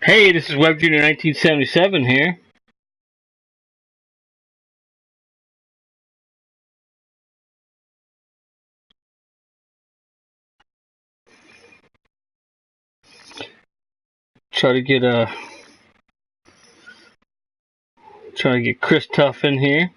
Hey, this is Web Junior 1977 here. Try to get Christuff in here.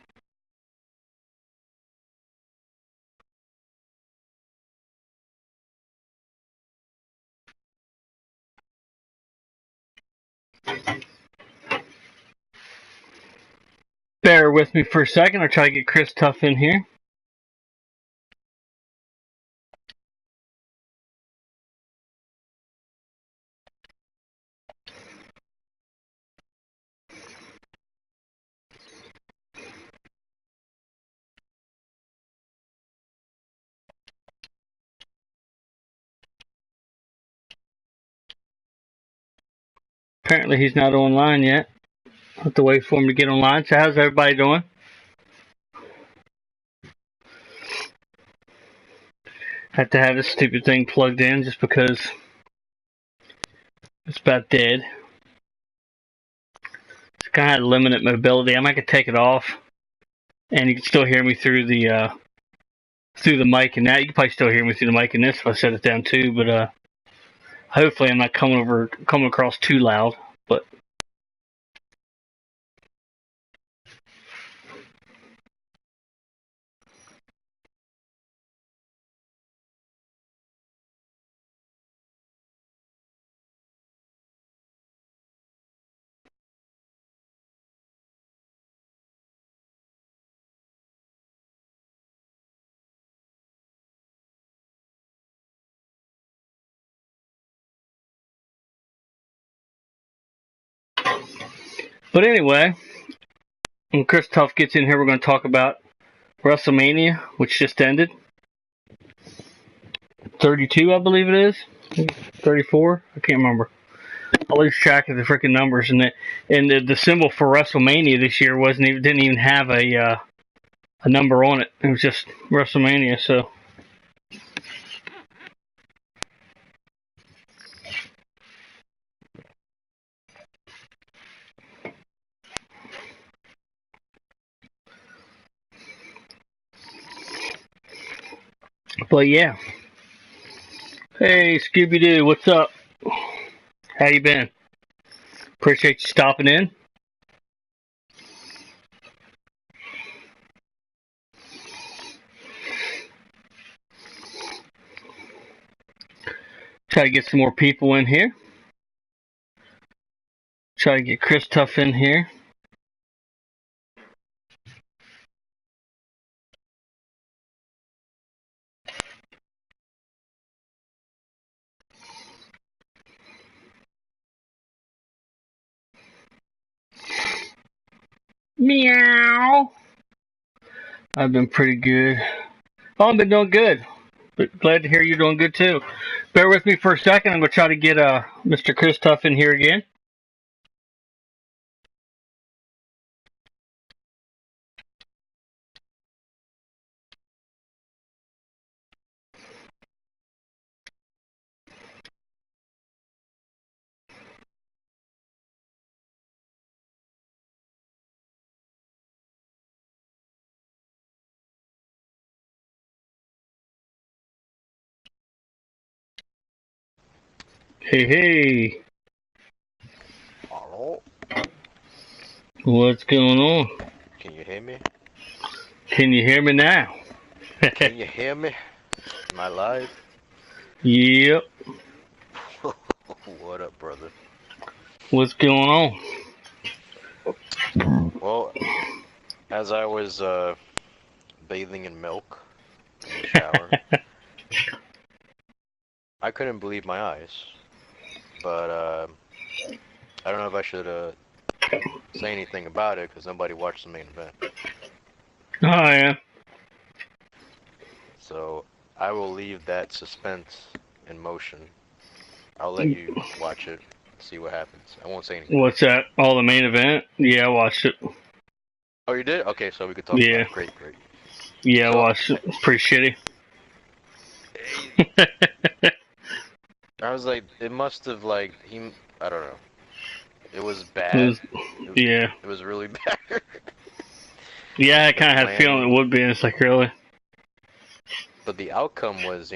Bear with me for a second. I'll try to get Christuff in here. Apparently he's not online yet. I'll have to wait for him to get online. So how's everybody doing? Have to have this stupid thing plugged in just because it's about dead. It's kind of limited mobility. I might could take it off, and you can still hear me through the mic and that. You can probably still hear me through the mic in this if I set it down too. But hopefully I'm not coming across too loud. But anyway, when Christuff gets in here, we're going to talk about Wrestlemania, which just ended. 32, I believe it is. 34? I can't remember. I lose track of the freaking numbers. And the symbol for Wrestlemania this year didn't even have a number on it. It was just Wrestlemania. So. But yeah. Hey, Scooby-Doo, what's up? How you been? Appreciate you stopping in. Try to get some more people in here. Try to get Christuff in here. Meow. I've been pretty good. Oh, I've been doing good. But glad to hear you're doing good too. Bear with me for a second. I'm going to try to get Mr. Christuff in here again. Hey, hey. Hello? What's going on? Can you hear me? Can you hear me now? Can you hear me? Am I live? Yep. What up, brother? What's going on? Well, as I was bathing in milk in the shower, I couldn't believe my eyes. But I don't know if I should say anything about it because nobody watched the main event. Oh, yeah. So I will leave that suspense in motion. I'll let you watch it, see what happens. I won't say anything. What's that? Oh, the main event? Yeah, I watched it. Oh, you did? Okay, so we could talk about it. Great, great. Yeah, I watched it. It's pretty shitty. I was like, it must have, like, I don't know. It was It bad. was, yeah. It was really bad. Yeah, I The kind of had a feeling plan, it would be, and it's like, really? but the outcome was,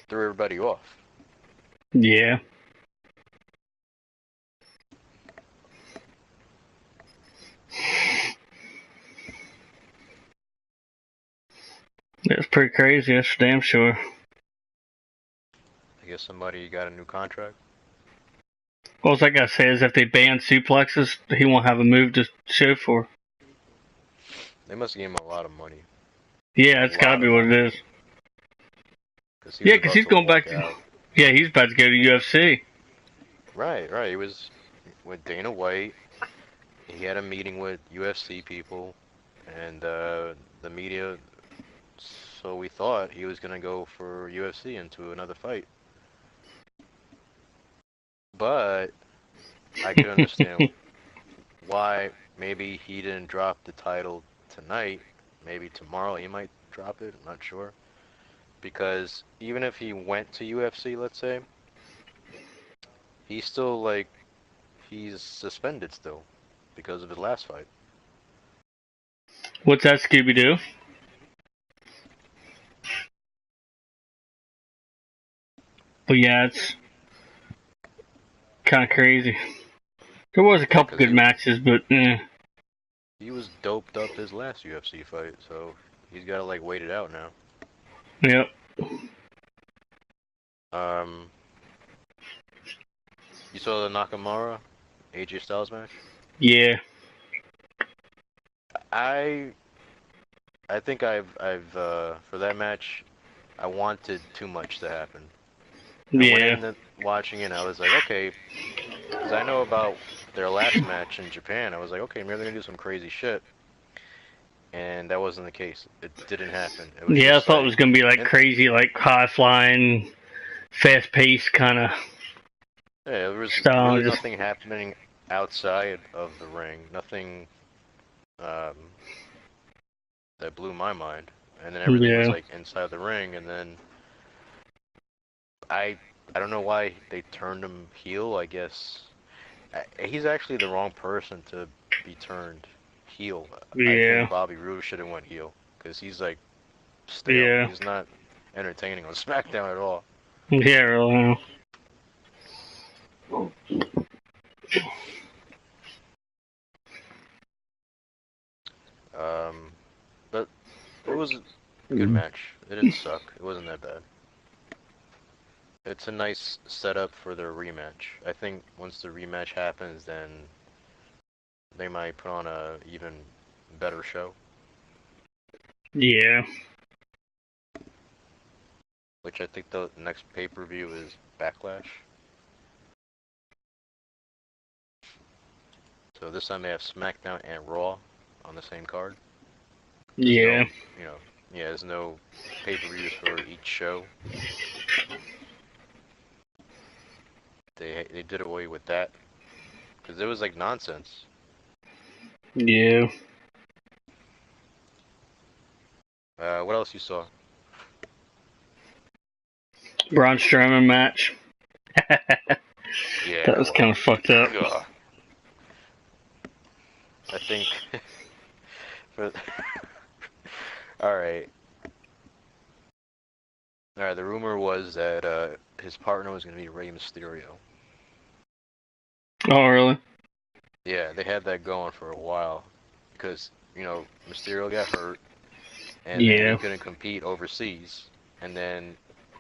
threw everybody off. Yeah. It's pretty crazy, that's for damn sure. I guess somebody got a new contract. All I gotta say is if they ban suplexes, he won't have a move to show for. They must give him a lot of money. Yeah, A it's gotta lot be of what it money. is. Because he Yeah, was because about he's to going back walk to. out. Yeah, he's about to go to UFC. Right, right. He was with Dana White. He had a meeting with UFC people and the media. So we thought he was gonna go for UFC into another fight. But I could understand why maybe he didn't drop the title tonight. Maybe tomorrow he might drop it. I'm not sure. Because even if he went to UFC, let's say, he's still like he's suspended still because of his last fight. What's that, Scooby Doo? But yeah, it's kind of crazy. There was a Yeah, couple because good matches, but he was doped up his last UFC fight, so he's got to like wait it out now. yep. Um, you saw the Nakamura AJ Styles match? Yeah. I I think I've for that match I wanted too much to happen. I went Yeah. in watching it and I was like, okay, because I know about their last match in Japan. I was like, okay, maybe they're gonna do some crazy shit, and that wasn't the case. It didn't happen. It was Yeah, I just thought it like, was gonna be like and crazy, like high flying, fast paced kind of yeah, there was style. really Just nothing happening outside of the ring. Nothing um, that blew my mind. And then everything was yeah. like inside the ring. And then I I don't know why they turned him heel. I guess he's actually the wrong person to be turned heel. I Yeah. think Bobby Roode should have went heel because he's like stale. Yeah. He's not entertaining on SmackDown at all. Yeah, really. Um, but it was a good match. It didn't suck. It wasn't that bad. It's a nice setup for their rematch. I think once the rematch happens, then they might put on a even better show, Yeah. which I think the next pay-per-view is Backlash. So this time they have SmackDown and Raw on the same card. There's Yeah. no, you know, yeah, there's no pay-per-views for each show. They did away with that because it was like nonsense. Yeah. What else you saw? Braun Strowman match. Yeah, That was kind well, of fucked up. ugh. I think for all right. Alright, the rumor was that his partner was going to be Rey Mysterio. Oh, really? Yeah, they had that going for a while because, Mysterio got hurt and then he Yeah. couldn't compete overseas. And then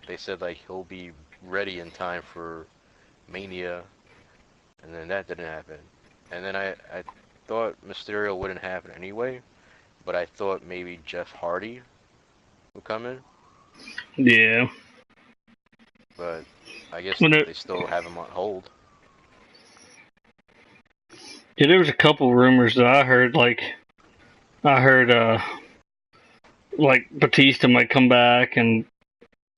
they said like he'll be ready in time for Mania, and then that didn't happen. And then I thought Mysterio wouldn't happen anyway, but I thought maybe Jeff Hardy would come in, Yeah. but I guess When it, they still have him on hold. yeah, there was a couple rumors that I heard. I heard, like Batista might come back, and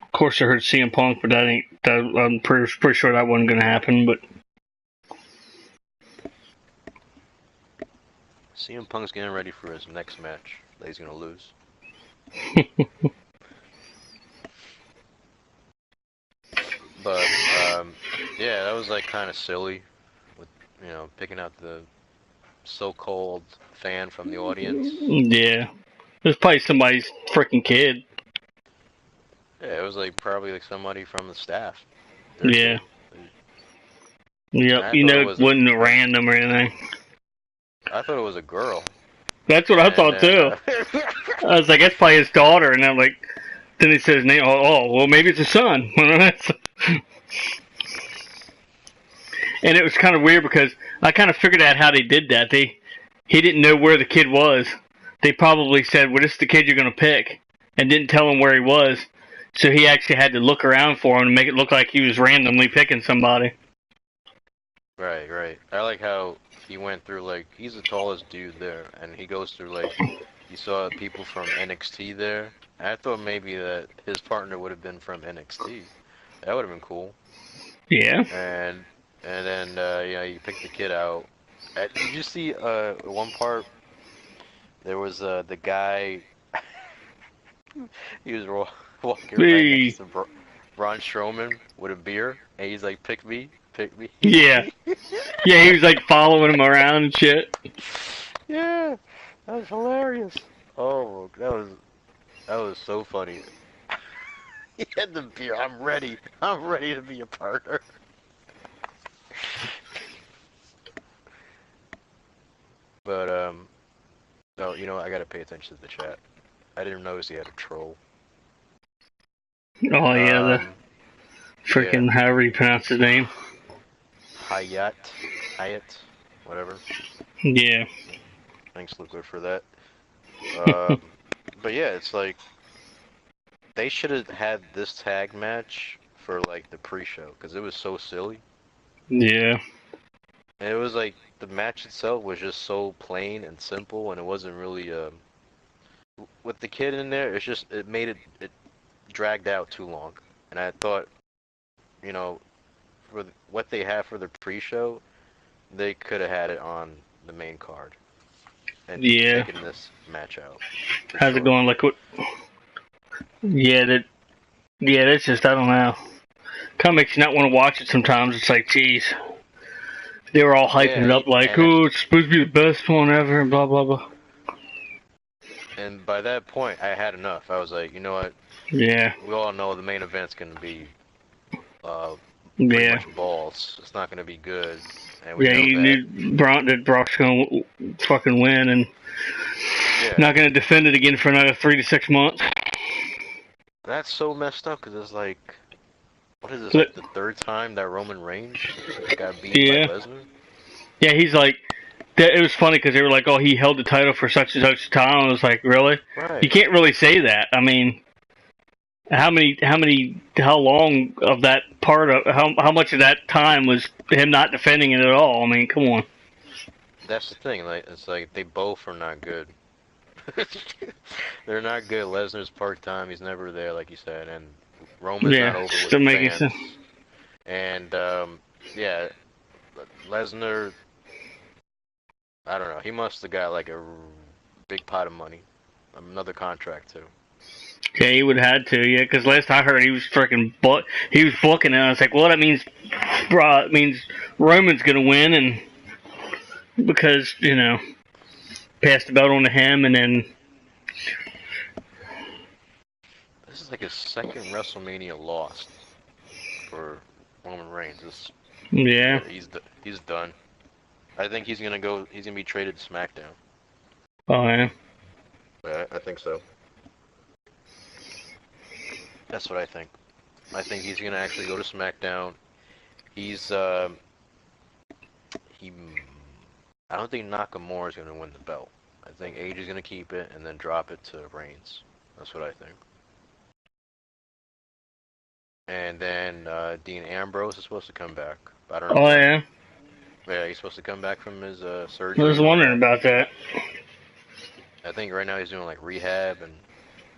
of course I heard CM Punk, but that ain't. That, I'm pretty sure that wasn't gonna happen. But CM Punk's getting ready for his next match that he's going to lose. But Yeah, that was like kind of silly, with picking out the so-called fan from the audience. Yeah. It was probably somebody's freaking kid. Yeah, it was like probably like somebody from the staff, their Yeah. kid. And Yep. I You thought it know, it was a, wasn't random or anything. I thought it was a girl, That's what I and thought then too. I was like, that's probably his daughter, and I'm like, then he says his name. Well, maybe it's his son. And it was kind of weird because I kind of figured out how they did that. He didn't know where the kid was. They probably said, "Well, this is the kid you're going to pick," and didn't tell him where he was. So he actually had to look around for him to make it look like he was randomly picking somebody. right, right. I like how he went through like he's the tallest dude there, and he goes through like you saw people from NXT there. I thought maybe that his partner would have been from NXT. That would have been cool. Yeah. And then you pick the kid out. Did you see one part? There was the guy. He was walking right next Hey. to Braun Strowman with a beer, and he's like, "Pick me, pick me." Yeah. Yeah, he was like following him around and shit. Yeah, that was hilarious. Oh, that was so funny. He had the beer. I'm ready. I'm ready to be a partner. But no, I gotta pay attention to the chat. I didn't notice he had a troll. Oh yeah, the Um, yeah, freaking however you pronounce his name. Hyatt, whatever. Yeah. Thanks, Liquid, for that. Um, but yeah, it's like they should have had this tag match for like the pre-show because it was so silly. Yeah. And it was like the match itself was just so plain and simple, and it wasn't really with the kid in there. It's just it made it dragged out too long. And I thought, you know, for what they have for the pre-show, they could have had it on the main card and Yeah. taken this match out for How's it sure. going? Like what? Yeah, that. Yeah, that's just I don't know. Kind of makes you not want to watch it sometimes. It's like, geez, they were all hyping it Yeah, up like, and oh, it's supposed to be the best one ever, and blah blah blah. and by that point, I had enough. I was like, you know what? Yeah. We all know the main event's gonna be uh, pretty Yeah. much balls. It's not gonna be good, and we Yeah, know you that. knew Brock's gonna fucking win and Yeah, not gonna defend it again for another 3 to 6 months. that's so messed up because it's like, what is this, But, like the third time that Roman Reigns got beaten by yeah, Lesnar? yeah, he's like, it was funny because they were like, oh, he held the title for such and such time. I was like, really? You Right. can't really say that. I mean, how long of that part of how much of that time was him not defending it at all? I mean, come on. That's the thing. Like, it's like they both are not good. They're not good. Lesnar's part-time. He's never there, like you said, and Roman's not Yeah, over with still the making sense. fans. And yeah, Lesnar. I don't know. He must have got like a big pot of money, another contract too. Yeah, he would have had to. Yeah, because last I heard, he was freaking he was booking it. I was like, well, that means, it means Roman's gonna win, and because passed the belt on to him, and then This is like his second WrestleMania loss for Roman Reigns. yeah, He's done. I think he's gonna go. He's gonna be traded to SmackDown. oh yeah, I think so. That's what I think. I think he's gonna actually go to SmackDown. He's he. I don't think Nakamura is gonna win the belt. I think AJ is gonna keep it and then drop it to Reigns. That's what I think. And then Dean Ambrose is supposed to come back. I don't know oh when. yeah. Yeah, he's supposed to come back from his I surgery was and all wondering that. about that. I think right now he's doing like rehab, and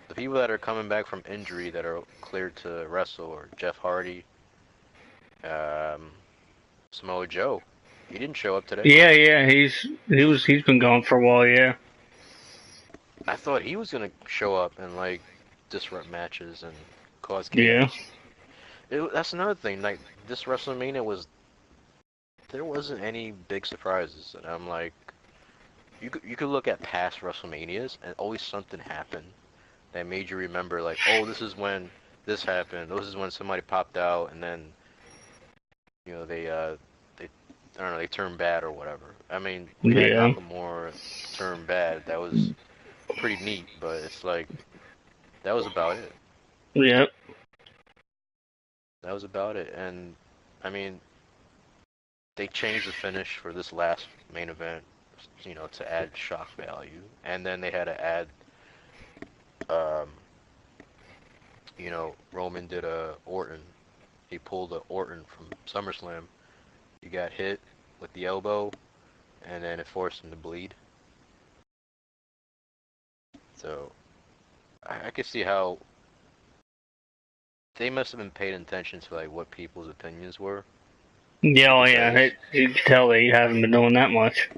the people that are coming back from injury that are cleared to wrestle are Jeff Hardy, um, Samoa Joe. He didn't show up today. Yeah, yeah, he's been gone for a while. Yeah, I thought he was gonna show up and like disrupt matches and cause yeah. chaos. That's another thing. Like this WrestleMania there wasn't any big surprises, and I'm like, you could look at past WrestleManias, and always something happened that made you remember, like, oh, this is when this happened. This is when somebody popped out, and then they I don't know, they turned bad or whatever. I mean, we had Yeah. Nakamura turn bad. That was pretty neat, but it's like that was about it. Yep. That was about it, and I mean, they changed the finish for this last main event, to add shock value, and then they had to add, um, Roman did a Orton. He pulled a Orton from SummerSlam. He got hit with the elbow, and then it forced him to bleed. So I could see how they must have been paying attention to like what people's opinions were, Yeah, oh yeah. because You can tell they haven't been doing that much.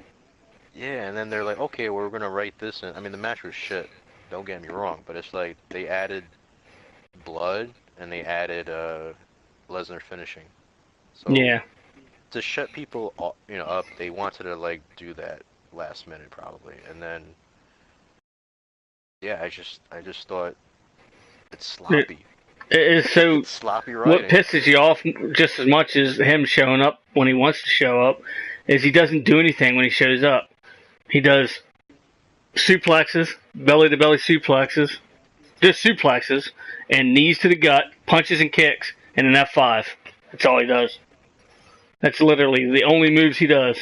yeah, and then they're like, okay, we're gonna write this in. I mean, the match was shit. Don't get me wrong, but it's like they added blood and they added Lesnar finishing. So Yeah. to shut people up, they wanted to like do that last minute probably, and then yeah, I just thought it's It, sloppy. it is so. It's sloppy What writing. pisses you off just as much as him showing up when he wants to show up is he doesn't do anything when he shows up. He does suplexes, belly to belly suplexes, just suplexes, and knees to the gut, punches and kicks, and an F5. That's all he does. That's literally the only moves he does.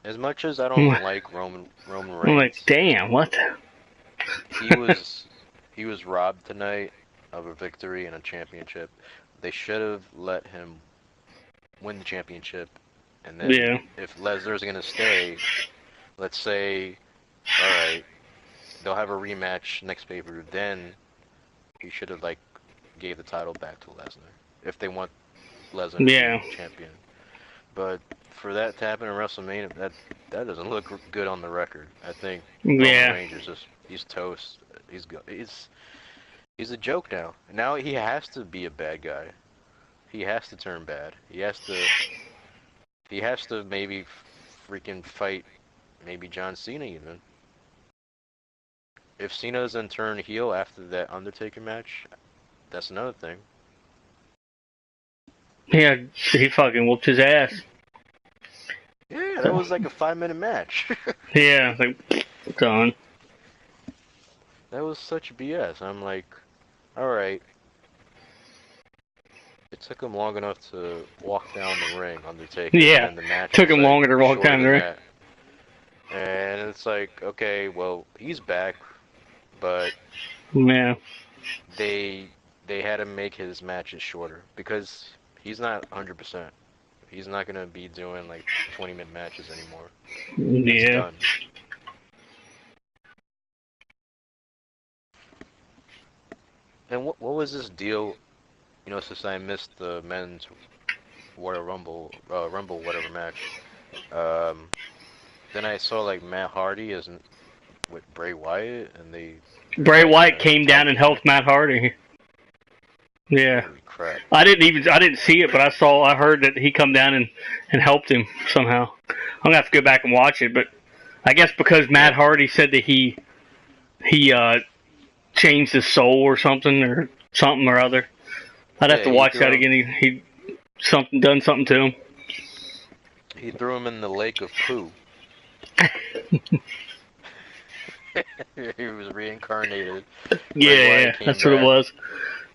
As much as I I'm don't like Roman like, Reigns, damn, what? he was he was robbed tonight of a victory and a championship. They should have let him win the championship, and then Yeah, if Lesnar's gonna stay, let's say, all right, they'll have a rematch next pay-per-view. Then he should have like gave the title back to Lesnar if they want Lesnar to be yeah, champion. But for that to happen in WrestleMania, that doesn't look good on the record. I think Roman yeah, Reigns is he's toast. He's a joke now. Now he has to be a bad guy. He has to turn bad. He has to maybe freaking fight maybe John Cena even. If Cena doesn't turn heel after that Undertaker match, that's another thing. yeah. He fucking whooped his ass. Yeah, that was like a 5 minute match. Yeah, like done. That was such BS. I'm like, alright, it took him long enough to walk down the ring, Undertaker, and Yeah, then the match took was him like longer to walk shorter down than there. that. And it's like, okay, well, he's back, but Yeah, they they had to make his matches shorter because he's not 100%. He's not gonna be doing like 20-minute matches anymore. That's yeah. done. And what was this deal? Since I missed the men's Royal Rumble whatever match, um, then I saw like Matt Hardy is with Bray Wyatt, and they're Bray having Wyatt a came down tag and team helped match. Matt Hardy. Yeah. Holy crap! I didn't see it, but I heard that he come down and helped him somehow. I'm gonna have to go back and watch it, but I guess because Matt Yeah, Hardy said that he changed his soul or something or other. I'd have yeah, to watch that again. He something done something to him. he threw him in the lake of poo. He was reincarnated. Bray Yeah, Wyatt yeah, came that's what it back. was.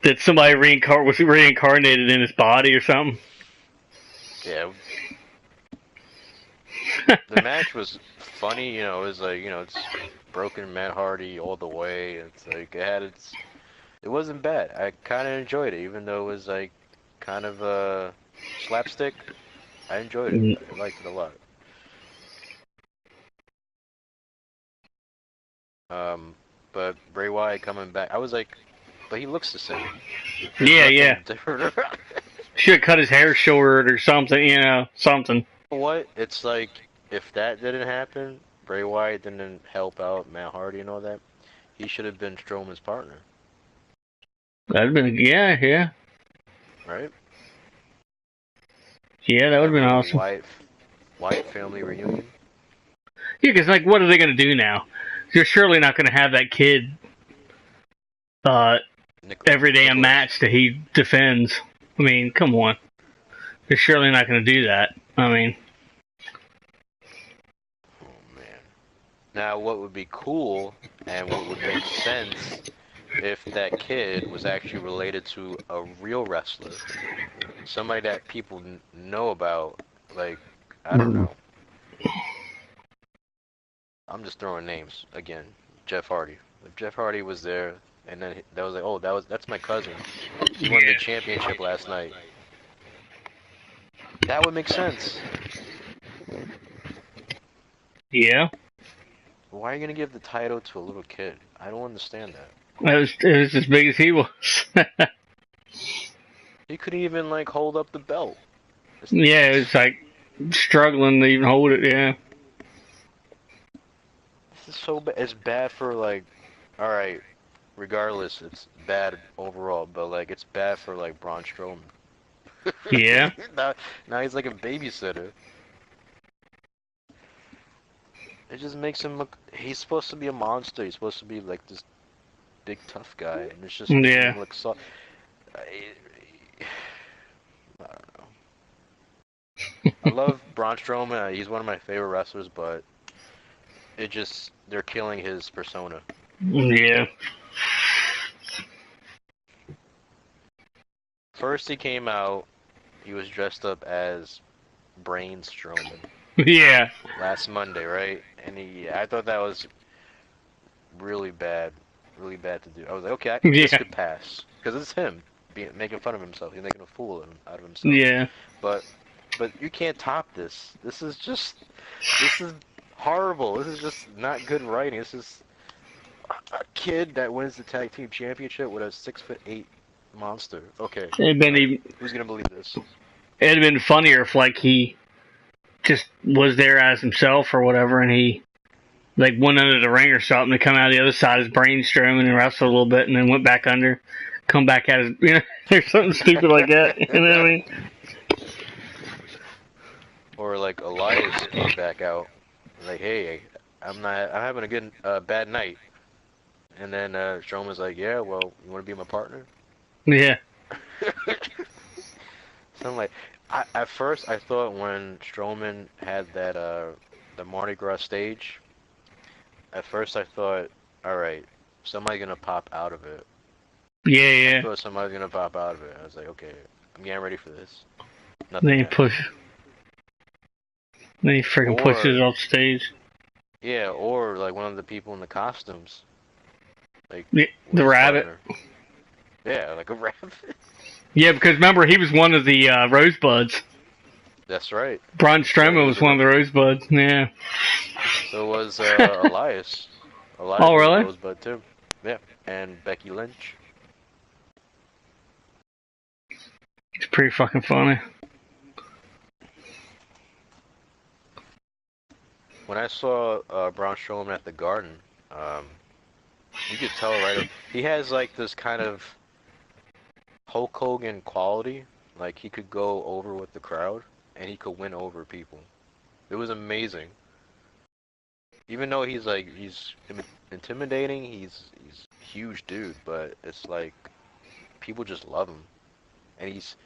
That somebody was reincarnated in his body or something. Yeah, the match was funny. It was like it's broken Matt Hardy all the way. It's like it wasn't bad. I kind of enjoyed it, even though it was like kind of slapstick. I enjoyed it. Mm, I liked it a lot. Um, but Bray Wyatt coming back, I was like, but he looks the same. There's Yeah, yeah. nothing different about it. Should have cut his hair short or something. Something. You know what? It's like if that didn't happen, Bray Wyatt didn't help out Matt Hardy and all that. He should have been Strowman's partner. That'd been yeah, yeah. right? Yeah, that would have Have been a little awesome. Wyatt family reunion. Yeah, because like, what are they going to do now? You're surely not going to have that kid uh, every damn Nicholas. match that he defends. I mean, come on. They're surely not going to do that. I mean, Oh man. Now, what would be cool and what would make sense if that kid was actually related to a real wrestler, somebody that people know about, like, I don't know. I'm just throwing names again. Jeff Hardy. If Jeff Hardy was there, and then that was like, oh, that's my cousin. He won the championship last night. That would make sense. yeah, Why are you gonna give the title to a little kid? I don't understand that. it was as big as he was. He couldn't even like hold up the belt. Yeah, it It's, was like struggling to even hold it. Yeah, this is so bad. It's bad for like, all right. Regardless, it's bad overall, but like it's bad for like Braun Strowman. yeah, now, now he's like a babysitter. It just makes him look. He's supposed to be a monster. He's supposed to be like this big tough guy, and it's just making yeah. him look so. I don't know. I love Braun Strowman. He's one of my favorite wrestlers, but it just they're killing his persona. Yeah. First, he came out. He was dressed up as Brain Strowman Yeah. last Monday, right? And I thought that was really bad to do. I was like, okay, this Yeah. could pass because it's him making fun of himself. He's making a fool out of himself. Yeah. But you can't top this. This is horrible. This is just not good writing. This is a kid that wins the tag team championship with a 6'8" monster. Okay, It'd been all right. even, Who's gonna believe this? it'd been funnier if like he just was there as himself or whatever, and he like went under the ring or something to come out the other side as brainstorming and wrestled a little bit, and then went back under, come back out as or something stupid like that. You know what I mean? Or like Elias came back out, like, hey, I'm having a good bad night, and then Strowman's like, yeah, well, you want to be my partner? Yeah. So I'm like, at first I thought when Strowman had that the Mardi Gras stage, at first I thought, all right, somebody's gonna pop out of it. Yeah. I Yeah. thought somebody's gonna pop out of it. I was like, okay, I'm getting ready for this. Then Nothing he happened. push. Then he freaking pushes Or off stage. yeah, or like one of the people in the costumes, like Yeah, was the his rabbit. partner. Yeah, like a rabbit. Yeah, because remember he was one of the Rosebuds. That's right. Braun That's right. He Strowman was was in one of a. the Rosebuds. Yeah. So was Elias. Elias Oh, was a really? rosebud too. Yeah, and Becky Lynch. It's pretty fucking funny. When I saw Braun Strowman at the Garden, um, you could tell right. He has like this kind of Hulk Hogan quality. Like he could go over with the crowd, and he could win over people. It was amazing. Even though he's intimidating, he's a huge dude, but it's like people just love him, and he's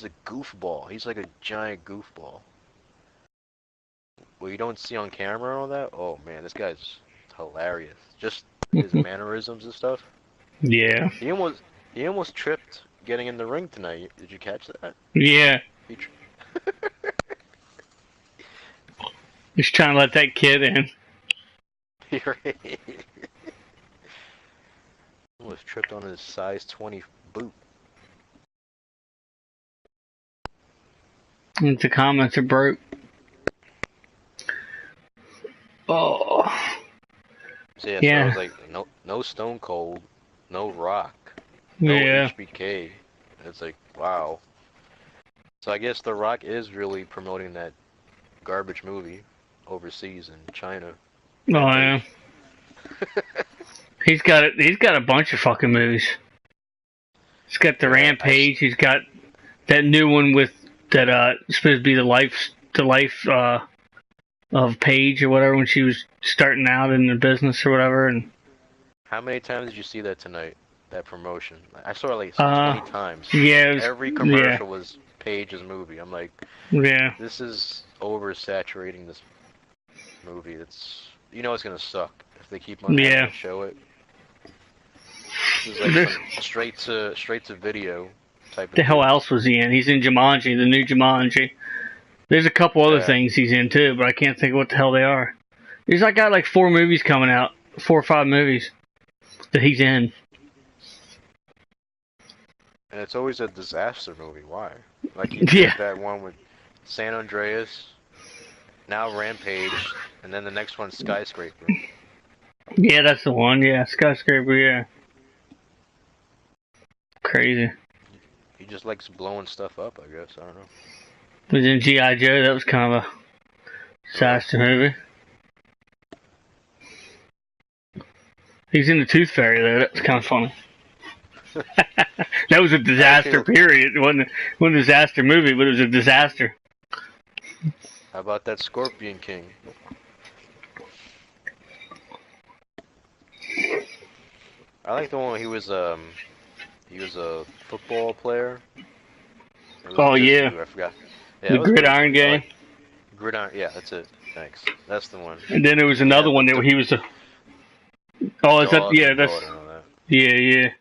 a goofball. He's like a giant goofball. What you don't see on camera and all that. Oh man, this guy's hilarious. Just his mannerisms and stuff. Yeah. He almost tripped getting in the ring tonight. Did you catch that? Yeah. He tri He's trying to let that kid in. he almost tripped on his size 20 boot. And the comments are broke. Oh. So yeah, so I was Yeah. like, no Stone Cold, no Rock, no Yeah. HBK. And it's like, wow. So I guess The Rock is really promoting that garbage movie overseas in China. Oh, yeah. Rampage. He's got it. He's got a bunch of fucking movies. He's got the Yeah, Rampage. He's got That new one with that supposed to be the life of Paige or whatever when she was starting out in the business or whatever. And How many times did you see that tonight? That promotion? I saw it like 20 times. yeah, it was, Every commercial was Paige's movie. I'm like, yeah. this is oversaturating this movie. It's it's gonna suck if they keep on having to show it. This is like some straight to video type of The hell deal. else was he in? He's in Jumanji, the new Jumanji. There's a couple other things he's in too, but I can't think of what the hell they are. He's like got like 4 movies coming out, 4 or 5 movies that he's in. And it's always a disaster movie. Why? Like he did that one with San Andreas, now Rampage, and then the next one's Skyscraper. Yeah, that's the one. Yeah, Skyscraper. Yeah. Crazy. He just likes blowing stuff up, I guess. I don't know. He was in G.I. Joe. That was kind of a disaster movie. He's in the Tooth Fairy though. That was kind of funny. That was a disaster. Period. It wasn't a disaster movie, but it was a disaster. How about that Scorpion King? I like the one where he was a football player. Oh yeah. I forgot. Yeah, the Gridiron Gang. Gridiron. Yeah, that's it. Thanks. That's the one. And then there was another one that he was a. Oh, is that? Yeah, that's. Yeah, yeah.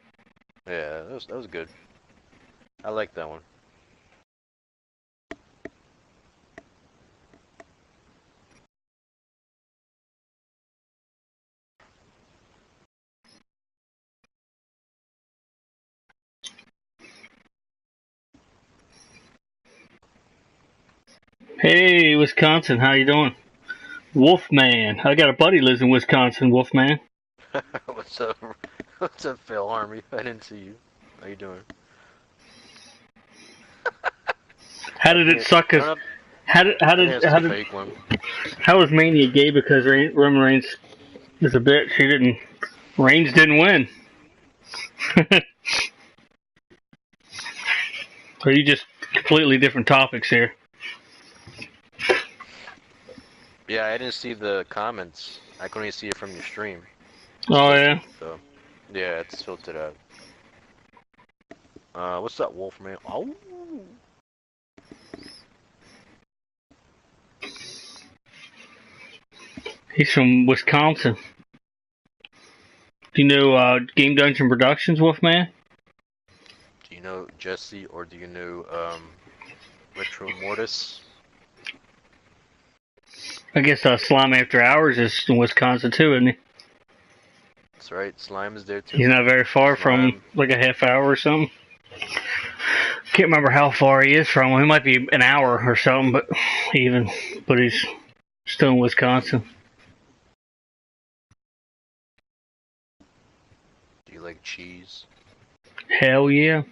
Yeah, that was good. I like that one. Hey, Wisconsin, how you doing? Wolfman. I got a buddy lives in Wisconsin, Wolfman. What's up? What's up, Phil Army? I didn't see you. How you doing? How did it suck? How was Mania gay because Roman Reigns is a bitch? Reigns didn't win. So you just completely different topics here. Yeah, I didn't see the comments. I couldn't even see it from your stream. Oh yeah. So, yeah, it's filtered out. What's up, Wolfman? Oh. He's from Wisconsin. Do you know Game Dungeon Productions, Wolfman? Do you know Jesse, or do you know Retro Mortis? I guess Slime After Hours is in Wisconsin too, isn't he? That's right, Slime is there too. He's not very far from, like a half hour or something. Can't remember how far he is from. He might be an hour or something, but he's still in Wisconsin. Do you like cheese? Hell yeah.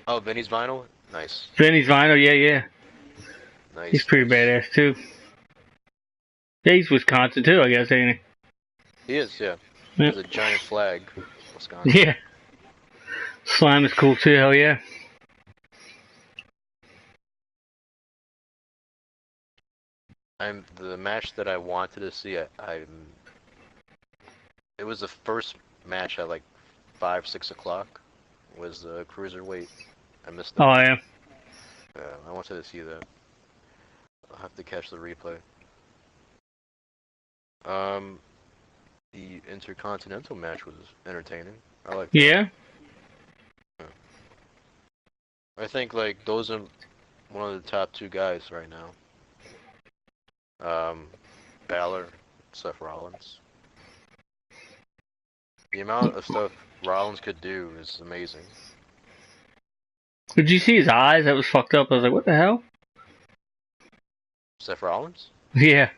Oh, Vinny's Vinyl? Nice. Vinny's Vinyl, yeah. Nice. He's pretty badass too. Yeah, he's Wisconsin too, I guess, ain't he? He is, yeah. There's a giant flag, Wisconsin. Yeah. Slime is cool too, hell yeah. The match that I wanted to see, it was the first match at like 5-6 o'clock. Was the cruiserweight. I missed it. Oh yeah. Yeah, I wanted to see that. I'll have to catch the replay. The Intercontinental match was entertaining. I like that. Yeah? I think like those are one of the top 2 guys right now. Balor, Seth Rollins. The amount of stuff Rollins could do is amazing. Did you see his eyes? That was fucked up. I was like, what the hell? Seth Rollins? Yeah.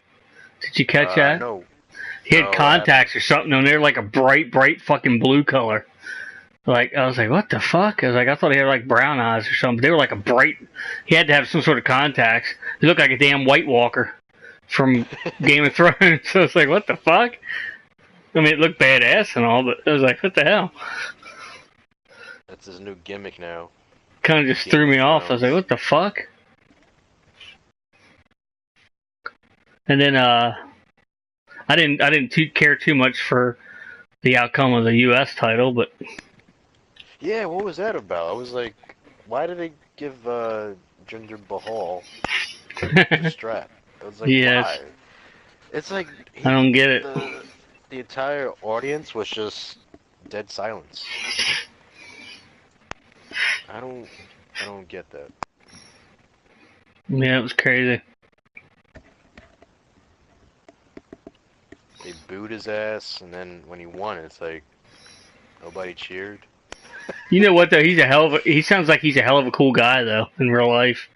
Did you catch that? No. He had contacts or something, and they're like a bright fucking blue color. Like, I was like, what the fuck? I was like, I thought he had like brown eyes or something. They were like a bright. He had to have some sort of contacts. He looked like a damn White Walker from Game of Thrones. So I was like, what the fuck? I mean, it looked badass and all, but I was like, what the hell? That's his new gimmick now. Kind of just Game threw of me off. I was like, Thrones. what the fuck? And then I didn't care too much for the outcome of the U.S. title, but Yeah, what was that about? I was like, why did they give Jinder Mahal the strap? I was like, yes, why? It's like I don't get it. the entire audience was just dead silence. I don't get that. Yeah, it was crazy. They booed his ass, and then when he won, it's like nobody cheered. You know what though? He sounds like he's a hell of a cool guy though in real life.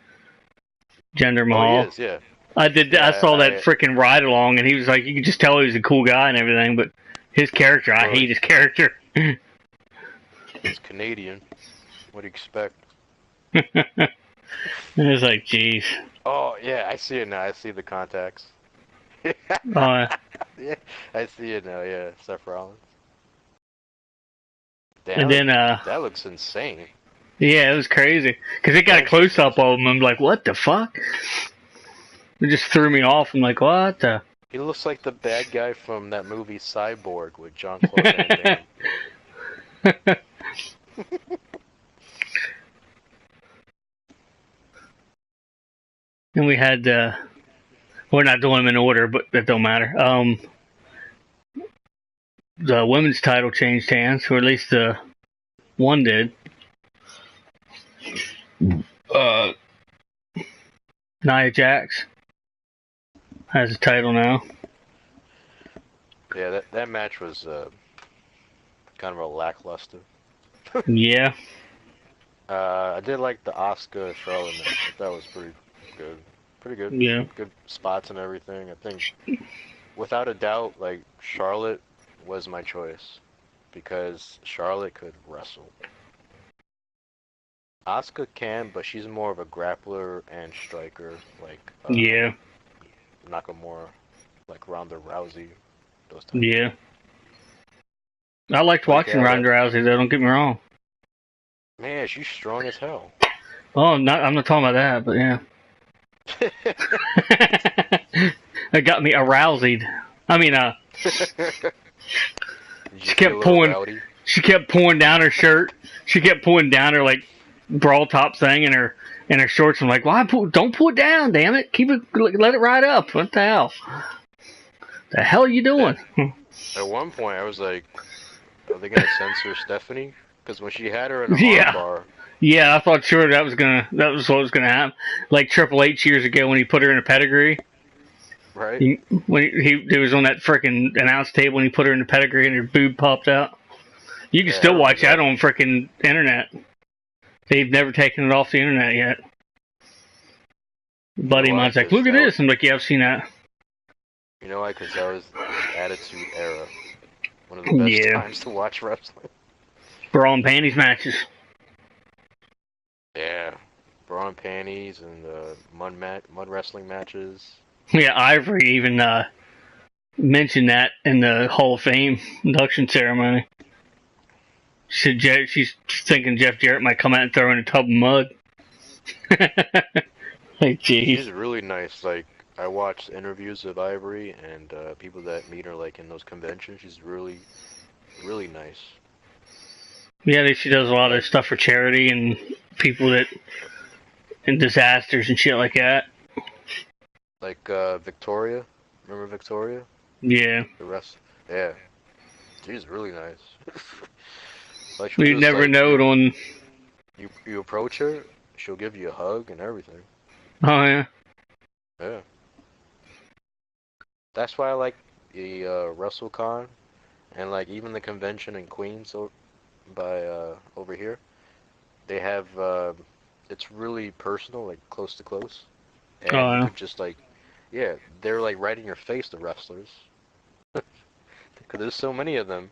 Jinder Oh, he Mahal. is, yeah, I yeah. saw that freaking ride along, and he was like, you could just tell he was a cool guy and everything. But his character, I Well, hate his character. he's Canadian. What do you expect? It was like, jeez. Oh, yeah, I see it now. I see the contacts. Uh, Yeah, I see it now. Yeah, Seth Rollins. and then, That looks insane. yeah, it was crazy because it got a Bench is close up insane. of him. I'm like, what the fuck? It just threw me off. I'm like, what the? He looks like the bad guy from that movie Cyborg with Jean-Claude Van Damme. And we had, we're not doing them in order, but that don't matter. The women's title changed hands, or at least one did. Uh, Nia Jax has a title now. Yeah, that match was kind of a lackluster. Yeah, I did like the Asuka Charlotte match. That was pretty good. Pretty good. yeah, Good spots and everything. I think, without a doubt, like Charlotte was my choice because Charlotte could wrestle. Asuka can, but she's more of a grappler and striker, like yeah, Nakamura, like Ronda Rousey, those type of yeah. people. I liked But watching yeah, that Ronda Rousey, though. Don't get me wrong. man, she's strong as hell. Oh, I'm not talking about that, but yeah. It got me aroused. I mean, Did she you feel a kept little pulling. rowdy? She kept pulling down her shirt. She kept pulling down her like brawl top thing and her shorts. I'm like, why? Don't pull it down, damn it! Keep it, let it ride up. What the hell? The hell are you Yeah. doing? At one point, I was like, are they gonna censor Stephanie? Because when she had her in the Yeah, armbar, yeah. I thought sure that was what was gonna happen. Like Triple H years ago when he put her in a pedigree. right? When he was on that freaking announce table and he put her in the pedigree and her boob popped out. You can Yeah, I still remember watch that that. on freaking internet. They've never taken it off the internet yet. You know Buddy of why? mine's like, look at this. I'm like, yeah, I've seen that. You know why? Because that was the Attitude Era. One of the best Yeah. times to watch wrestling. Bra and panties matches. Yeah. Bra and panties and mud wrestling matches. Yeah, Ivory even mentioned that in the Hall of Fame induction ceremony. She's thinking Jeff Jarrett might come out and throw her in a tub of mud. Like, jeez. She's really nice. Like, I watched interviews of Ivory and people that meet her like in those conventions. She's really, really nice. Yeah, she does a lot of Like, stuff for charity and people that in disasters and shit like that. Victoria. Remember Victoria? Yeah. The rest. Yeah. She's really nice. Like she'll You just never like know it on. you approach her, she'll give you a hug and everything. Oh, yeah. Yeah. That's why I like the WrestleCon and like even the convention in Queens by over here. They have it's really personal, like close to close, Oh, and you yeah. could just like yeah, they're like right in your face, the wrestlers, because there's so many of them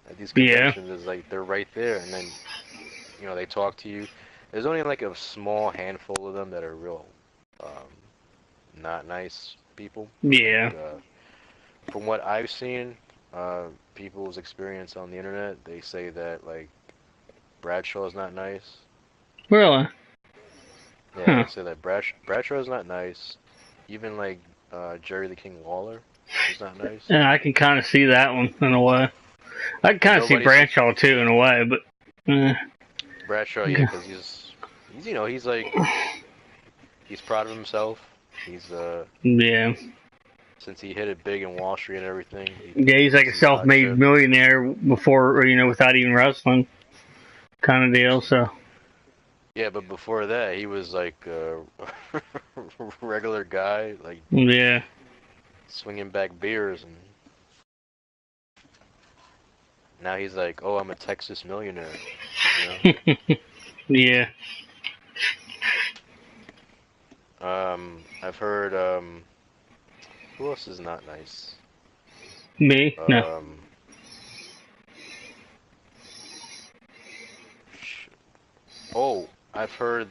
at these Yeah. conventions. Is like they're right there, and then they talk to you. There's only like a small handful of them that are real not nice people. Like Yeah. from what I've seen, people's experience on the internet, they say that like Bradshaw's not nice. Really? Yeah, Huh. they say that Bradshaw's not nice. Even like Jerry the King Lawler is not nice. Yeah, I can kind of see that one in a way. I can And kind of see Bradshaw too in a way, but Bradshaw, yeah, because he's you know he's like he's proud of himself. He's yeah, since he hit it big in Wall Street and everything. yeah, he's like a This is a hot self-made shit. millionaire before, or, without even wrestling, kind of deal. So Yeah, but before that, he was like a regular guy, like yeah, swinging back beers, and now he's like, oh, I'm a Texas millionaire. You yeah. know? I've heard who else is not nice? Me? No. Oh, I've heard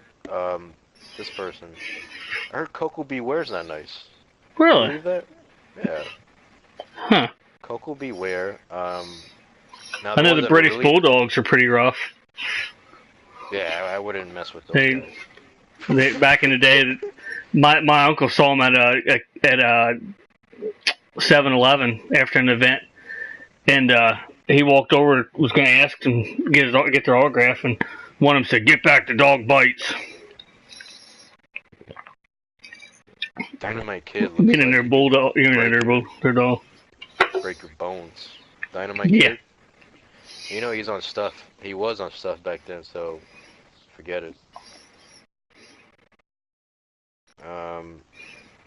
this person. I heard Coco Beware's not nice. Really? Believe that? Yeah. Huh. Coco Beware. Now I know ones the that are British really, Bulldogs are pretty rough. yeah, I wouldn't mess with those guys. They back in the day, my uncle saw them at a 7-Eleven after an event, and he walked over, was going to ask them get their autograph, and one of them said, "Get back, the dog bites." Dynamite Kid looks Meaning like their he bulldog, their dog. break your bones. Dynamite Yeah. Kid. You know he's on stuff. He was on stuff back then, so forget it.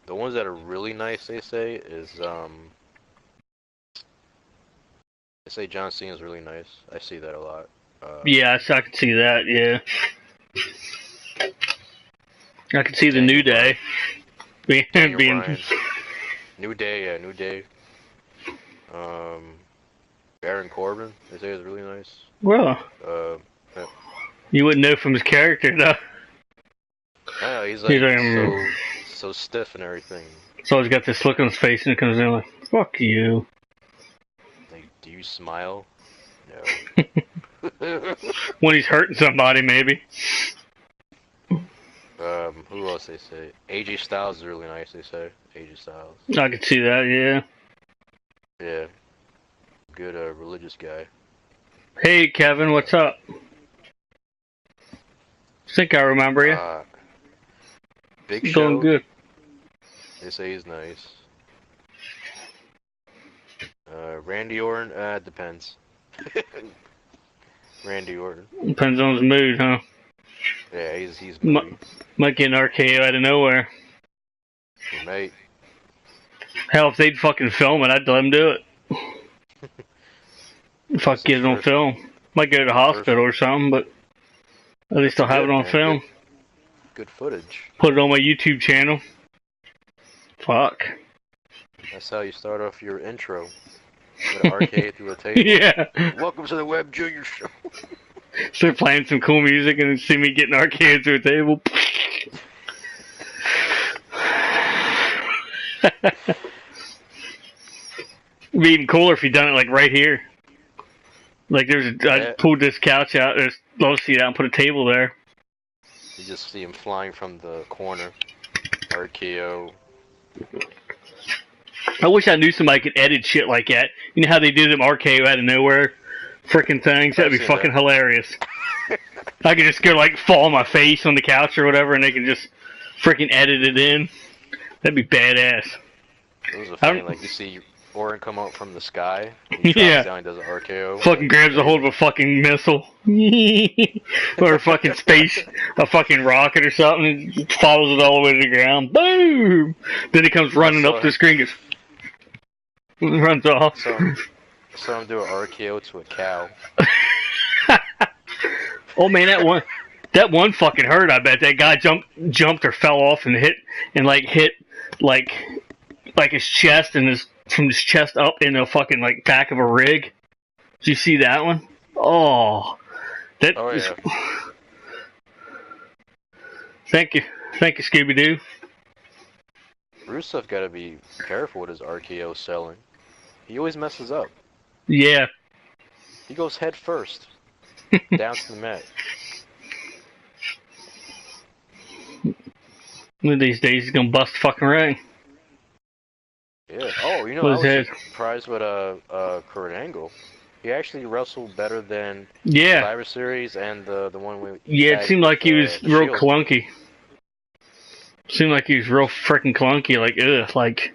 The ones that are really nice, they say, is they say John Cena's really nice. I see that a lot. Yeah, I can see that. Yeah, I can see the Daniel New Day being Daniel being. Bryan. New Day, yeah, New Day. Baron Corbin, they say is really nice. Well, Yeah. you wouldn't know from his character though. I know, he's like so stiff and everything. So he's got this look on his face, and it comes in like, "Fuck you." Like, do you smile? No. When he's hurting somebody, maybe. Who else they say? AJ Styles is really nice, they say. AJ Styles. I can see that. Yeah. Yeah. Good religious guy. Hey, Kevin, what's up? Think I remember you. Big Show. Doing good. They say he's nice. Randy Orton, depends. Randy Orton. Depends on his mood, huh? Yeah, he's moody. Might get an RKO out of nowhere. He might. Hell, if they'd fucking film it, I'd let them do it. Fuck, get it on film. Might go to the hospital or something, but at least I'll have it on film. Good footage. Put it on my YouTube channel. Fuck. That's how you start off your intro. With an arcade through a table. Yeah. Welcome to the Web Junior Show. Start playing some cool music and then see me getting arcade through a table. It'd be even cooler if you done it like right here. Like I pulled this couch out, there's low seat out, and put a table there. You just see him flying from the corner. RKO. I wish I knew somebody could edit shit like that. You know how they do them RKO out of nowhere freaking things? That'd be fucking hilarious. I could just go like fall on my face on the couch or whatever, and they can just freaking edit it in. That'd be badass. It was a funny, like you see Orton come out from the sky. He drops down, does an RKO. Fucking grabs a hold of a fucking missile. Or a fucking a fucking rocket or something, and follows it all the way to the ground. Boom! Then he comes running up the screen, runs off. So I'm doing RKO to a cow. Oh man, that one fucking hurt. I bet that guy jumped or fell off and hit his chest and from his chest up in a fucking like back of a rig. Did you see that one? Oh, yeah. Thank you, Scooby Doo. Rusev gotta be careful with his RKO selling. He always messes up. Yeah. He goes head first. down to the mat. One of these days he's gonna bust the fucking ring. Yeah. Oh, you know, With I his was head. surprised with Kurt Angle. He actually wrestled better than Yeah. Survivor Series and the one he Yeah, it tagged seemed with like he was real Shield. clunky. Seemed like he was real freaking clunky, like ugh, like.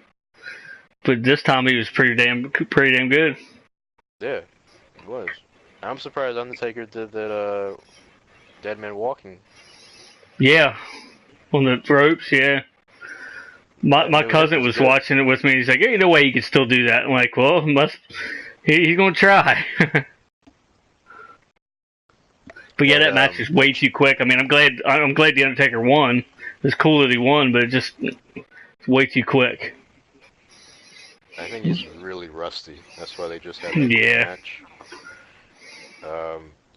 But this time he was pretty damn good. Yeah, it was. I'm surprised Undertaker did that Dead Man Walking. Yeah, on the ropes. Yeah, That my new hip cousin was was good. watching it with me. He's like, "Hey, no way you can still do that." I'm like, "Well, he's gonna try." But yeah, But that match is way too quick. I mean, I'm glad the Undertaker won. It's cool that he won, but it's way too quick. I think he's really rusty. That's why they just had that quick Yeah. match.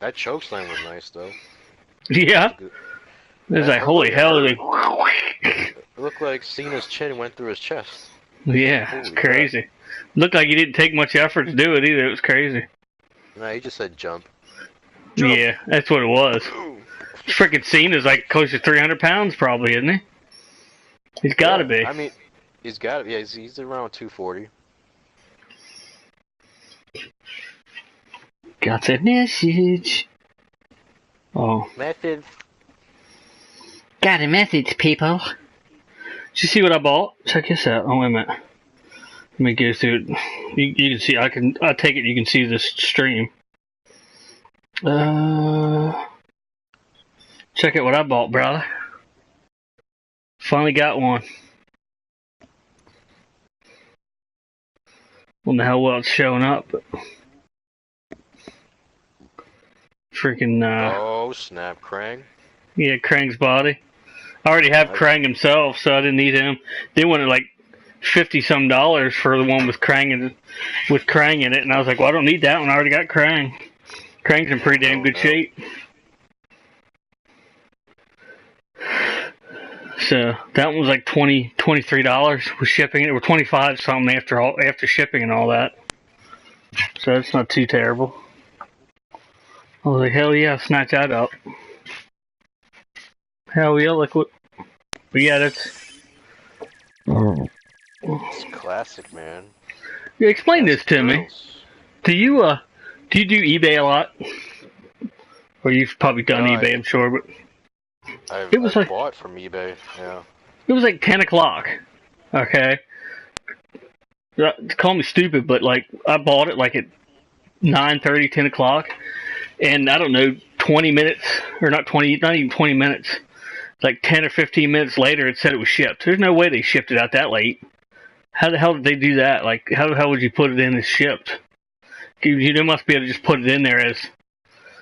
That chokeslam was nice though. Yeah. It's like, holy hell. It looked like Cena's chin went through his chest. Yeah, it's crazy. Looked like he didn't take much effort to do it either. It was crazy. No, he just said jump. Yeah, that's what it was. Freaking Cena's like close to 300 pounds probably, isn't he? He's got to be. I mean, he's got to be. Yeah, he's around 240. Got a message. Oh. Method. Got a message, people. Did you see what I bought? Check this out. Oh, wait a minute. Let me go through it. You can see. I take it you can see this stream. Check out what I bought, brother. Finally got one. Don't know how well it's showing up, but freaking. Oh snap, Krang. Yeah, Krang's body. I already have Krang himself, so I didn't need him. They wanted like $50-some for the one with Krang in it, and I was like, well, I don't need that one. I already got Krang. Krang's in pretty damn good shape. So that one was like $23 with shipping. It was 25 something after shipping and all that. So it's not too terrible. I was like, hell yeah, snatch that up. Hell yeah, like what? But yeah, that's. It's classic, man. Yeah, explain this to me. Do you do eBay a lot? Or you've probably done eBay, I'm sure, but I've bought from eBay. Yeah. It was like 10 o'clock. Okay. Call me stupid, but like I bought it like at 9:30, 10 o'clock, and I don't know, 20 minutes or not even 20 minutes. Like 10 or 15 minutes later, it said it was shipped. There's no way they shipped it out that late. How the hell did they do that? Like, how the hell would you put it in as shipped? You must be able to just put it in there as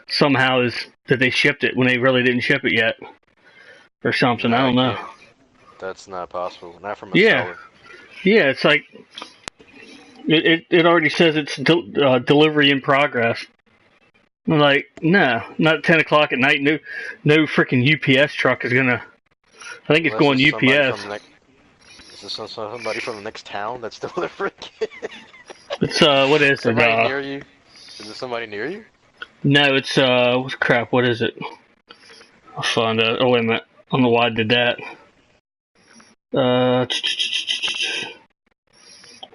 somehow as that they shipped it when they really didn't ship it yet, or something. I don't know. That's not possible. Not from a seller. Yeah, it's like it already says it's delivery in progress. I'm like, no, not 10 o'clock at night. No freaking UPS truck is gonna. I think it's going UPS. Is this somebody from the next town that's delivering? It's what is somebody it? Near you? Is it somebody near you? No, it's crap. What is it? I'll find out. Oh wait a minute. I don't know why I did that.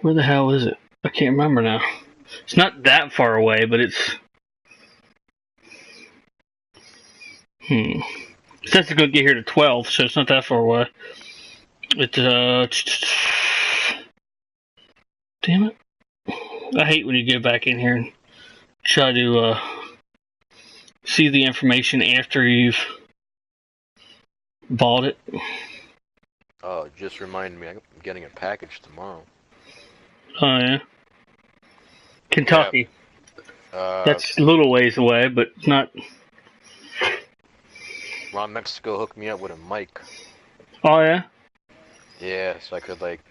Where the hell is it? I can't remember now. It's not that far away, but it's. It says it's gonna get here to 12, so it's not that far away. It's damn it! I hate when you go back in here and try to see the information after you've bought it. Oh, just reminded me, I'm getting a package tomorrow. Oh yeah, Kentucky. Yeah. That's a little ways away, but it's not. Ron Mexico hooked me up with a mic. Oh yeah. Yeah, so I could like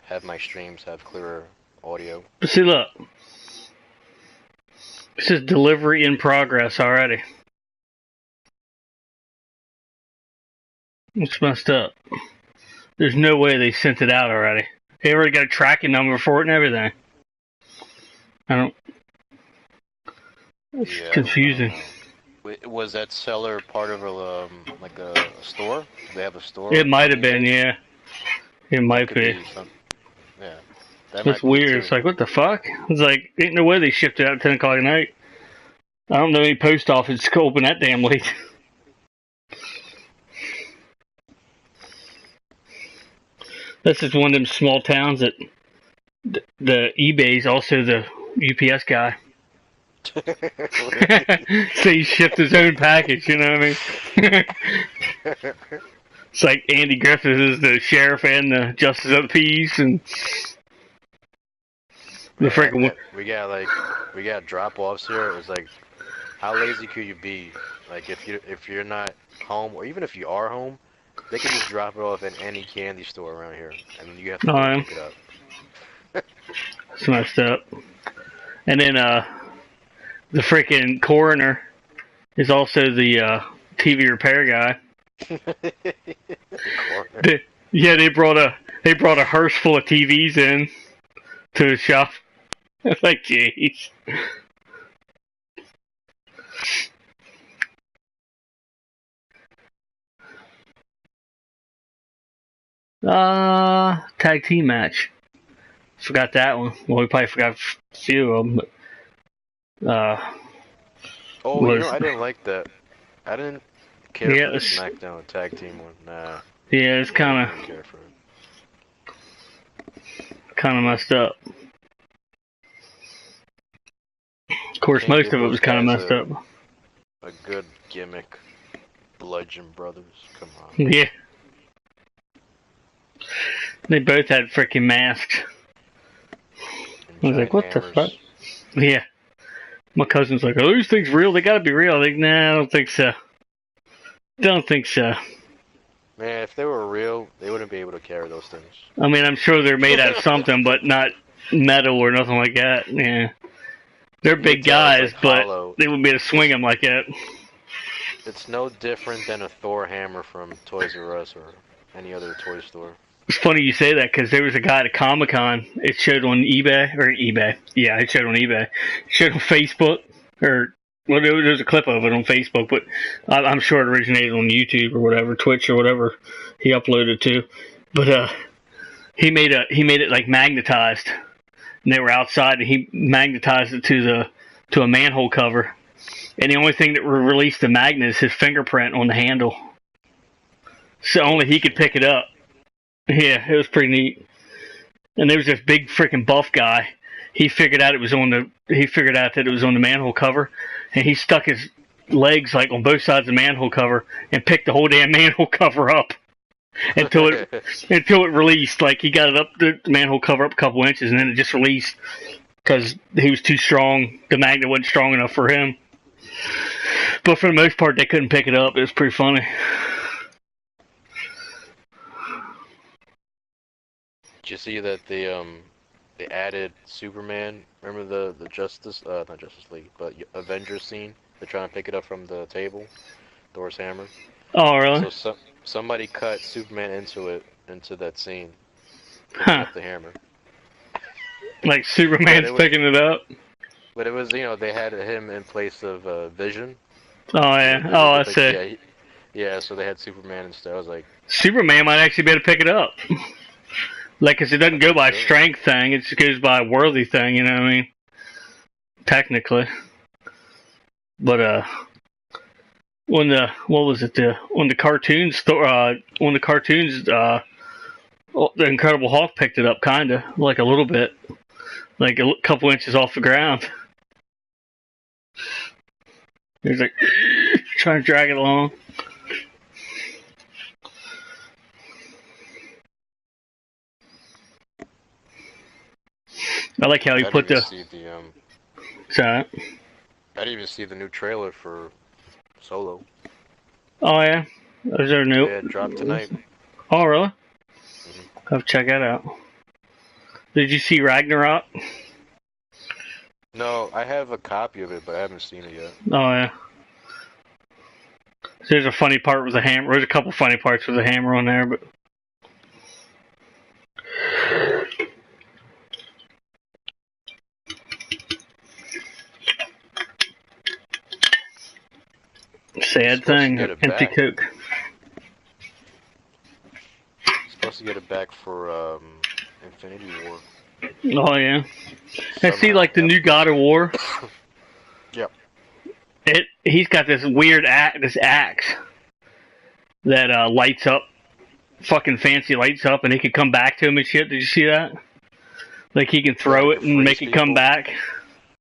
have my streams have clearer audio. But see, look, this is delivery in progress already. It's messed up. There's no way they sent it out already. They already got a tracking number for it and everything. It's Yeah, I don't confusing. know. Was that seller part of like a store? Do they have a It store might on have been, eBay? yeah. It That might could be. be some. Yeah, that It's might be it weird. It's too. like, what the fuck? It's like, ain't no way they shipped it out at 10 o'clock at night. I don't know any post office could open that damn late. This is one of them small towns that the eBay's also the UPS guy. Really? So he shipped his own package, you know what I mean? It's like Andy Griffith is the sheriff and the justice of the peace, and the Man, freaking. we got drop offs here. It's like, how lazy could you be? Like if you're not home, or even if you are home, they could just drop it off in any candy store around here, and then you have to go No, pick it up. it's messed up. And then the freaking coroner is also the TV repair guy. The corner. Yeah, they brought a hearse full of TVs in to the shop. It's like, jeez. Tag team match. Forgot that one. Well, we probably forgot a few of them, but Oh, was I didn't like that. I didn't care yeah, for the SmackDown tag team one. Nah, it's really kind didn't care for it. of messed up. Of course, Can't most give of it those was kind of guys messed up. a good gimmick. Bludgeon Brothers, come on. Yeah, they both had freaking masks. And I was like, giant what the fuck? hammers. Yeah. My cousin's like, "Oh, these things real? They gotta be real." I'm like, nah, I don't think so. Don't think so. Man, if they were real, they wouldn't be able to carry those things. I mean, I'm sure they're made out of something, but not metal or nothing like that. Yeah. They're You could big tell it's guys, like but hollow. they wouldn't be able to swing them like that. It's no different than a Thor hammer from Toys R Us or any other toy store. It's funny you say that because there was a guy at a Comic Con. It showed on eBay. Yeah, it showed on eBay. It showed on Facebook, or well, there was a clip of it on Facebook, but I'm sure it originated on YouTube or whatever, Twitch or whatever he uploaded to. But he made it like magnetized, and they were outside, and he magnetized it to a manhole cover, and the only thing that released the magnet is his fingerprint on the handle, so only he could pick it up. Yeah, it was pretty neat. And there was this big freaking buff guy. He figured out that it was on the manhole cover, and he stuck his legs like on both sides of the manhole cover and picked the whole damn manhole cover up until it released. Like he got it up the manhole cover up a couple inches, and then it just released because he was too strong. The magnet wasn't strong enough for him. But for the most part, they couldn't pick it up. It was pretty funny. Did you see that they added Superman? Remember the Justice not Justice League, but Avengers scene? They're trying to pick it up from the table, Thor's hammer. Oh, really? So somebody cut Superman into that scene, picking Huh. up the hammer. Like But Superman's it was picking it up? but it was they had him in place of Vision. Oh, yeah. Oh, I see. Yeah, yeah. So they had Superman instead. I was like, Superman might actually be able to pick it up. Like, 'cause it doesn't I go think by so. strength thing, it just goes by worthy thing, you know what I mean? Technically. But, what was it, when the cartoons, the Incredible Hulk picked it up, kinda, like a little bit. Like a couple inches off the ground. He was like, trying to drag it along. I like how he I didn't put even the, see the sorry. I didn't even see the new trailer for Solo. Oh, yeah? Is there a new? Yeah, it dropped tonight. Oh, really? Hmm. I'll have to check that out. Did you see Ragnarok? No, I have a copy of it, but I haven't seen it yet. Oh, yeah. There's a funny part with the hammer. There's a couple funny parts with the hammer on there, but He's Sad supposed to thing. get it Empty back. Coke. He's supposed to get it back for Infinity War. Oh yeah. I see, Somehow. like the Yep. new God of War. Yep. He's got this weird this axe that lights up, fucking fancy lights up, and he can come back to him and shit. Did you see that? Like he can Yeah, throw he it can and freeze make it come people. back.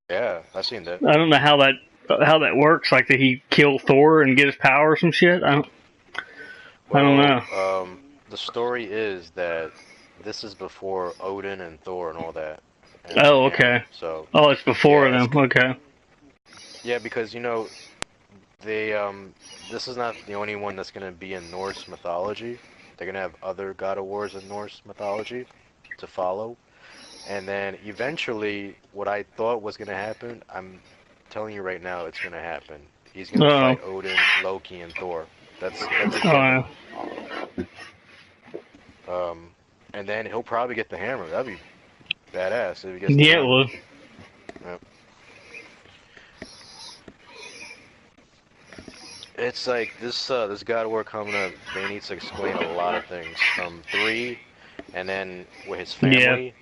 Yeah, I seen that. I don't know how that works. Like, did he kill Thor and get his power or some shit? I don't know. The story is that this is before Odin and Thor and all that, and the Oh, hammer. okay. So Oh, it's before yeah, them. Okay. yeah, because they this is not the only one that's gonna be in Norse mythology. They're gonna have other God of Wars in Norse mythology to follow, and then eventually, what I thought was gonna happen, I'm telling you right now, it's gonna happen. He's gonna Oh. fight Odin, Loki, and Thor. That's a given. Oh. And then he'll probably get the hammer. That'd be badass if he gets the Yeah, hammer. well. Yep. It's like this God of War coming up. They need to explain a lot of things from 3, and then with his family,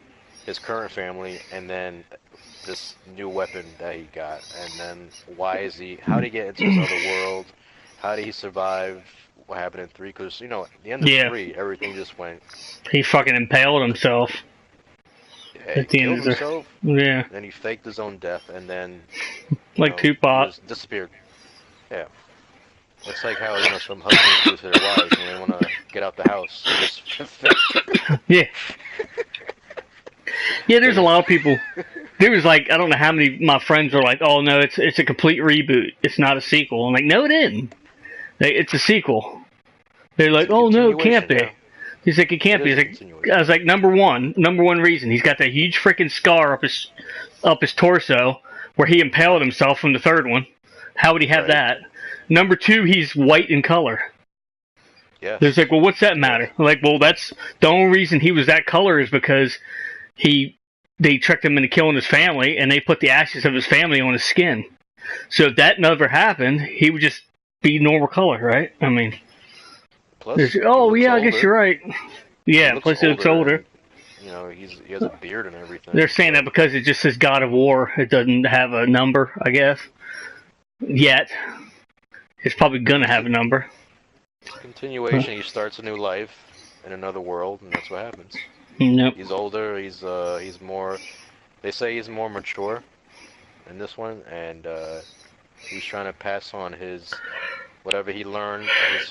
his current family, and then this new weapon that he got, and then how did he get into this other world? How did he survive? What happened in 3? Because at the end of Yeah. 3, everything just went. He fucking impaled himself Yeah, he at the end killed of the. himself. Yeah. Then he faked his own death, and then Like he Tupac. just disappeared. Yeah. It's like how, some husbands do to their wives when they want to get out the house. They just fake. Yeah. Yeah, there's a lot of people. There was like, I don't know how many my friends are like, oh no, it's a complete reboot. It's not a sequel. I'm like, no, it isn't. It's a sequel. They're like, oh no, it can't be. Yeah. He's like, it can't be. He's like, I was like, number one reason. He's got that huge freaking scar up his torso where he impaled himself from the third one. How would he have that? Number 2, he's white in color. Yeah. There's like, well, what's that matter? Like, well, that's the only reason he was that color is because they tricked him into killing his family, and they put the ashes of his family on his skin. So if that never happened, he would just be normal color, right? I mean, plus, oh yeah, I guess you're right. Yeah, plus he looks older. And, he has a beard and everything. They're saying that because it just says God of War, it doesn't have a number, I guess. Yet, it's probably gonna have a number. Continuation. He starts a new life in another world, and that's what happens. Nope. He's older. He's more. They say he's more mature in this one, and he's trying to pass on his whatever he learned,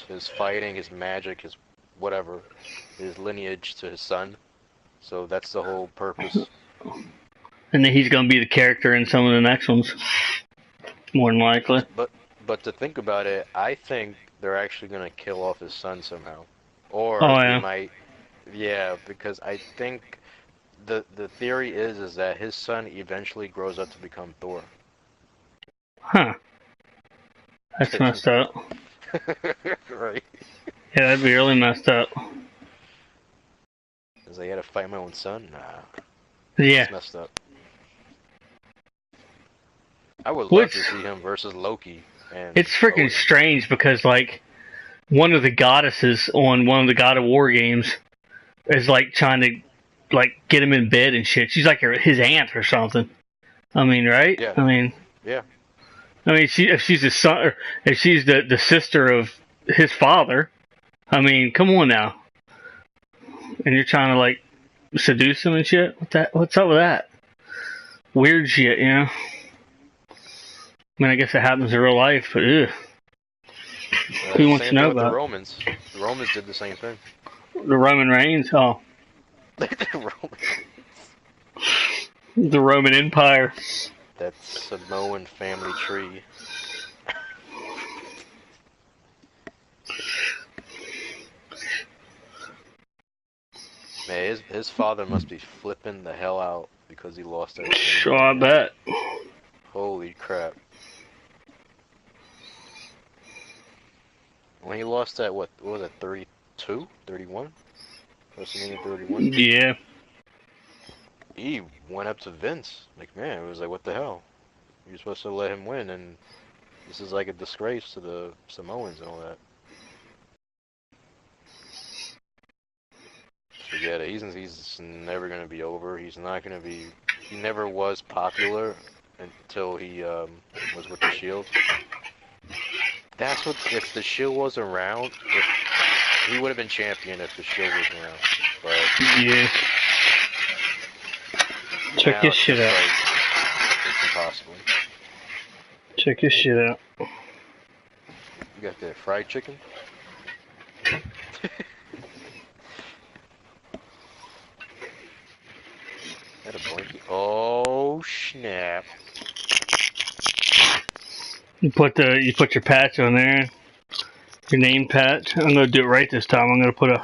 his fighting, his magic, his whatever, his lineage to his son. So that's the whole purpose. And then he's gonna be the character in some of the next ones, more than likely. But to think about it, I think they're actually gonna kill off his son somehow, or they might. Yeah, because I think the theory is that his son eventually grows up to become Thor. Huh. That's messed up. Right. Yeah, that'd be really messed up. Is I gotta fight my own son? Nah. Yeah. It's messed up. I would love to see him versus Loki. And it's freaking strange because, like, one of the goddesses on one of the God of War games is, like, trying to, like, get him in bed and shit. She's like his aunt or something. I mean, right? Yeah. I mean, yeah. I mean, if she's his son, or if she's the sister of his father, I mean, come on now. And you're trying to, like, seduce him and shit? What's up with that? Weird shit, you know? I mean, I guess it happens in real life, but ugh. Who wants to know about the Romans? The Romans did the same thing. The Roman Reigns? Oh. The Roman Empire. That Samoan family tree. Man, his father must be flipping the hell out because he lost everything. Sure, I bet. Holy crap. When he lost that, what was it, 32? 31? WrestleMania 31? Yeah. He went up to Vince McMahon. It was like, what the hell? You're supposed to let him win, and This is like a disgrace to the Samoans and all that. Forget it. He's never gonna be over. He's not gonna be. He never was popular until he was with the Shield. That's what. If the Shield was around, if he would have been champion if the Shield was around. But yeah. Check this shit out. Like, it's impossible. Check this shit out. You got that fried chicken? That a blankie? Oh snap! You put your patch on there, your name patch. I'm gonna do it right this time. I'm gonna put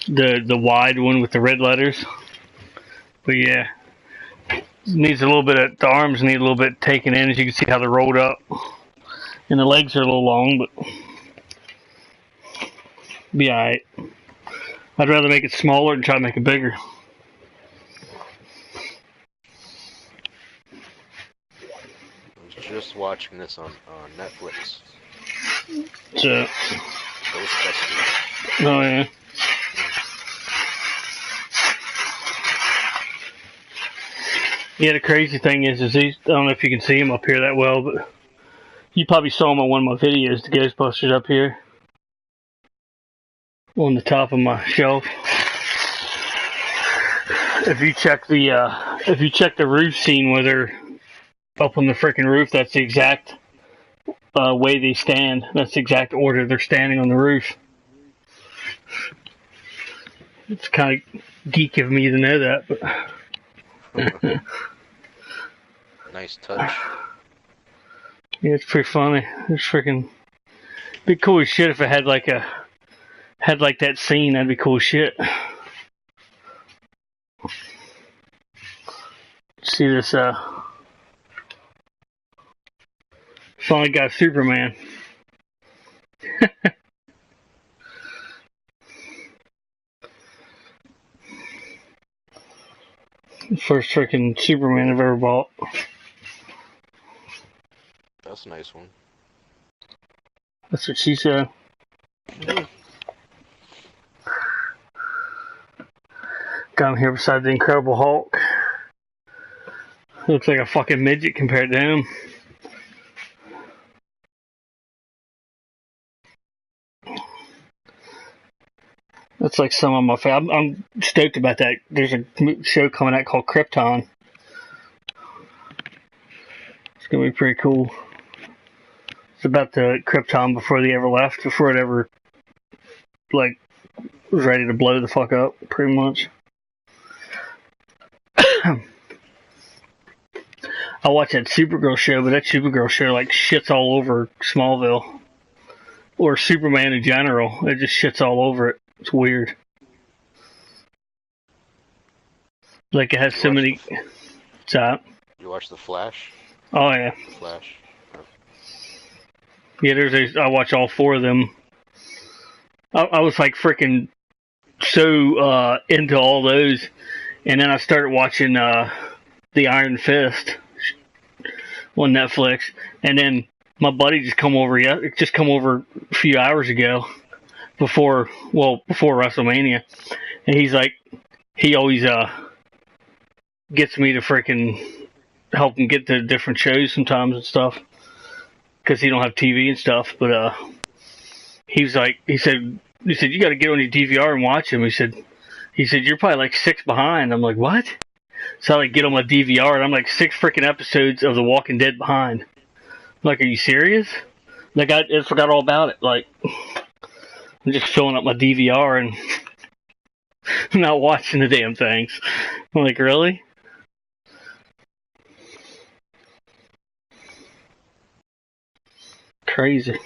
the wide one with the red letters. But yeah, needs a little bit of the arms need a little bit taken in, as you can see how they're rolled up, and the legs are a little long, but be alright. I'd rather make it smaller than try to make it bigger. Just watching this on Netflix. So, Ghostbusters. oh yeah. Yeah, the crazy thing is these. I don't know if you can see them up here that well, but you probably saw them on one of my videos. The Ghostbusters up here on the top of my shelf. If you check the roof scene where they're up on the freaking roof, that's the exact way they stand. That's the exact order they're standing on the roof. It's kind of geek of me to know that, but nice touch. Yeah, it's pretty funny. It's freaking be cool as shit if it had like that scene. That'd be cool as shit. See this finally got Superman. First freaking Superman I've ever bought. That's a nice one. That's what she said. Got him here beside the Incredible Hulk. Looks like a fucking midget compared to him. That's like some of my favorite. I'm stoked about that. There's a show coming out called Krypton. It's gonna be pretty cool. It's about the Krypton before they ever left, before it ever like was ready to blow the fuck up, pretty much. I watched that Supergirl show, but that Supergirl show like shits all over Smallville. Or Superman in general. It just shits all over it. It's weird. Like it has so many. What's that? You watch The Flash? Oh yeah. Flash. Yeah, I watch all four of them. I was like freaking so into all those, and then I started watching the Iron Fist on Netflix, and then my buddy just come over a few hours ago before WrestleMania, and he's like, he always gets me to freaking help him get to different shows sometimes and stuff, because he don't have TV and stuff, but he said you got to get on your DVR and watch him. He said you're probably like 6 behind. I'm like, what? So I like get on my DVR and I'm like 6 freaking episodes of The Walking Dead behind. I'm like, are you serious? Like I just forgot all about it. Like I'm just filling up my DVR and not watching the damn things. I'm like, really? Crazy.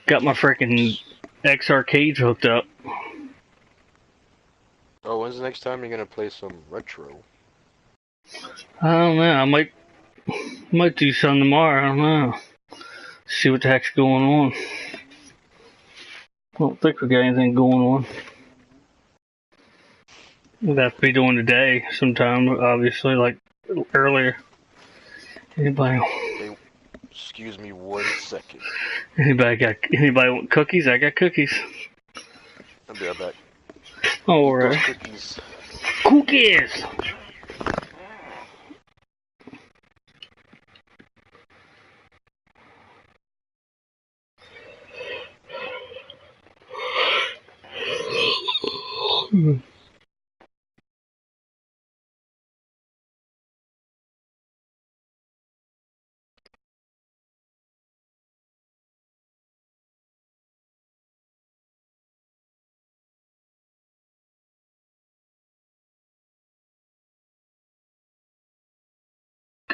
Got my freaking X arcades hooked up. Oh, when's the next time you're gonna play some retro? I don't know. I might do some tomorrow. I don't know. See what the heck's going on. I don't think we got anything going on. We'll have to be doing today sometime, obviously, like earlier. Anybody? Hey, excuse me 1 second. Anybody want cookies? I got cookies. I'll be right back. All Eat those right. cookies. Cookies.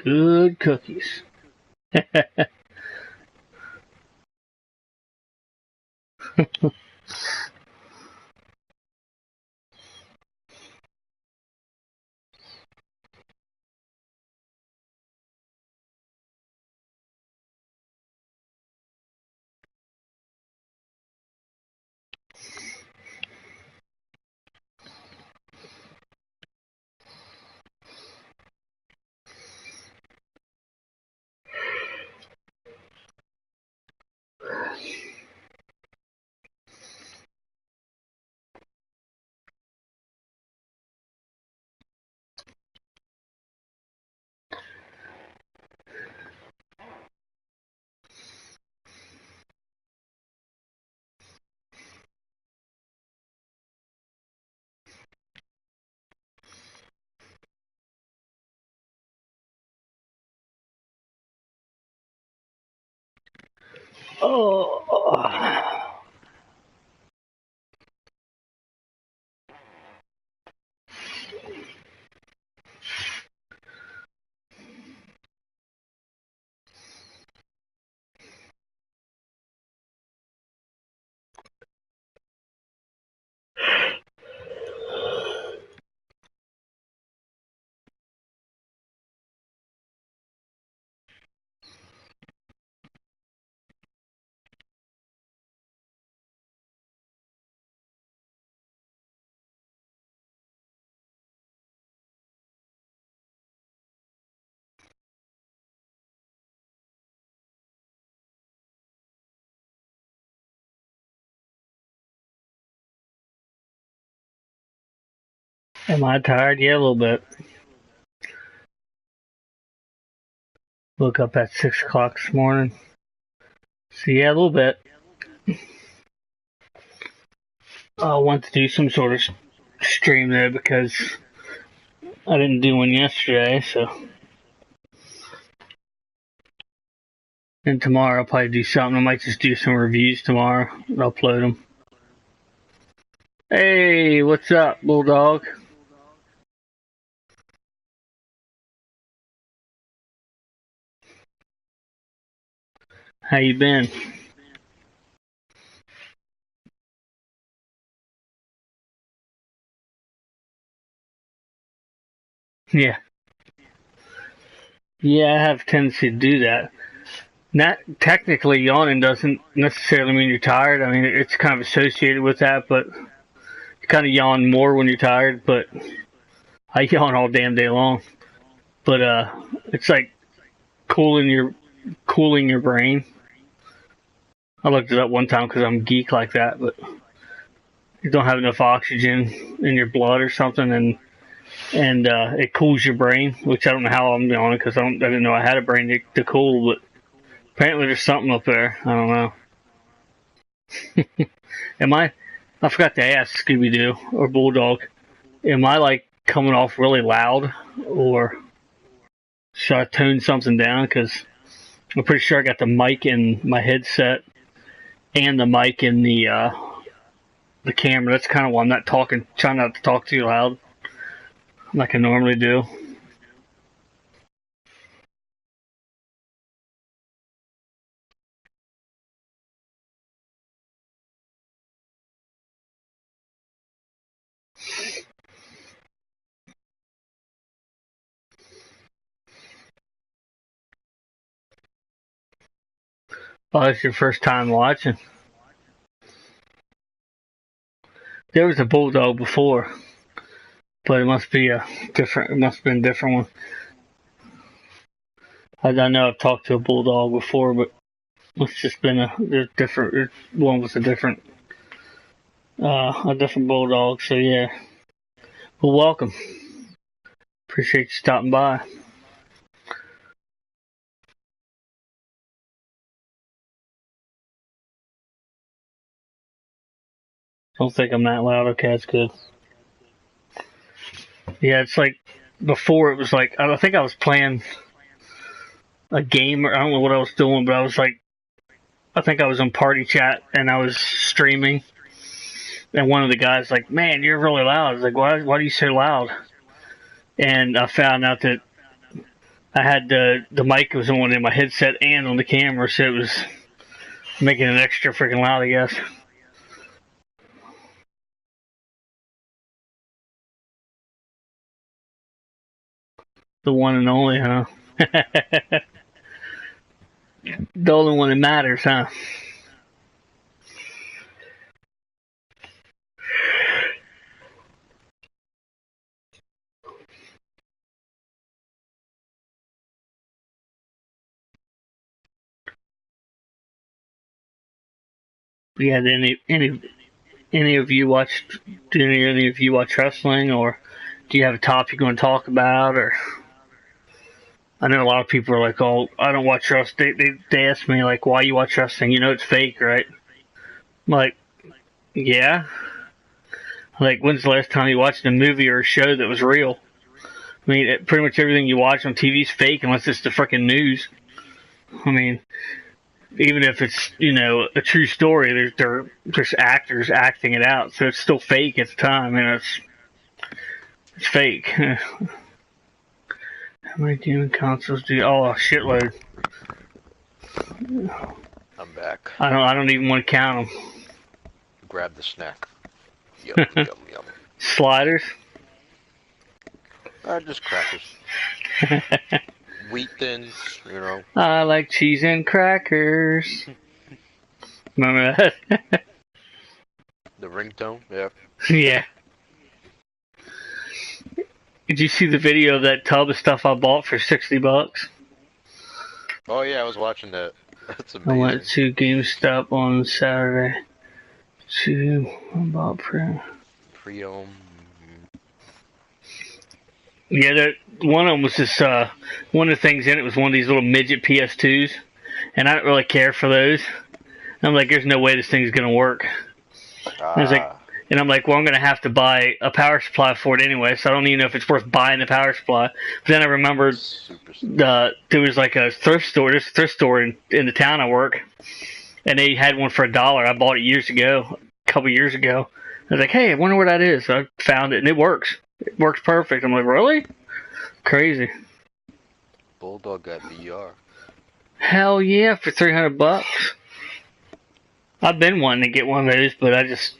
Good cookies. Oh. Am I tired? Yeah, a little bit. Woke up at 6 o'clock this morning. So yeah, a little bit. I want to do some sort of stream there because I didn't do one yesterday, so. And tomorrow I'll probably do something. I might just do some reviews tomorrow and upload them. Hey, what's up, Bulldog? How you been? Yeah. Yeah, I have a tendency to do that. Not technically yawning doesn't necessarily mean you're tired. I mean, it's kind of associated with that, but you kind of yawn more when you're tired, but I yawn all damn day long. But it's like cooling your brain. I looked it up one time because I'm a geek like that, but you don't have enough oxygen in your blood or something, and it cools your brain, which I don't know how I'm yawning because I didn't know I had a brain to cool, but apparently there's something up there. I don't know. Am I? I forgot to ask Scooby Doo or Bulldog. Am I like coming off really loud, or should I tone something down? Because I'm pretty sure I got the mic in my headset and the mic in the camera. That's kind of why I'm not talking, trying not to talk too loud, like I normally do. Oh, it's your first time watching. There was a Bulldog before, but it must be a different. It must have been a different one. I know I've talked to a bulldog before, but it's just been a different. One was a different bulldog. So yeah. Well, welcome. Appreciate you stopping by. I don't think I'm that loud. Okay, that's good. Yeah, it's like before it was like I think I was playing a game or I don't know what I was doing, but I was like I think I was on party chat and I was streaming, and one of the guys like, "Man, you're really loud." I was like, "Why are you so loud?" And I found out that I had the mic was on in my headset and on the camera, so it was making it extra freaking loud, I guess. The one and only, huh? The only one that matters, huh? Yeah, did any of you watch? Do any of you watch wrestling, or do you have a topic you want to talk about? Or I know a lot of people are like, "Oh, I don't watch wrestling." They ask me like, "Why you watch wrestling? You know it's fake, right?" I'm like, yeah. Like, when's the last time you watched a movie or a show that was real? I mean, pretty much everything you watch on TV is fake unless it's the freaking news. I mean, even if it's a true story, there's actors acting it out, so it's still fake at the time, and it's fake. How many gaming consoles do you? Oh, a shitload. I'm back. I don't even want to count them. Grab the snack. Yum, yum, yum. Sliders. Just crackers. Wheat thins, I like cheese and crackers. Remember that? The ringtone, yeah. Yeah. Did you see the video of that tub of stuff I bought for $60? Oh yeah, I was watching that. That's amazing. I went to GameStop on Saturday. I bought Pre-owned. Yeah, one of them was this. One of the things in it was one of these little midget PS2s, and I don't really care for those. I'm like, there's no way this thing's gonna work. And I'm like, well, I'm gonna have to buy a power supply for it anyway, so I don't even know if it's worth buying the power supply. But then I remembered there was like a thrift store. There's a thrift store in the town I work, and they had one for $1. I bought it a couple years ago. I was like, hey, I wonder what that is. So I found it, and it works. It works perfect. I'm like, really? Crazy. Bulldog got VR. Hell yeah, for $300. I've been wanting to get one of those, but it's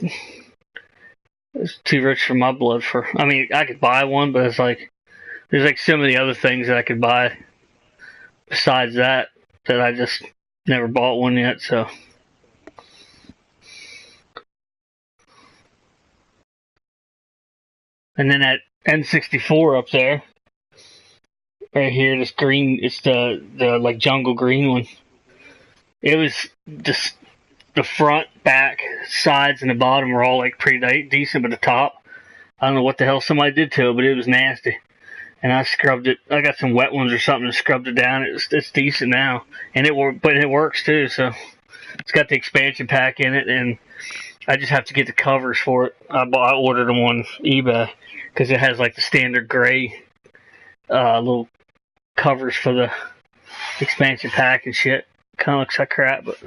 too rich for my blood I mean, I could buy one, but it's like, there's like so many other things that I could buy besides that I just never bought one yet, so. And then that N64 up there, right here, this green, it's the like jungle green one. It was just the front, back, sides, and the bottom were all like pretty decent, but the top, I don't know what the hell somebody did to it, but it was nasty. And I scrubbed it. I got some wet ones or something and scrubbed it down. It's decent now, and but it works too. So it's got the expansion pack in it, and I just have to get the covers for it. I ordered them on eBay because it has like the standard gray little covers for the expansion pack and shit. Kind of looks like crap, but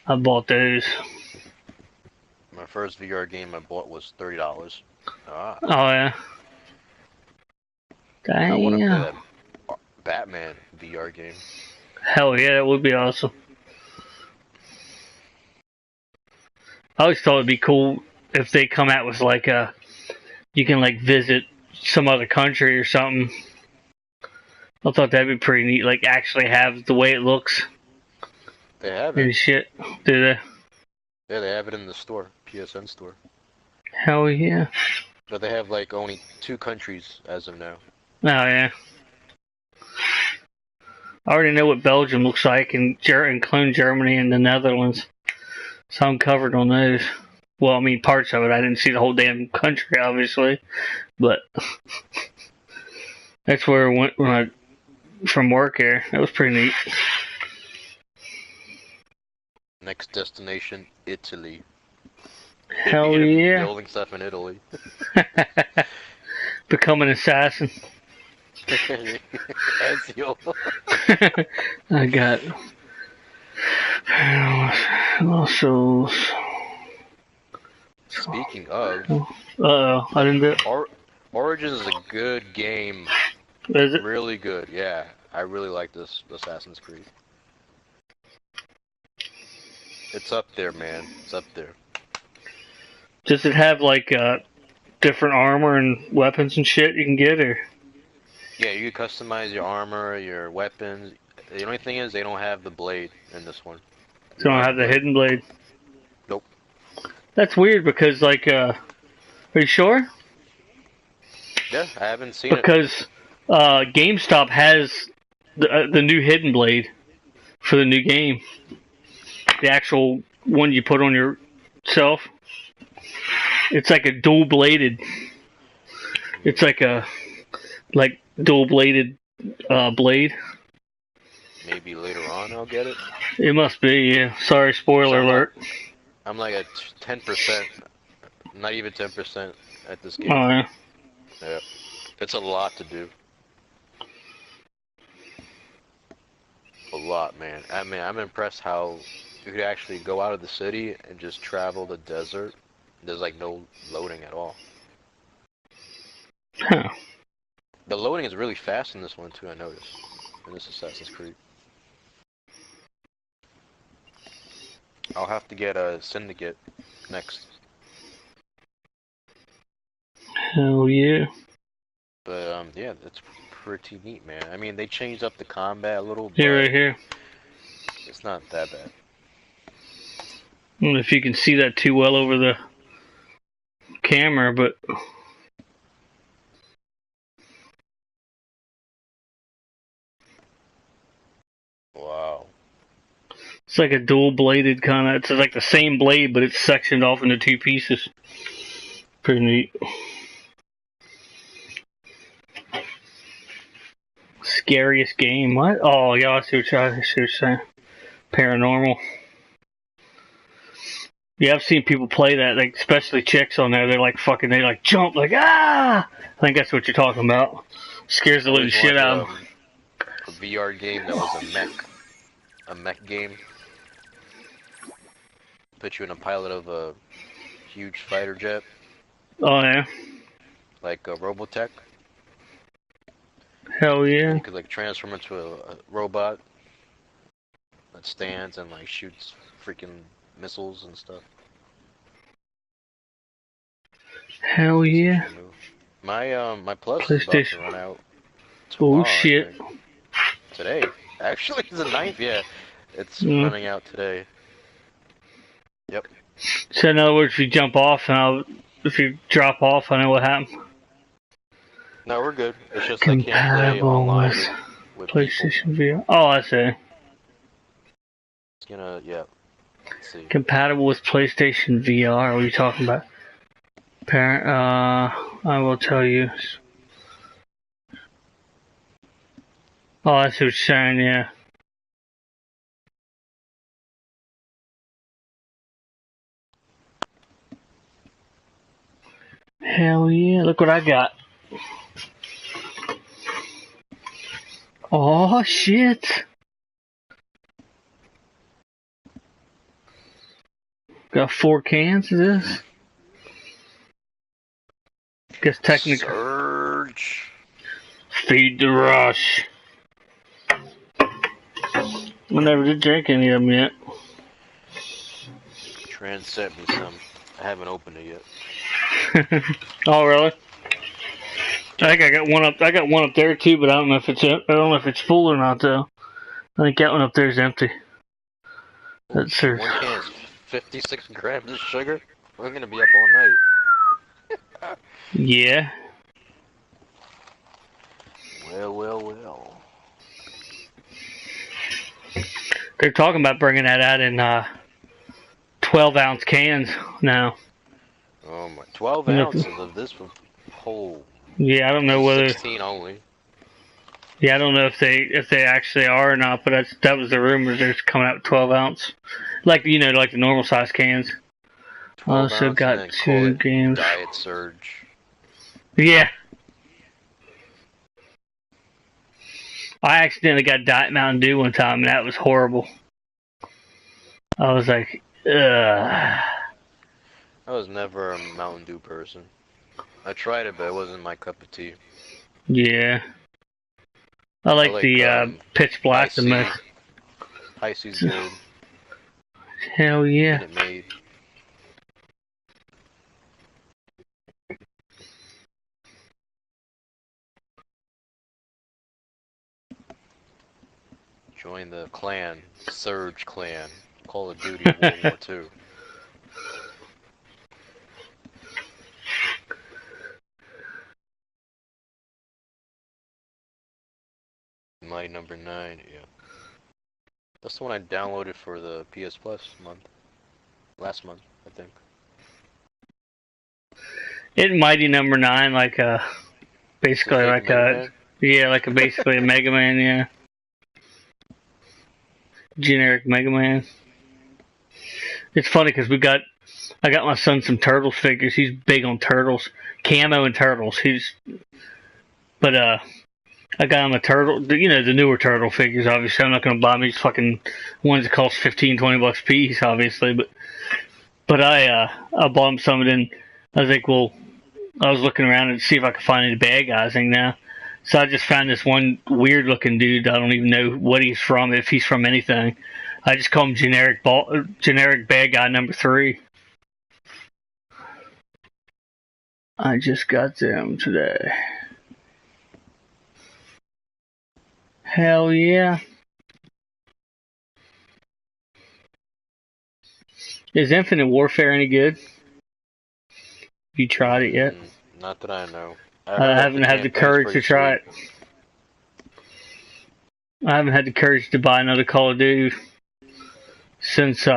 I bought those. My first VR game I bought was $30. Oh yeah. Damn. I want to play that Batman VR game. Hell yeah, that would be awesome. I always thought it'd be cool if they come out with like you can like visit some other country or something. I thought that'd be pretty neat. Like actually have the way it looks. They have it. And shit, do they? Yeah, they have it in the store, PSN store. Hell yeah. But they have like only 2 countries as of now. Oh yeah. I already know what Belgium looks like, and include Germany and the Netherlands. So I'm covered on those. Well, I mean, parts of it. I didn't see the whole damn country, obviously. But that's where I went when from work here. That was pretty neat. Next destination, Italy. Hell yeah. Building stuff in Italy. Become an assassin. Ezio. I got also. Speaking of, I didn't do it. Origins is a good game. Is it? Really good, yeah. I really like this Assassin's Creed. It's up there, man. It's up there. Does it have like different armor and weapons and shit you can get, or? Yeah, you can customize your armor, your weapons. The only thing is they don't have the blade in this one. You don't have the hidden blade? Nope. That's weird because, like, are you sure? Yeah, I haven't seen it. Because GameStop has the new hidden blade for the new game. The actual one you put on yourself. It's like a dual bladed. It's like a dual bladed blade. Maybe later on I'll get it. It must be, yeah. Sorry, spoiler alert. I'm like at 10%, not even 10% at this game. Oh, yeah. Yeah. It's a lot to do. A lot, man. I mean, I'm impressed how you could actually go out of the city and just travel the desert. There's like no loading at all. Huh. The loading is really fast in this one too, I noticed. In this Assassin's Creed. I'll have to get a Syndicate next. Hell yeah. But yeah, that's pretty neat, man. I mean, they changed up the combat a little bit. Here, right here. It's not that bad. I don't know if you can see that too well over the camera, but Wow. it's like a dual bladed kind of. It's like the same blade, but it's sectioned off into two pieces. Pretty neat. Scariest game? What? Oh, yeah, I see what you're saying. Paranormal. Yeah, I've seen people play that, like especially chicks on there. They're like fucking, they like jump, like ah. I think that's what you're talking about. Scares the living shit out of them. A VR game that was a mech game. Put you in a pilot of a huge fighter jet. Oh yeah. Like a Robotech. Hell yeah. You could like transform into a robot that stands and like shoots freaking missiles and stuff. Hell yeah. My Plus is about to run out tomorrow, Oh shit. Today. Actually, it's the 9th, yeah. It's running out today. Yep. So in other words, if you jump off and if you drop off, I know what happened. No, we're good. It's just I can't play online with PlayStation people. VR. Oh, I see. It's gonna, yeah. Let's see. Compatible with PlayStation VR. What are you talking about? I will tell you. Oh, I see what you're saying, yeah. Hell yeah, look what I got. Oh shit. Got 4 cans of this. Guess technically. Surge. Feed the rush. I never did drink any of them yet. Trans sent me some. I haven't opened it yet. Oh really? I think I got one up. I got one up there too, but I don't know if it's full or not though. I think that one up there is empty. That's One can is 56 grams of sugar. We're gonna be up all night. Yeah. Well. They're talking about bringing that out in 12-ounce cans now. Oh my, 12 ounces of this whole. Yeah, I don't know whether. 16 only. Yeah, I don't know if they actually are or not, but that was the rumors. They're coming out with 12-ounce, like like the normal size cans. 12 Also ounce got and then 2 games. Diet Surge. Yeah. I accidentally got Diet Mountain Dew one time, and that was horrible. I was like, ugh. I was never a Mountain Dew person. I tried it, but it wasn't my cup of tea. Yeah. I like the Pitch Black the most. High C's good. Hell yeah. Minute Maid. Join the clan, Surge Clan, Call of Duty World War II. My number 9, yeah. That's the one I downloaded for the PS Plus last month, I think. It Mighty number 9, like basically like basically a Mega Man, yeah. Generic Mega Man. It's funny because I got my son some Turtles figures. He's big on Turtles, Camo and Turtles. But I got him a turtle, the newer turtle figures. Obviously, I'm not gonna buy me these fucking ones that cost $15-20 a piece, obviously. But I bought him some, and then I was like, well, I was looking around and see if I could find any bad guys thing now. So I just found this one weird looking dude. I don't even know what he's from, if he's from anything. I just call him generic bad guy number 3. I just got them today. Hell yeah. Is Infinite Warfare any good? Have you tried it yet? Not that I know. I haven't had the courage to try it. I haven't had the courage to buy another Call of Duty since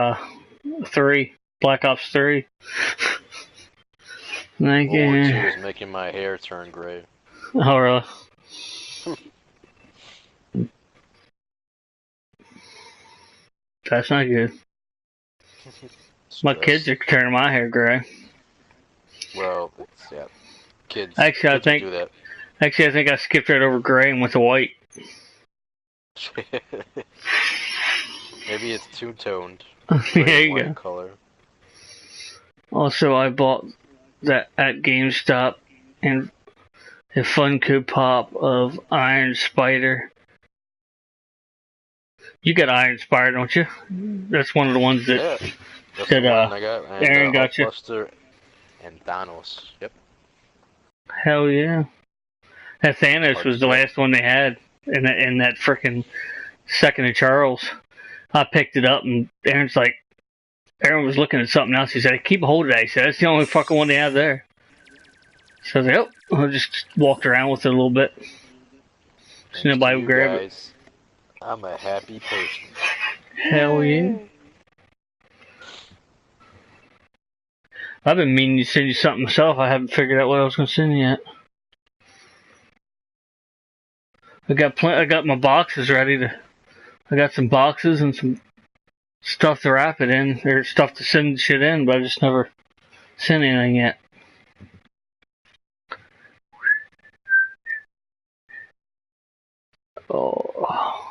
3, Black Ops 3. World War II is making my hair turn gray. Oh, really? That's not good. My kids are turning my hair gray. Well, yeah. Kids. Actually, I think I skipped right over gray and went to white. Maybe it's two-toned. There you go. Color. Also, I bought that at GameStop and a Funko Pop of Iron Spider. You got Iron Spider, don't you? That's one of the ones that I got. And, Aaron got you. Buster and Thanos. Yep. Hell yeah. That Thanos was the last one they had in that frickin' Second of Charles. I picked it up and Aaron was looking at something else. He said, keep a hold of that. He said, that's the only fucking one they have there. So I was like, oh, I just walked around with it a little bit. So nobody would grab it. I'm a happy person. Hell yeah. I've been meaning to send you something myself. I haven't figured out what I was going to send you yet. I got my boxes ready I got some boxes and some stuff to wrap it in, or stuff to send shit in, but I just never sent anything yet. Oh.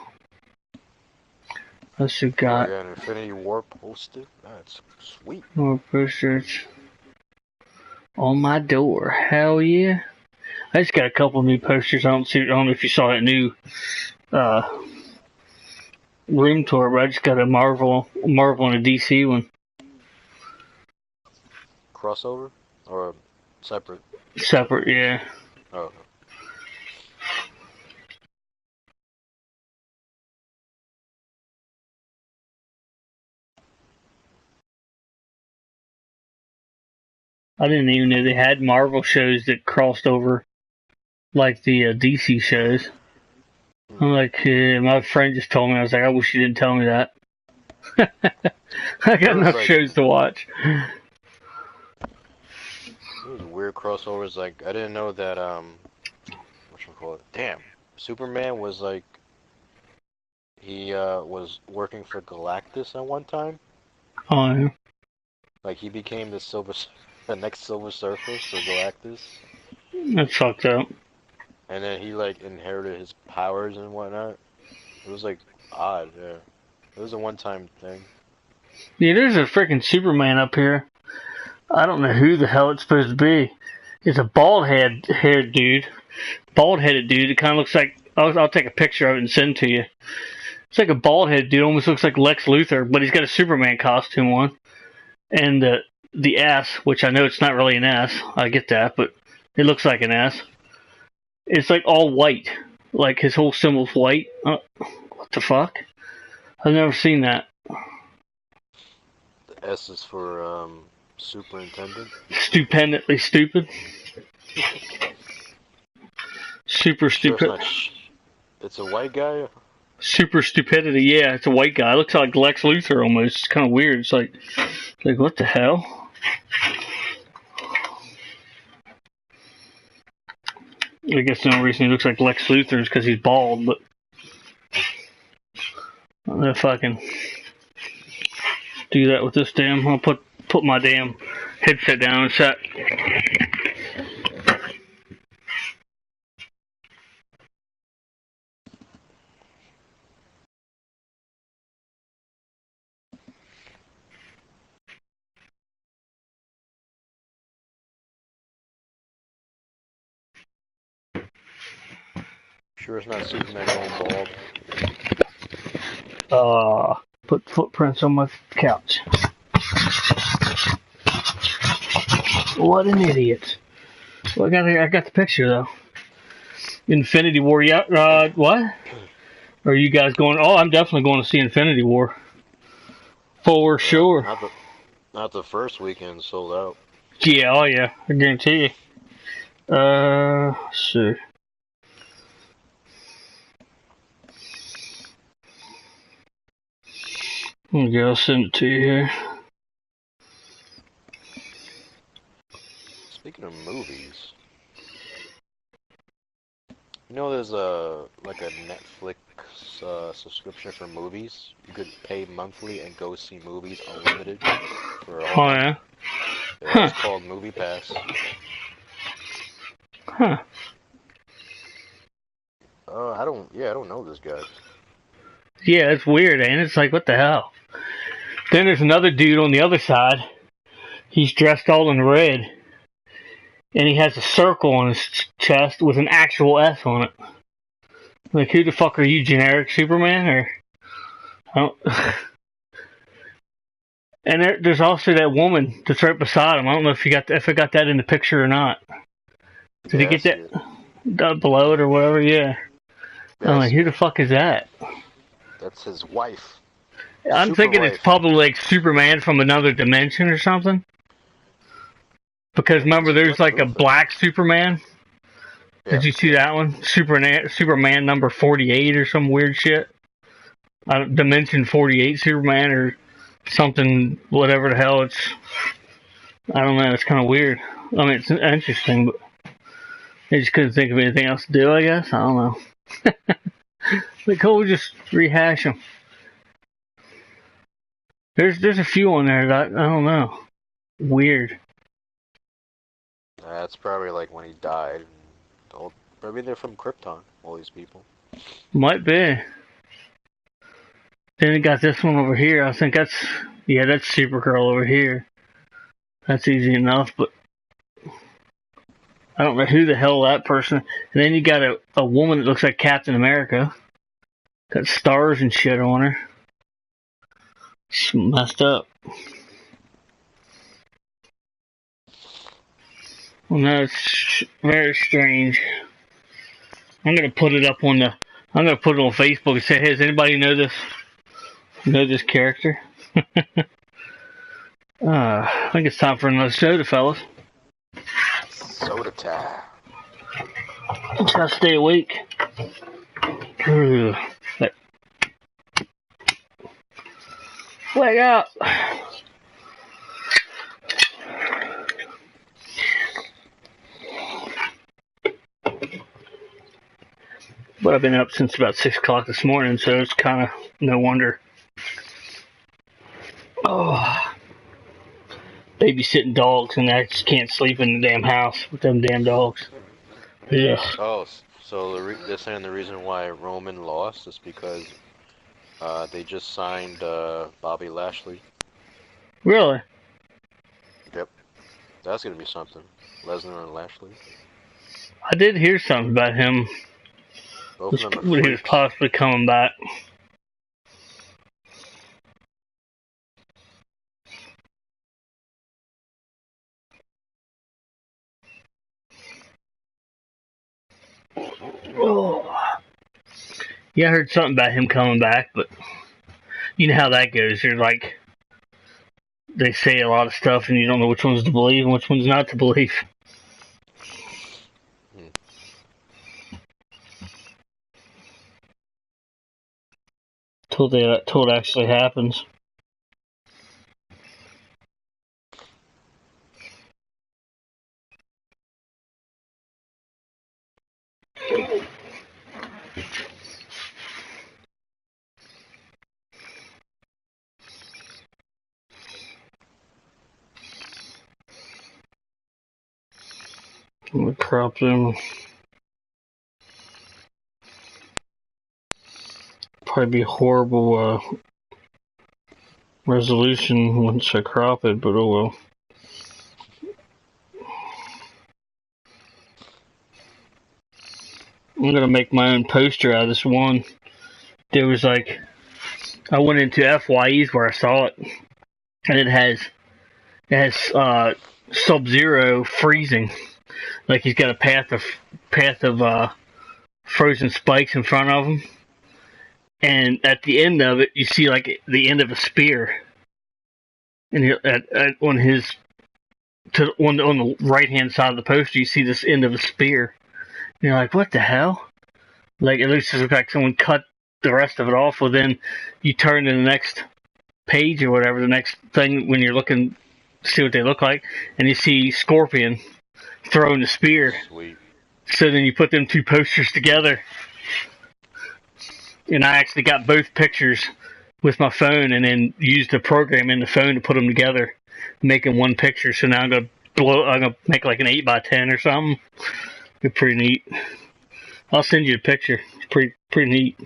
Let's see, got an Infinity War poster. That's sweet. More posters on my door. Hell yeah. I just got a couple new posters. I don't know if you saw that new room tour, but I just got a Marvel and a DC one. Crossover? Or separate? Separate, yeah. Oh. I didn't even know they had Marvel shows that crossed over like the DC shows. I'm like, my friend just told me. I was like, I wish you didn't tell me that. I got enough like, shows to watch. It was weird crossovers. Like, I didn't know that, whatchamacallit? Damn. Superman was like, he, was working for Galactus at one time. Oh, yeah. Like, he became the next Silver Surfer for Galactus. That's fucked up. And then he, like, inherited his powers and whatnot. It was, like, odd, yeah. It was a one-time thing. Yeah, there's a freaking Superman up here. I don't know who the hell it's supposed to be. It's a bald-haired dude. Bald-headed dude. It kind of looks like... I'll take a picture of it and send it to you. It's like a bald-headed dude. Almost looks like Lex Luthor, but he's got a Superman costume on. And the S, which I know it's not really an S. I get that, but it looks like an S. It's like all white. Like his whole symbol's white. What the fuck? I've never seen that. The S is for, superintendent. Stupendly stupid. Super stupid. It's a white guy? Super stupidity, yeah, it's a white guy. It looks like Lex Luthor almost. It's kind of weird. It's like what the hell? I guess the only reason he looks like Lex Luthor is because he's bald, but I'm gonna fucking do that with this damn. I'll put my damn headset down and set. Sure it's not Superman going bald. Put footprints on my couch. What an idiot. Well, I got the picture though. Infinity War, yeah. What? Are you guys going? Oh, I'm definitely going to see Infinity War. For sure. Not the first weekend sold out. Yeah, oh yeah, I guarantee you. Sure. Okay, I'll send it to you here. Speaking of movies, you know there's a Netflix subscription for movies. You could pay monthly and go see movies unlimited for all. Oh yeah. Yeah, it's called Movie Pass. Huh. I don't know this guy. Yeah, it's weird, and it's like, what the hell? Then there's another dude on the other side. He's dressed all in red, and he has a circle on his chest with an actual S on it. Like, who the fuck are you, generic Superman, or? I don't. And there's also that woman that's right beside him. I don't know if I got that in the picture or not. Did you get that below it or whatever? Yeah. I'm like, who the fuck is that? That's his wife. I'm thinking it's probably like Superman from another dimension or something. Because remember, there's like a black Superman. Yeah. Did you see that one? Superman number 48 or some weird shit. Dimension 48 Superman or something, whatever the hell it's. I don't know. It's kind of weird. I mean, it's interesting, but they just couldn't think of anything else to do, I guess. I don't know. Like, we'll just rehash them. There's a few on there that I don't know. Weird. That's probably like when he died. Maybe they're from Krypton, all these people. Might be. Then you got this one over here. I think that's Supergirl over here. That's easy enough, but I don't know who the hell that person. And then you got a woman that looks like Captain America. Got stars and shit on her. It's messed up. Well, no, it's very strange. I'm gonna put it up on Facebook and say, hey, does anybody know this character? I think it's time for another soda, fellas. Soda time. Try to stay awake. Like, leg out. But I've been up since about 6 o'clock this morning, so it's kind of no wonder. Oh, babysitting dogs, and I just can't sleep in the damn house with them damn dogs. Yeah. Oh, so they're saying the reason why Roman lost is because they just signed Bobby Lashley. Really? Yep, that's gonna be something. Lesnar and Lashley. I did hear something about him Both of them are when he was freaks. possibly coming back. Oh. Yeah, I heard something about him coming back, but you know how that goes. You're like, they say a lot of stuff, and you don't know which ones to believe and which ones not to believe. Hmm. Till it actually happens. I'm gonna crop them. Probably be a horrible resolution once I crop it, but oh well. I'm gonna make my own poster out of this one. There was like, I went into FYE's where I saw it, and it has Sub-Zero freezing. Like he's got a path of frozen spikes in front of him, and at the end of it, you see like the end of a spear, and on the right hand side of the poster, you see this end of a spear. And you're like, what the hell? Like it looks like someone cut the rest of it off. Well, then you turn to the next page or whatever, the next thing when you're looking to see what they look like, and you see Scorpion throwing the spear. Sweet. So then you put them two posters together, and I actually got both pictures with my phone, and then used the program in the phone to put them together, making one picture. So now I'm gonna make like an 8x10 or something. It's pretty neat. I'll send you a picture. It's pretty neat.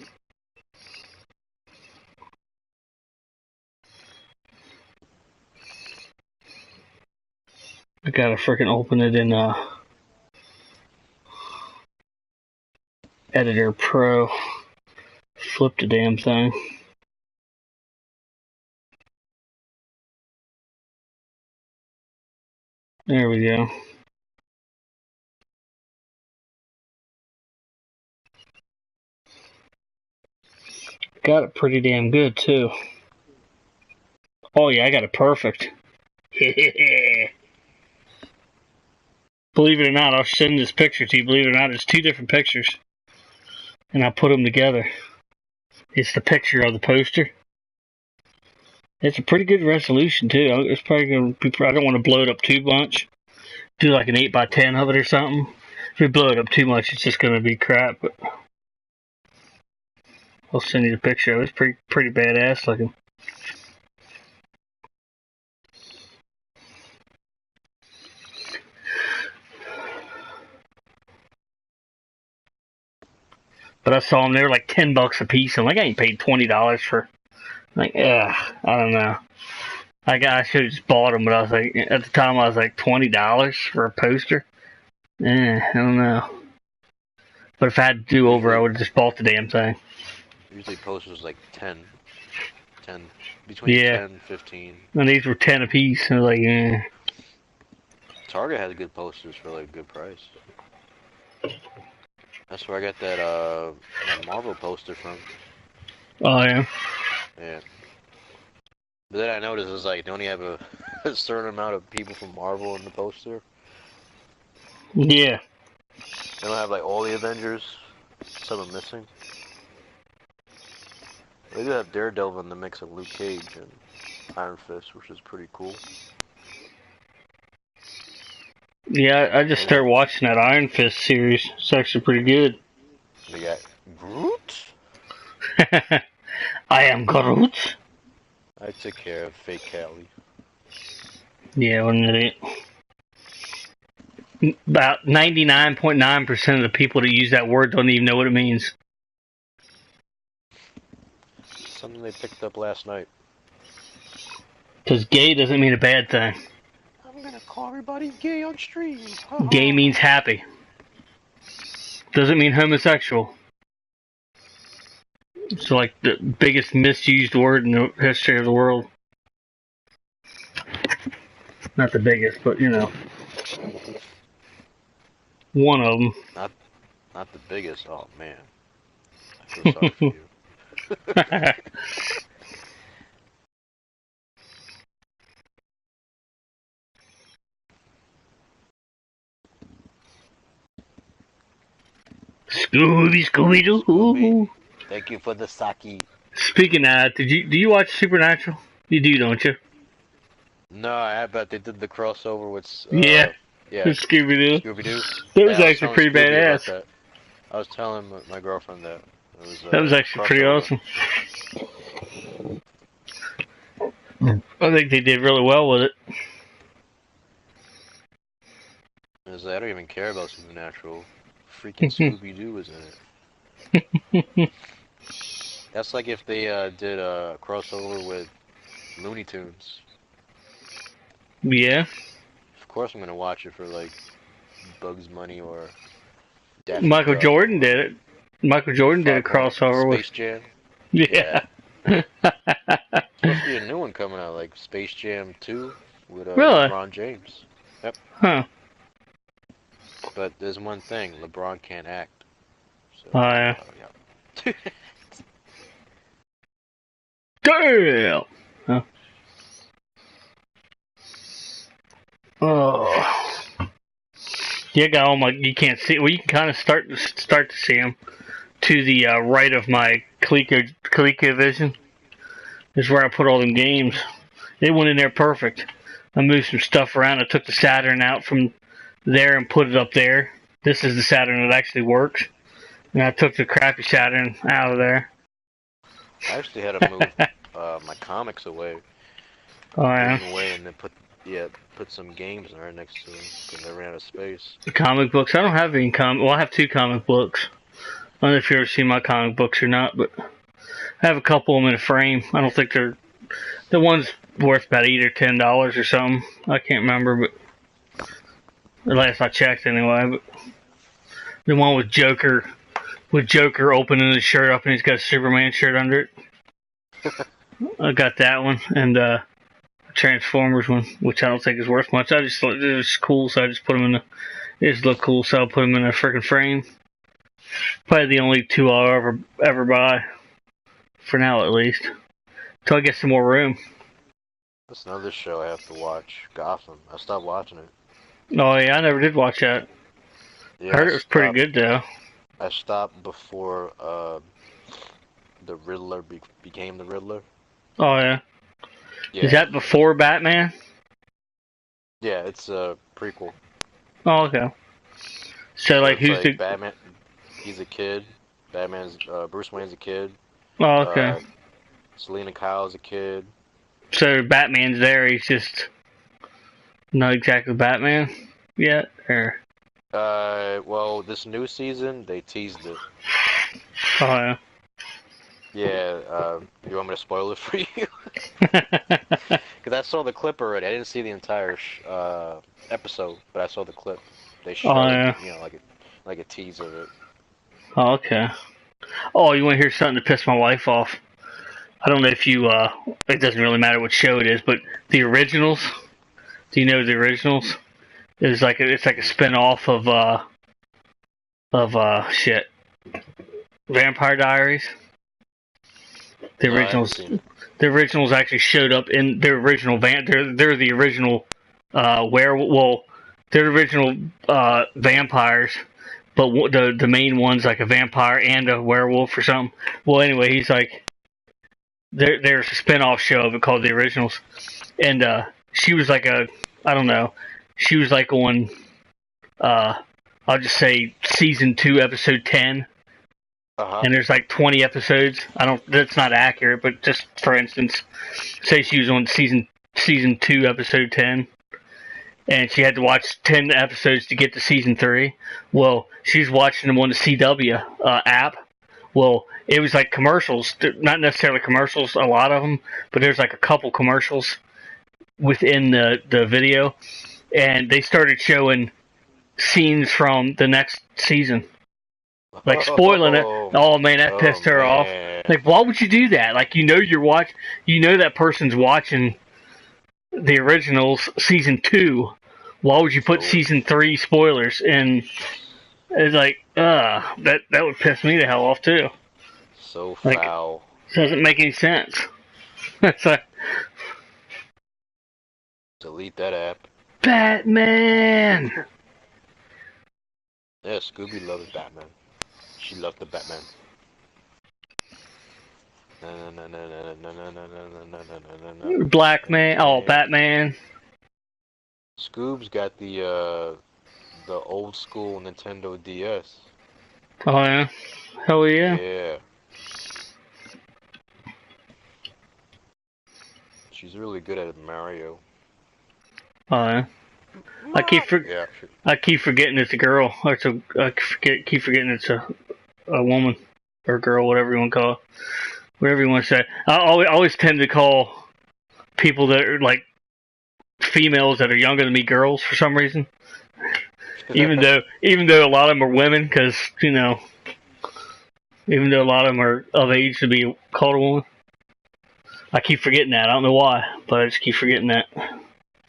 I gotta freaking open it in Editor Pro. Flip the damn thing. There we go. Got it pretty damn good too. Oh yeah, I got it perfect. Believe it or not, I'll send this picture to you. Believe it or not, it's two different pictures, and I put them together. It's the picture of the poster. It's a pretty good resolution too. It's probably gonna be. I don't want to blow it up too much. Do like an 8x10 of it or something. If we blow it up too much, it's just gonna be crap. But I'll send you the picture. It's pretty badass looking. But I saw them. They were like $10 a piece. I'm like, I ain't paid $20 for. Like, I don't know. I should have just bought them, but I was like, at the time I was like $20 for a poster. I don't know. But if I had to do over, I would have just bought the damn thing. Usually posters like 10, between Yeah. 10, 15. And these were 10 a piece. I was like, Target has good posters for like a good price. That's where I got that Marvel poster from. Oh yeah. Yeah. But then I noticed it's like they only have a certain amount of people from Marvel in the poster. Yeah. They don't have like all the Avengers. Some are missing. They did have Daredevil in the mix of Luke Cage and Iron Fist, which is pretty cool. Yeah, I just started watching that Iron Fist series. It's actually pretty good. They got Groot. I am Groot. I took care of fake Callie. Yeah, wasn't it? About 99.9% of the people that use that word don't even know what it means. Something they picked up last night. Because gay doesn't mean a bad thing. I'm gonna call everybody gay on stream. Gay means happy. Doesn't mean homosexual. It's like the biggest misused word in the history of the world. Not the biggest, but you know. One of them. Not the biggest. Oh man. I feel sorry for you. Scooby-Doo. Thank you for the sake. Speaking of that, do you watch Supernatural? You do, don't you? No, I bet they did the crossover with Yeah. yeah, Scooby-Doo. Scooby-Doo. That was Yeah, actually pretty badass. that. I was telling my girlfriend that. That was actually pretty awesome. I think they did really well with it. I don't even care about Supernatural. Freaking Scooby-Doo is in it. That's like if they did a crossover with Looney Tunes. Yeah. Of course I'm gonna watch it for like Bugs Bunny or Daffy Michael Duck Jordan or did it. Michael Jordan did a crossover with Space Jam. Yeah. Supposed to be a new one coming out, like Space Jam 2 with Really? LeBron James. Yep. Huh. But there's one thing, LeBron can't act. So, Oh, yeah. Yeah. Damn! Huh. Oh. Yeah, got all my. You can't see. Well, you can kind of start to see them. To the right of my ColecoVision is where I put all them games. They went in there perfect. I moved some stuff around. I took the Saturn out from there and put it up there. This is the Saturn that actually works. And I took the crappy Saturn out of there. I actually had to move my comics away. Oh, yeah. Put them away and then put some games right next to them because they ran out of space. The comic books. I don't have any comic. Well, I have 2 comic books. I don't know if you ever seen my comic books or not, but I have a couple of them in a frame. I don't think they're the one's worth about $8 or $10 or something. I can't remember, but the last I checked anyway. But the one with Joker opening his shirt up and he's got a Superman shirt under it. I got that one and a Transformers one, which I don't think is worth much. I just thought it was cool, so I just put them in the. They just look cool, so I'll put them in a freaking frame. Probably the only 2 I'll ever buy. For now, at least. Till I get some more room. That's another show I have to watch. Gotham. I stopped watching it. Oh, yeah, I never did watch that. Yeah, I heard it was pretty good, though. I stopped before the Riddler became the Riddler. Oh, yeah. Yeah. Is that before Batman? Yeah, it's a prequel. Oh, okay. So, like, who's the... Batman? He's a kid. Bruce Wayne's a kid. Oh, okay. Selena Kyle's a kid. So Batman's there. He's just not exactly Batman yet, or. Well, this new season they teased it. Oh, yeah. Yeah. You want me to spoil it for you? Because I saw the clip already. I didn't see the entire episode, but I saw the clip. They showed, like a tease of it. Oh, okay. Oh, you want to hear something to piss my wife off? I don't know if you, it doesn't really matter what show it is, but the originals, do you know the originals? It's like a spin-off of Vampire Diaries. The originals actually showed up in the original they're the original they're the original vampires. But the main one's like a vampire and a werewolf or something. Well, anyway, he's like there's a spinoff show of it called The Originals, and she was like I don't know, she was like on I'll just say season 2, episode 10, and there's like 20 episodes. That's not accurate, but just for instance, say she was on season 2, episode 10, and she had to watch 10 episodes to get to season 3. Well, she's watching them on the CW app. Well, it was like commercials, not necessarily commercials, a lot of them, but there's like a couple commercials within the video, and they started showing scenes from the next season, like spoiling it. Oh man, that pissed her off. Like, why would you do that? Like, you know that person's watching the originals season 2. Why would you put season 3 spoilers in? It's like, that would piss me the hell off too. So foul. Like, doesn't make any sense. It's like, delete that app. Batman. Yeah, Scooby loves Batman. She loved the Batman. Black man. Oh, Batman. Scoob's got the old school Nintendo DS. Oh yeah. Hell yeah. Yeah. She's really good at Mario. Oh yeah. I keep forgetting it's a girl. I keep forgetting it's a woman or girl, whatever you want to call it, whatever you want to say. I always tend to call people that are like females that are younger than me girls for some reason. even though a lot of them are women, because even though a lot of them are of age to be called a woman, I keep forgetting that. I don't know why, but I just keep forgetting that.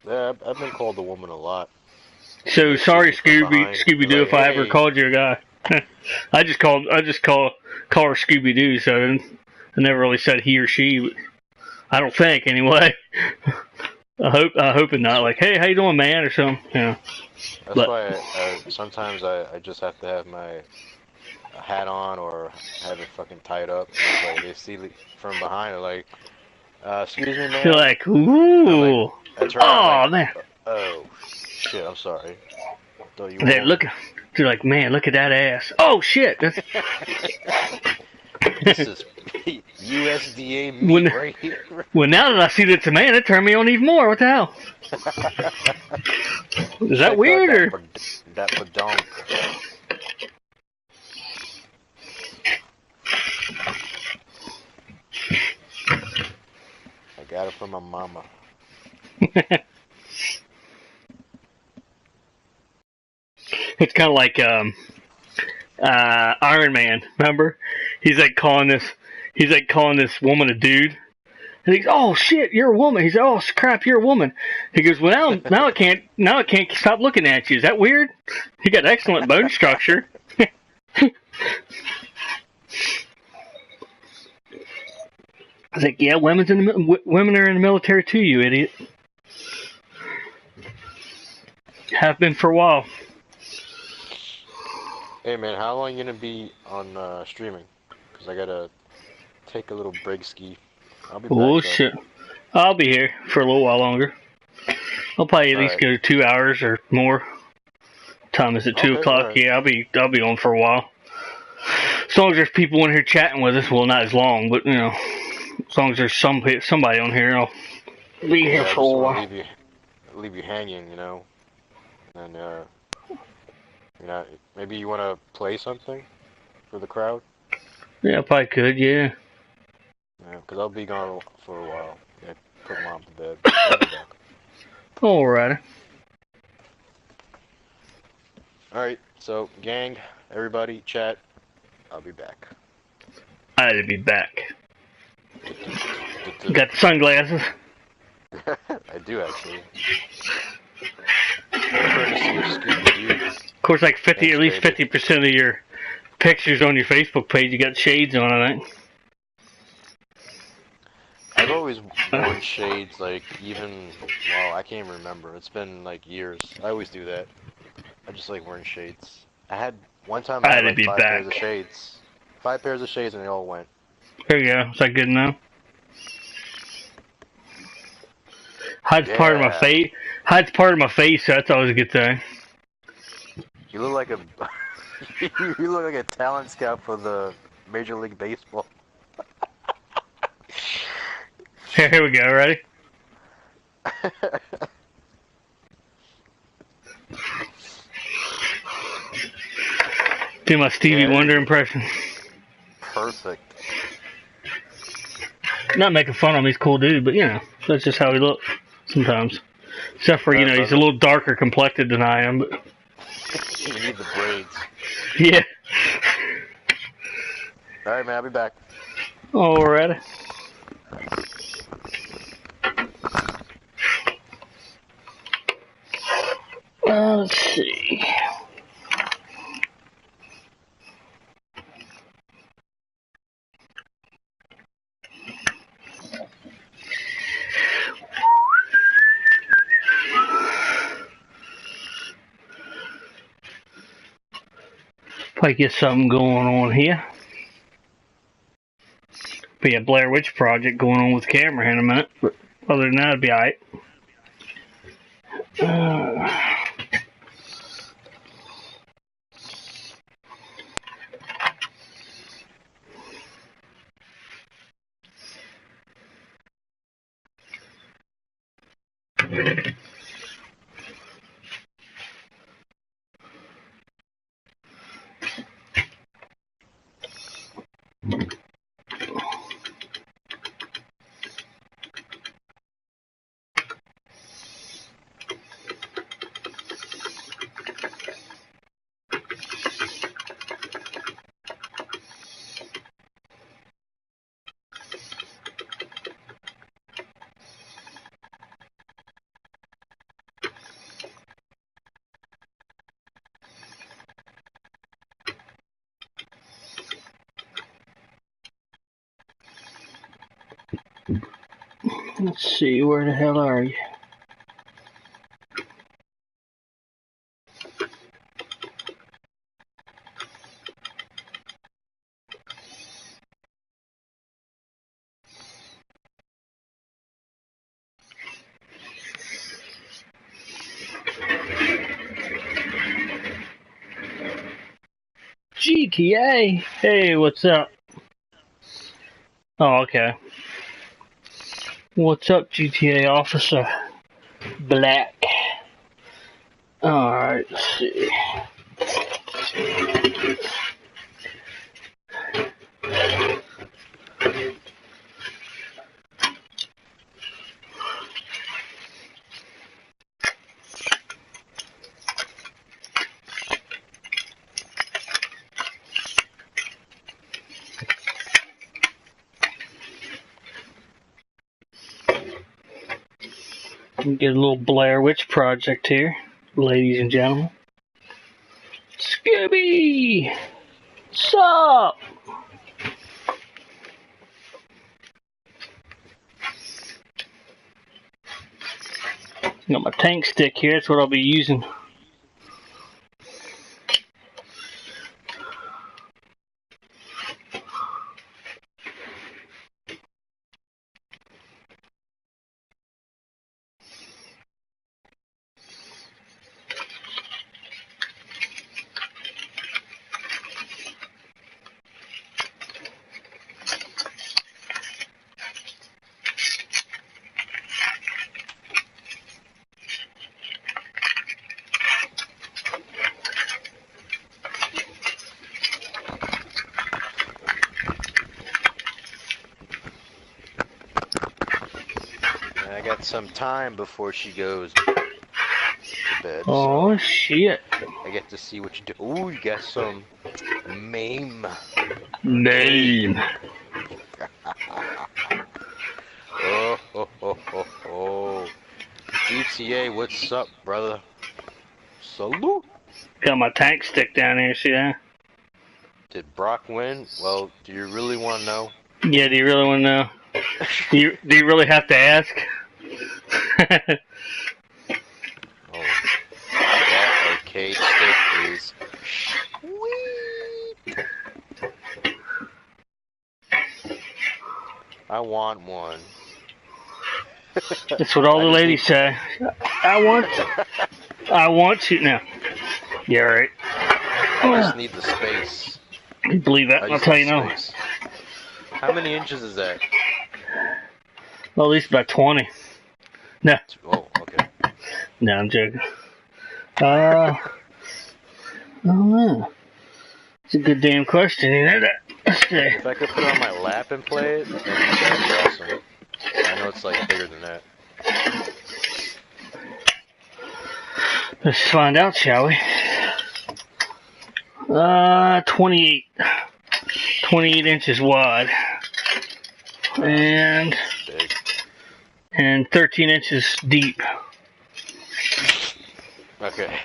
Yeah, I've been called a woman a lot. So sorry, Scooby Doo, if I ever called you a guy. I just call her Scooby Doo, so I never really said he or she. I don't think anyway. I hope it not. Like, hey, how you doing, man, or something. Yeah. That's why sometimes I just have to have my hat on or have it fucking tied up. Like, they see from behind, they're like, excuse me, man. You're like, ooh. Man. Oh, shit, I'm sorry. They're like, man, look at that ass. Oh, shit. That's... This is USDA meat right here. Well, now that I see that it's a man, it turned me on even more. What the hell? Is that weird? That badonk. I got it from my mama. It's kind of like Iron Man. Remember, he's like calling this woman a dude, and he's, oh shit, you're a woman. He's, oh crap, you're a woman. He goes, well now I can't stop looking at you. Is that weird? You got excellent bone structure. I was like, yeah, women are in the military too, you idiot. Have been for a while. Hey man, how long you gonna be on streaming? Cause I gotta take a little break ski. I'll be back. Oh shit! I'll be here for a little while longer. I'll probably at least go 2 hours or more. Time is at 2 o'clock. Right. Yeah, I'll be on for a while. As long as there's people in here chatting with us, well, not as long, but as long as there's somebody on here, I'll be here for a while. Leave you hanging, and maybe you want to play something for the crowd? Yeah, I probably could, yeah. Yeah, because I'll be gone for a while. Yeah, put Mom to bed. I'll be back. Alrighty. Alright, so, gang, everybody, chat, I'll be back. I'll be back. Got the sunglasses? I do, actually. Of course, like at least 50% of your pictures on your Facebook page, you got shades on, I think. I've always worn shades, like, I can't remember. It's been, like, years. I always do that. I just like wearing shades. One time I had like 5 pairs of shades. 5 pairs of shades and they all went. There you go. Is that good enough? Hides part of my face. Hides part of my face. So that's always a good thing. You look like a you look like a talent scout for the Major League Baseball. Here we go. Ready? Do my Stevie Wonder impression. Perfect. Not making fun of him. He's a cool dude, but you know that's just how he looks sometimes. Except for he's a little darker complected than I am. But you need the braids. Yeah. All right, man. I'll be back. Alrighty. Let's see. Probably get something going on here. Be a Blair Witch Project going on with the camera here in a minute, but other than that, it'd be alright. Let's see, where the hell are you? GTA? Hey, what's up? Oh, okay. What's up, GTA officer? Black. Alright, let's see. Get a little Blair Witch Project here, ladies and gentlemen. Scooby! Sup? Got my tank stick here, that's what I'll be using. I got some time before she goes to bed. Oh, so shit. I get to see what you do. Ooh, you got some Name. Oh, ho, ho, ho, ho. GTA, what's up, brother? Salute. Got my tank stick down here, see that? Did Brock win? Well, do you really want to know? Yeah, do you really want to know? Do you really have to ask? Oh, that arcade stick is sweet. I want one. That's what all I the just ladies need. say. I want to now. Yeah, right. I just need the space. You believe that? I I'll just need tell the you no. space. How many inches is that? Well, at least about 20. No, Oh, okay. no, I'm joking. I don't know. It's a good damn question, you know that? Let's see. If I could put it on my lap and play it, then that'd be awesome. I know it's like bigger than that. Let's find out, shall we? 28. 28 inches wide. And Big. 13 inches deep. Okay.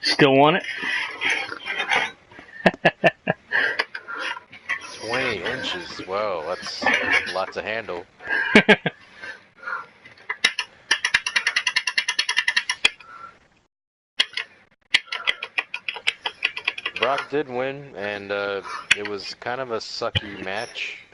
Still want it? 20 inches. Wow, that's a lot to handle. Brock did win, and it was kind of a sucky match.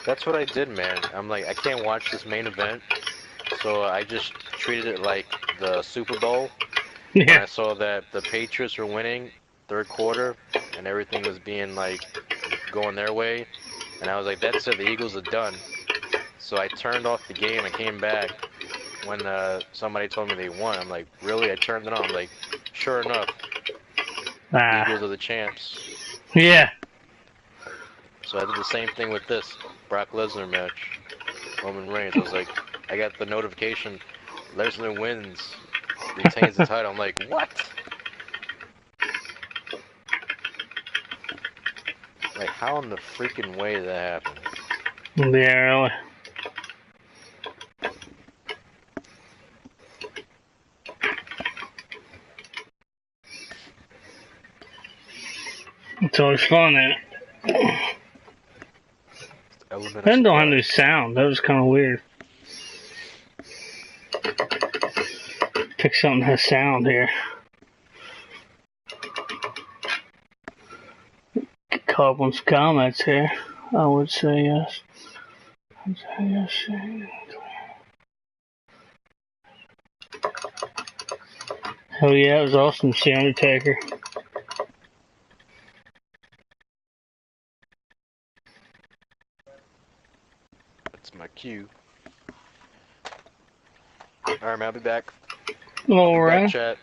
That's what I did, man. I'm like, I can't watch this main event, so I just treated it like the Super Bowl. When I Yeah. saw that the Patriots were winning third quarter, and everything was being like going their way, and I was like, that's it, the Eagles are done. So I turned off the game and came back when somebody told me they won. I'm like, really? I turned it on. I'm like, sure enough, Eagles are the champs. Yeah. So I did the same thing with this Brock Lesnar match, Roman Reigns. I was like, I got the notification, Lesnar wins, retains the title. I'm like, what? Like, how in the freaking way did that happen? Yeah, really. It's always fun, ain't it? Element of And don't have no surprise. sound. That was kind of weird. Pick something that has sound here. Get caught up on some comments here. I would say yes. I'd say yes. Hell yeah, it was awesome to see Undertaker. That's my cue. Alright, man, I'll be back. I'll be back, Alright. chat.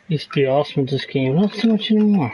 Used to be awesome at this game. Not so much anymore.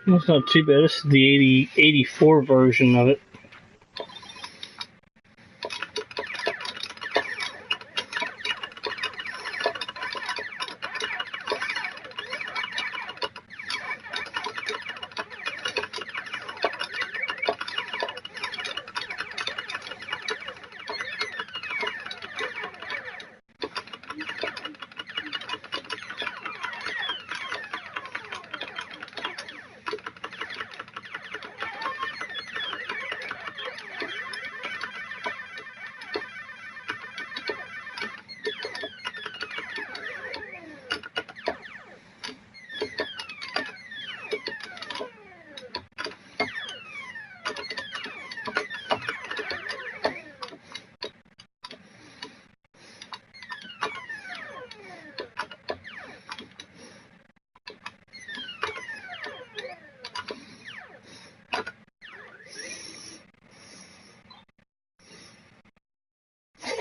It's not too bad. This is the 84 version of it.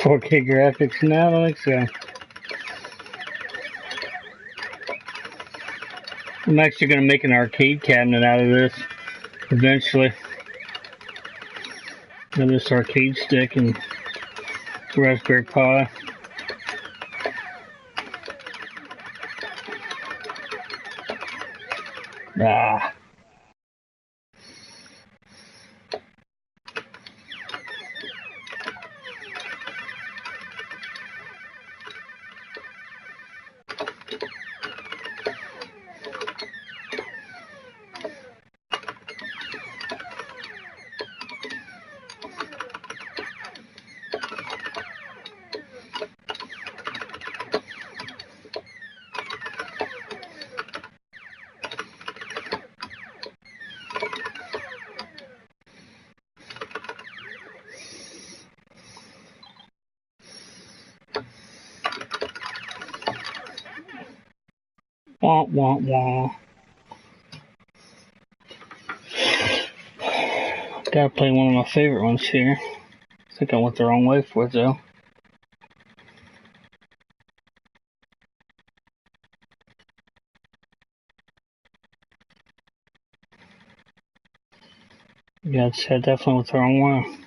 Four K graphics? No, I don't think so. I'm actually going to make an arcade cabinet out of this eventually. And this arcade stick and Raspberry Pi. Ah. Wah, wah, wah. Gotta play one of my favorite ones here. I think I went the wrong way for it though. Yeah, I definitely went the wrong way.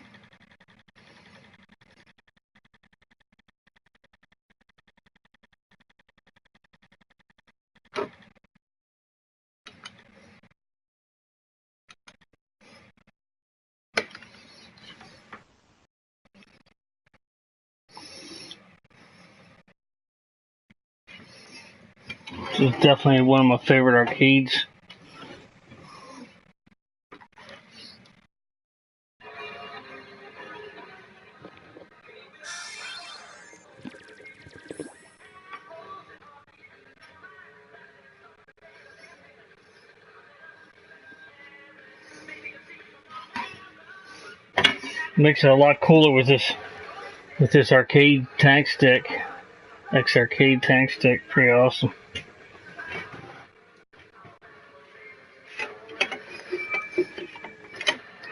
This is definitely one of my favorite arcades. Makes it a lot cooler with this arcade tank stick. X arcade tank stick, pretty awesome.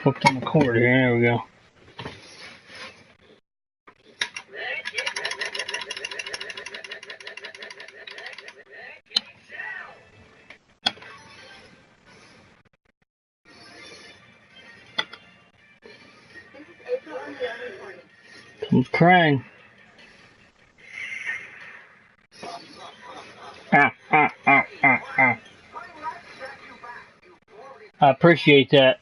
Hooked on the cord here, there we go. Comes Krang. Ah. I appreciate that.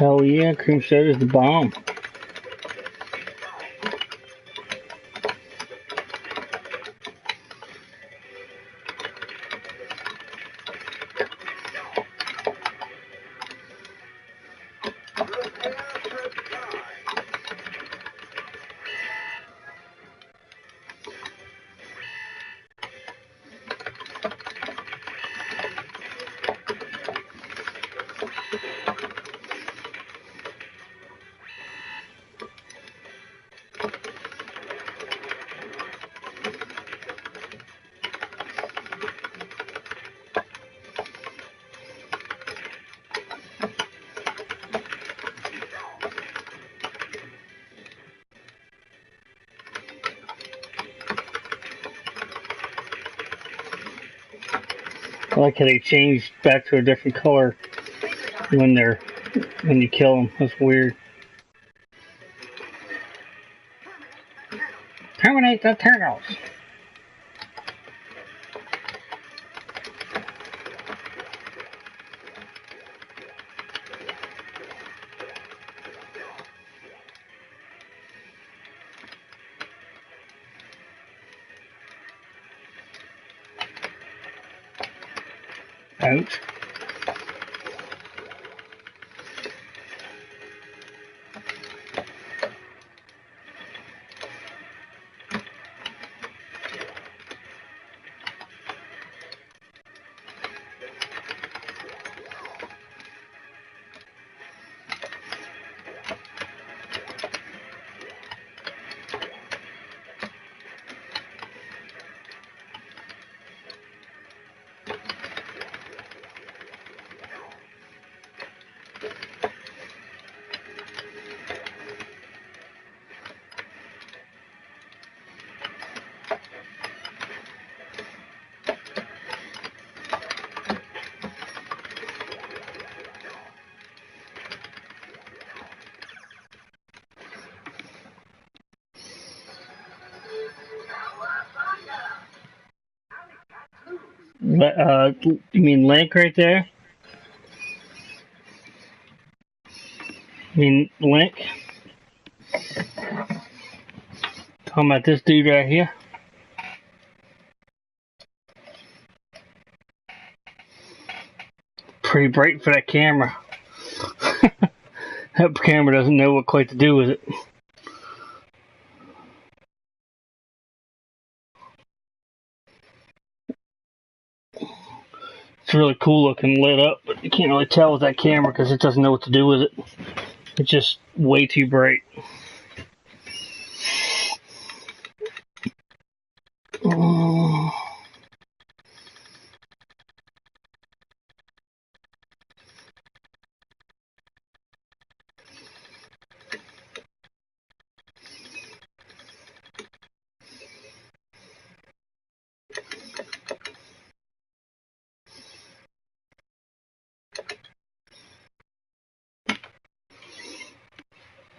Hell yeah, cream soda is the bomb. I like how they changed back to a different color when you kill them. That's weird. Terminate the turtles. Ouch. You mean Link right there? You mean Link? Talking about this dude right here? Pretty bright for that camera. That camera doesn't know what quite to do with it. It's really cool looking lit up, but you can't really tell with that camera because it doesn't know what to do with it. It's just way too bright.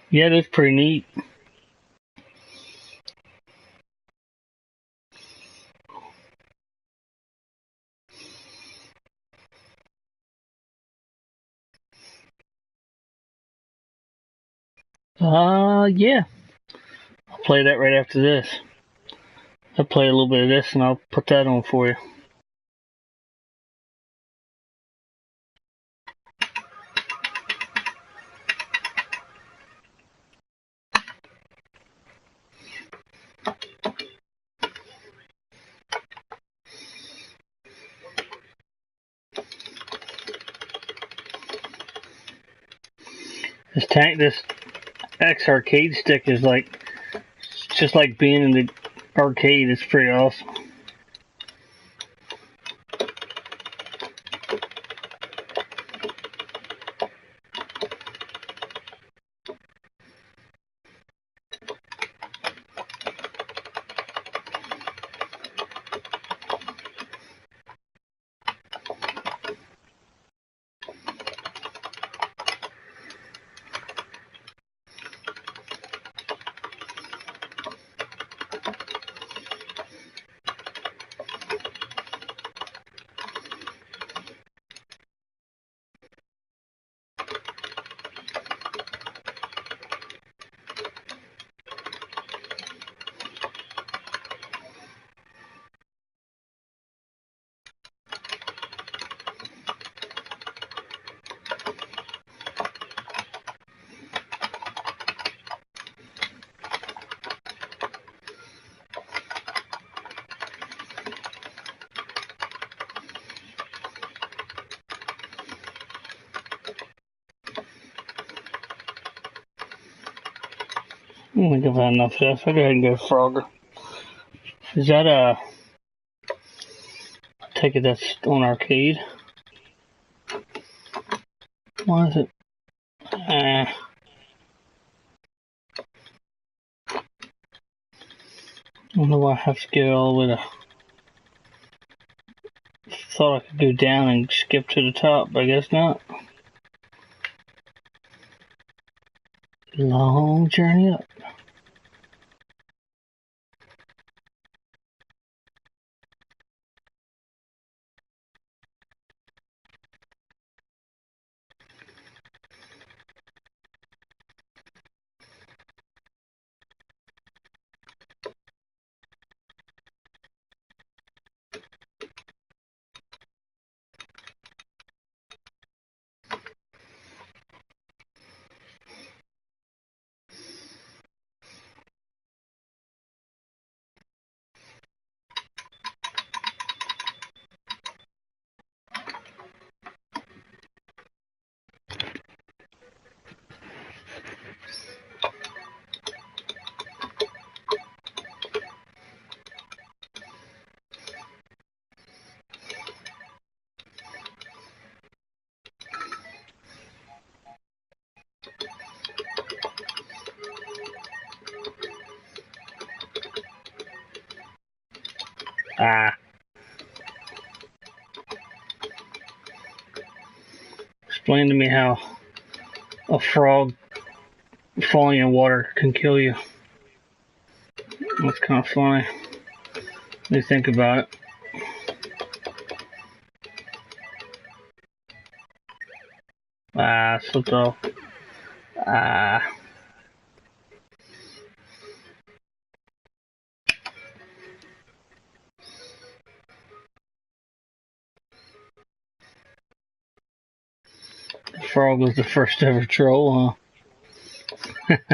Yeah, that's pretty neat. Yeah. I'll play that right after this. I'll play a little bit of this and I'll put that on for you. This X arcade stick is like, just like being in the arcade. It's pretty awesome. I don't think I've had enough of this. I'll go ahead and go Frogger. Is that I take it that's on arcade. Why is it? I don't know why I have to go all the way to. Thought I could go down and skip to the top, but I guess not. Long journey up. Ah. Explain to me how a frog falling in water can kill you. That's kind of funny. When you think about it. Ah, slipped off. Ah. The frog was the first ever troll, huh?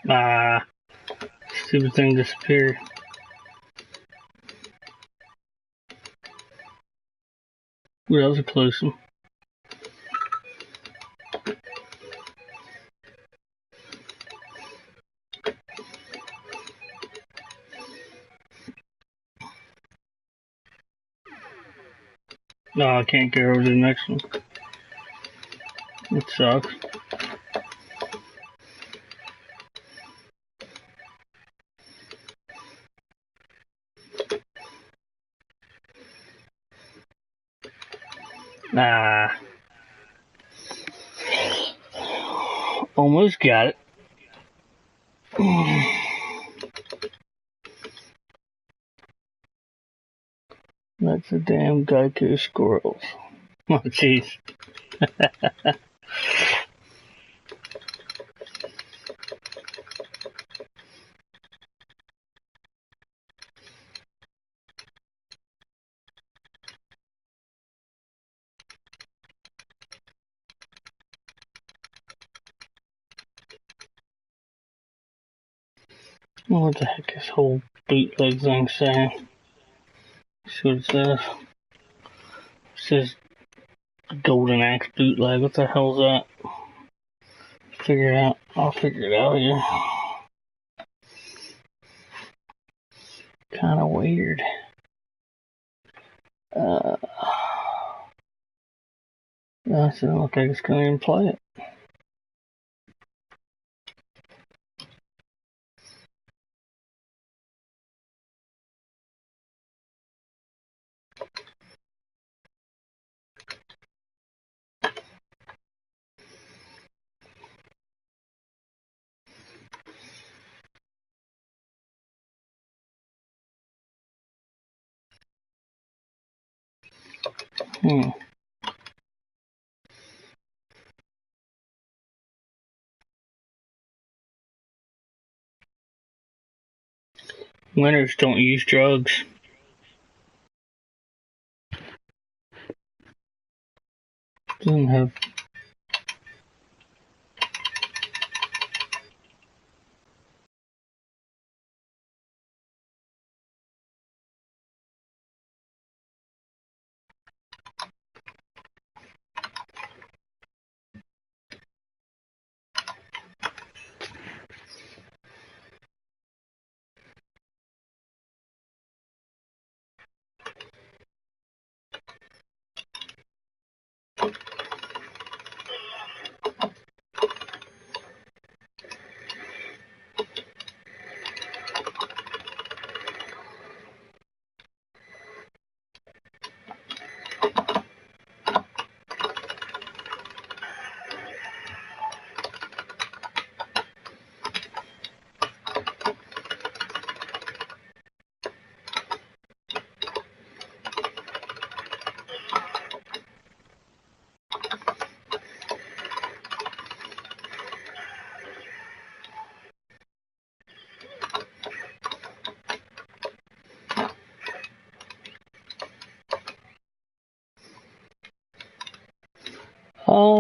Ah. Stupid thing disappeared. Ooh, that was a close one. No, I can't go over to the next one. It sucks. Ah. Almost got it. That's a damn Geico squirrels. Oh, jeez. What the heck is this whole bootleg thing saying? See what it says. It says Golden Axe bootleg. What the hell's that? Figure it out. I'll figure it out here. Kind of weird. Doesn't look like it's gonna even play it. Hmm. Winners don't use drugs. Doesn't have.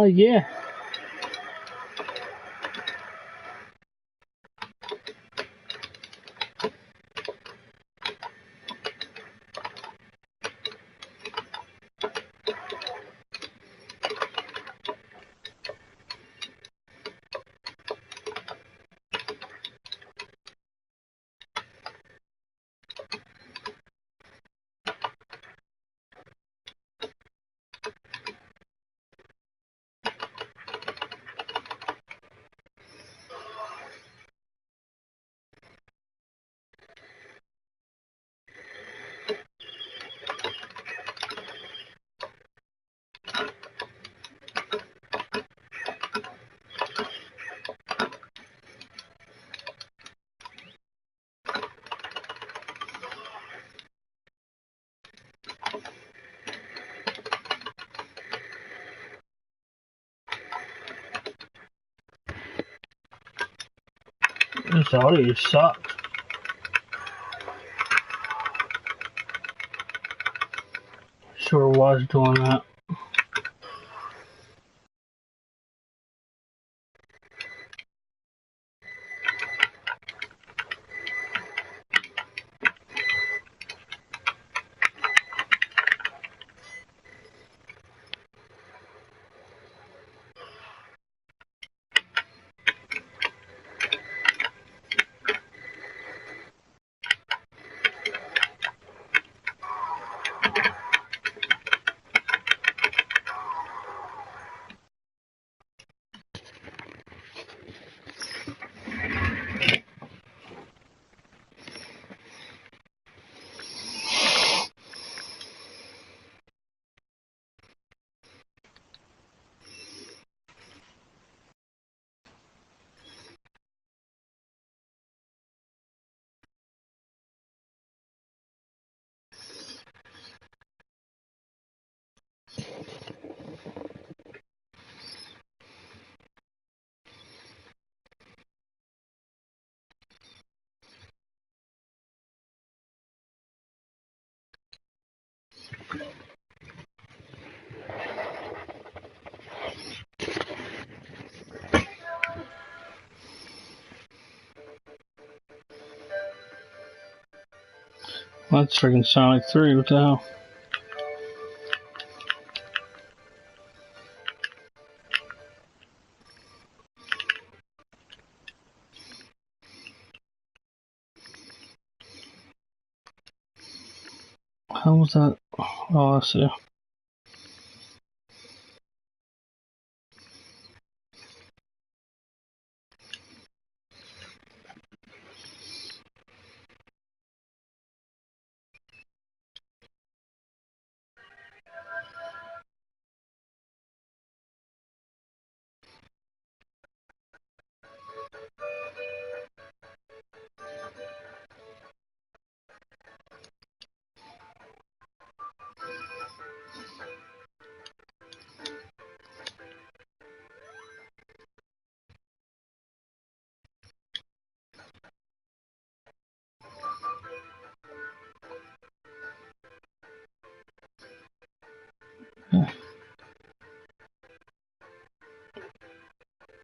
Yeah. This audio sucks. Sure was doing that. That's freaking Sonic 3. What the hell? How was that? Oh, I see.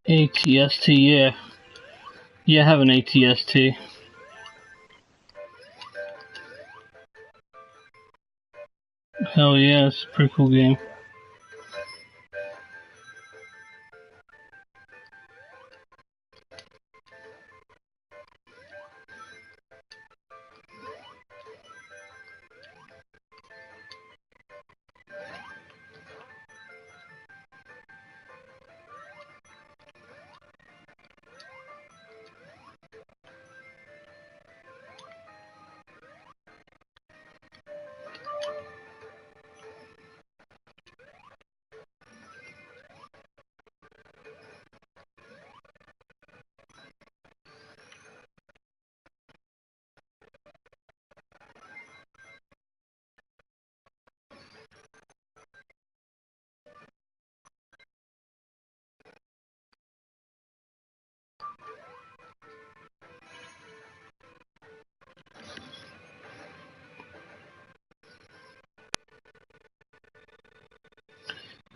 ATST, yeah. Yeah, I have an ATST. Hell yeah, it's a pretty cool game.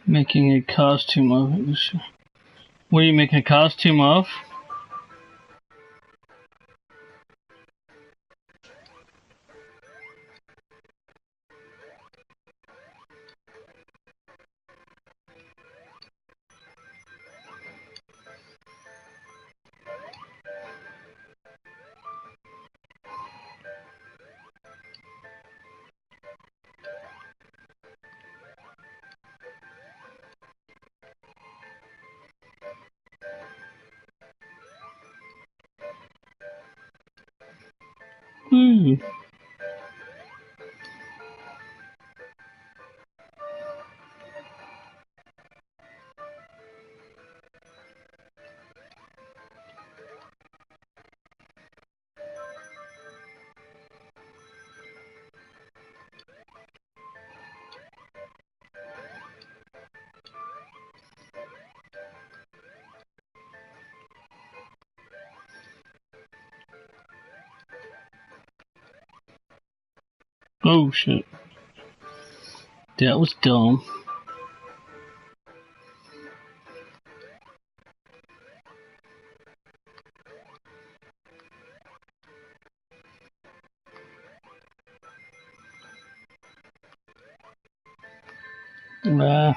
Making a costume of it. What are you making a costume of? Hmm. Oh shit. That was dumb. Nah.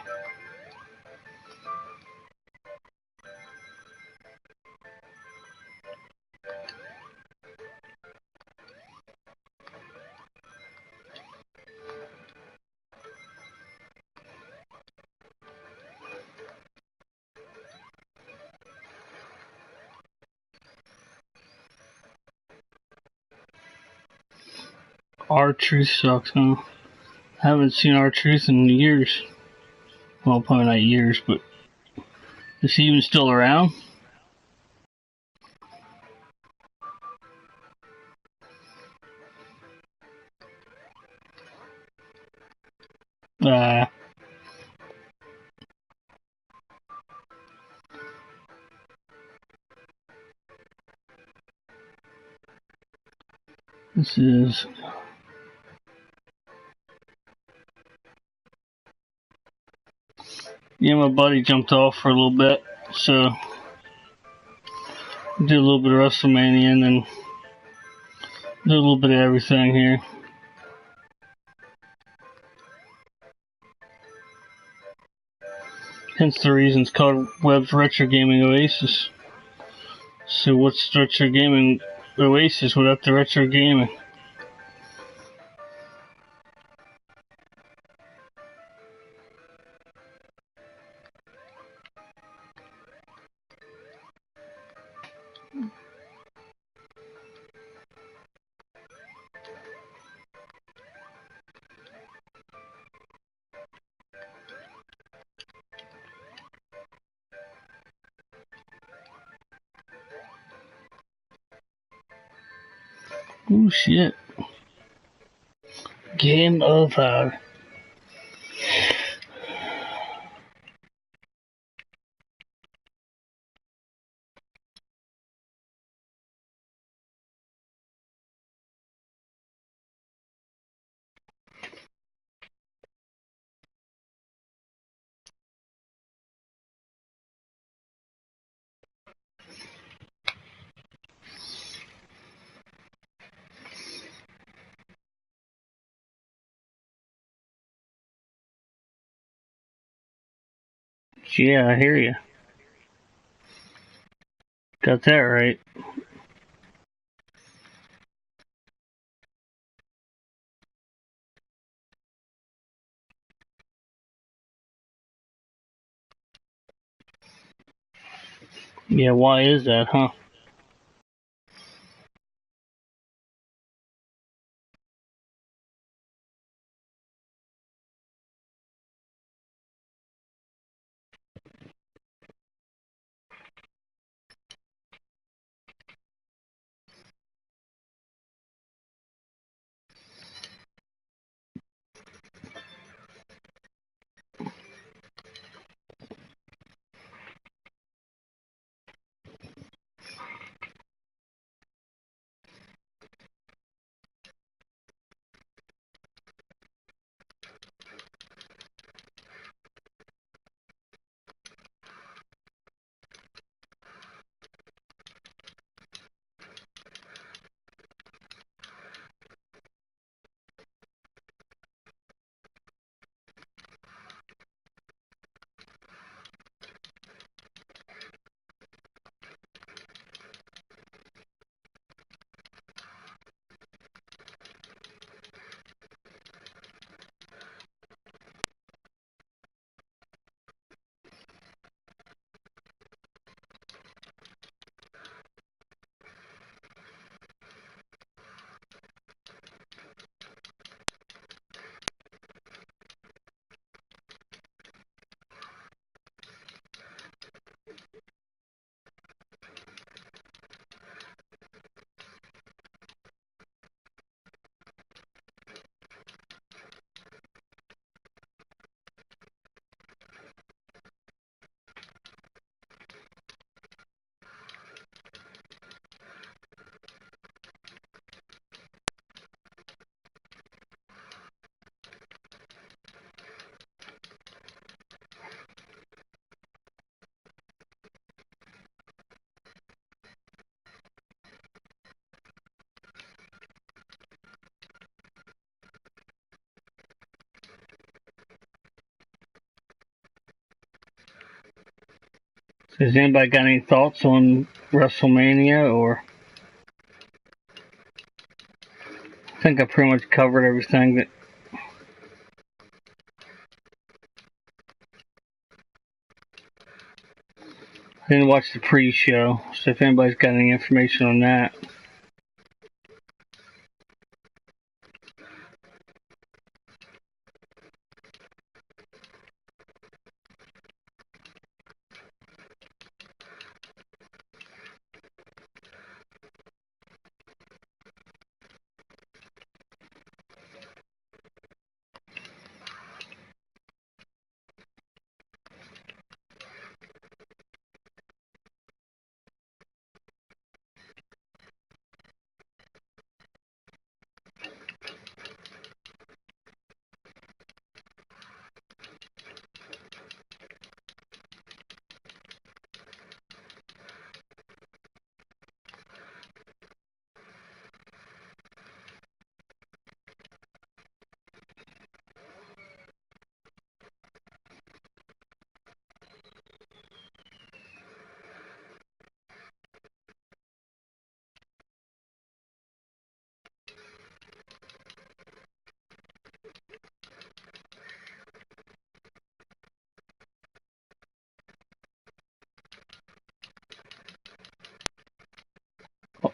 R-Truth sucks, huh? Haven't seen R-Truth in years. Well, probably not years, but is he even still around? Ah. This is. Yeah, my buddy jumped off for a little bit, so did a little bit of Wrestlemania and then did a little bit of everything here. Hence the reason it's called Webb's Retro Gaming Oasis. So what's Retro Gaming Oasis without the Retro Gaming? Oh shit. Game over. Yeah, I hear you. Got that right. Yeah, why is that, huh? Has anybody got any thoughts on WrestleMania, or I think I pretty much covered everything that I didn't watch the pre-show, so if anybody's got any information on that.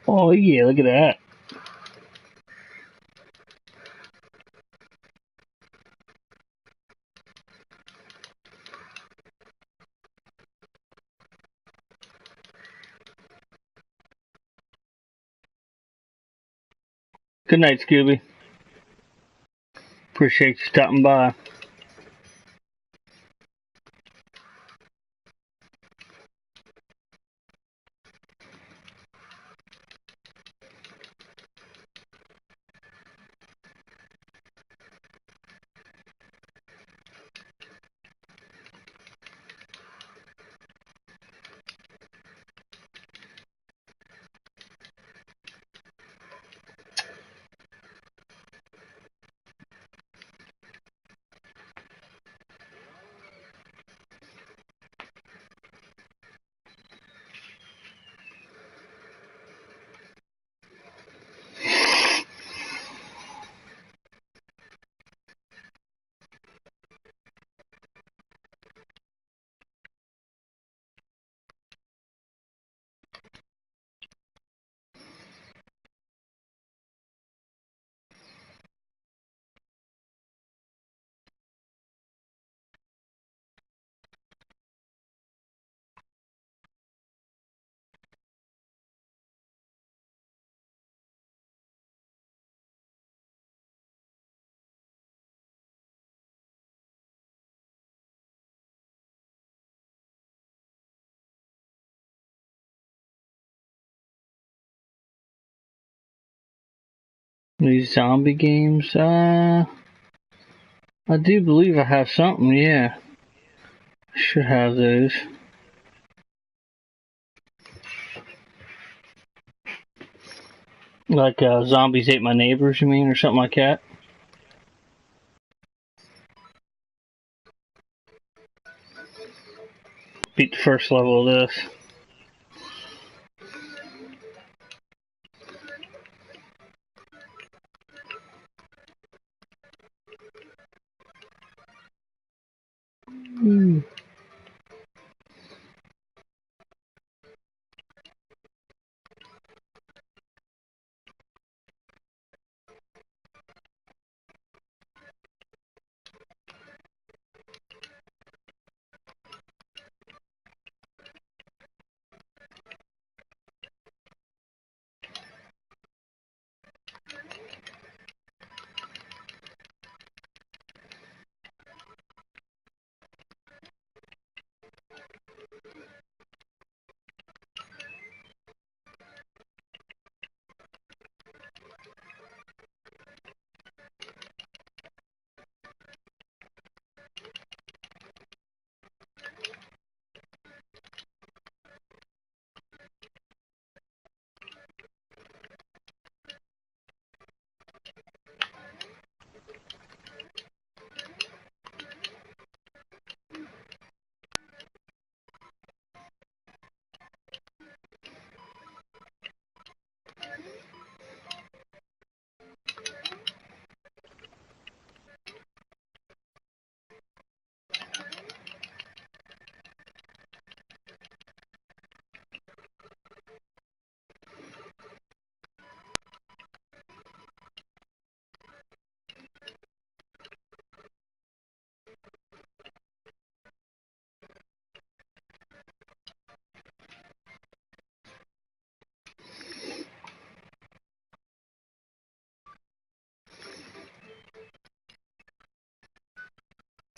Oh yeah, look at that. Good night, Scooby. Appreciate you stopping by. These zombie games, I do believe I have something, yeah. I should have those. Like, Zombies Ate My Neighbors, you mean, or something like that? Beat the first level of this.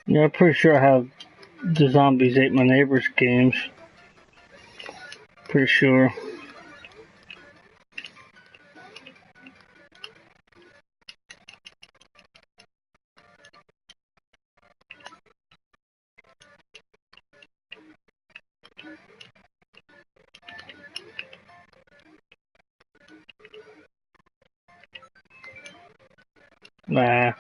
Yeah, I'm pretty sure I have the Zombies Ate My Neighbors games. Pretty sure. Nah.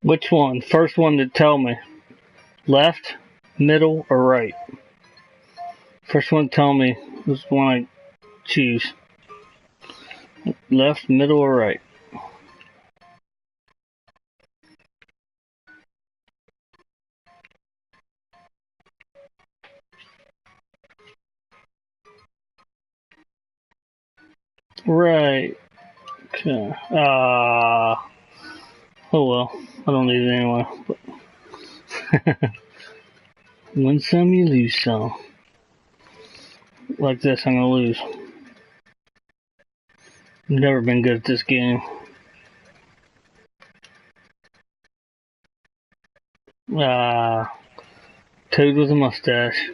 Which one? First one to tell me. Left, middle, or right? First one to tell me was the one I choose. Left, middle, or right? Right. Okay. Oh well. I don't need it anyway. But Win some, you lose some. Like this, I'm gonna lose. Never been good at this game. Ah, Toad with a mustache.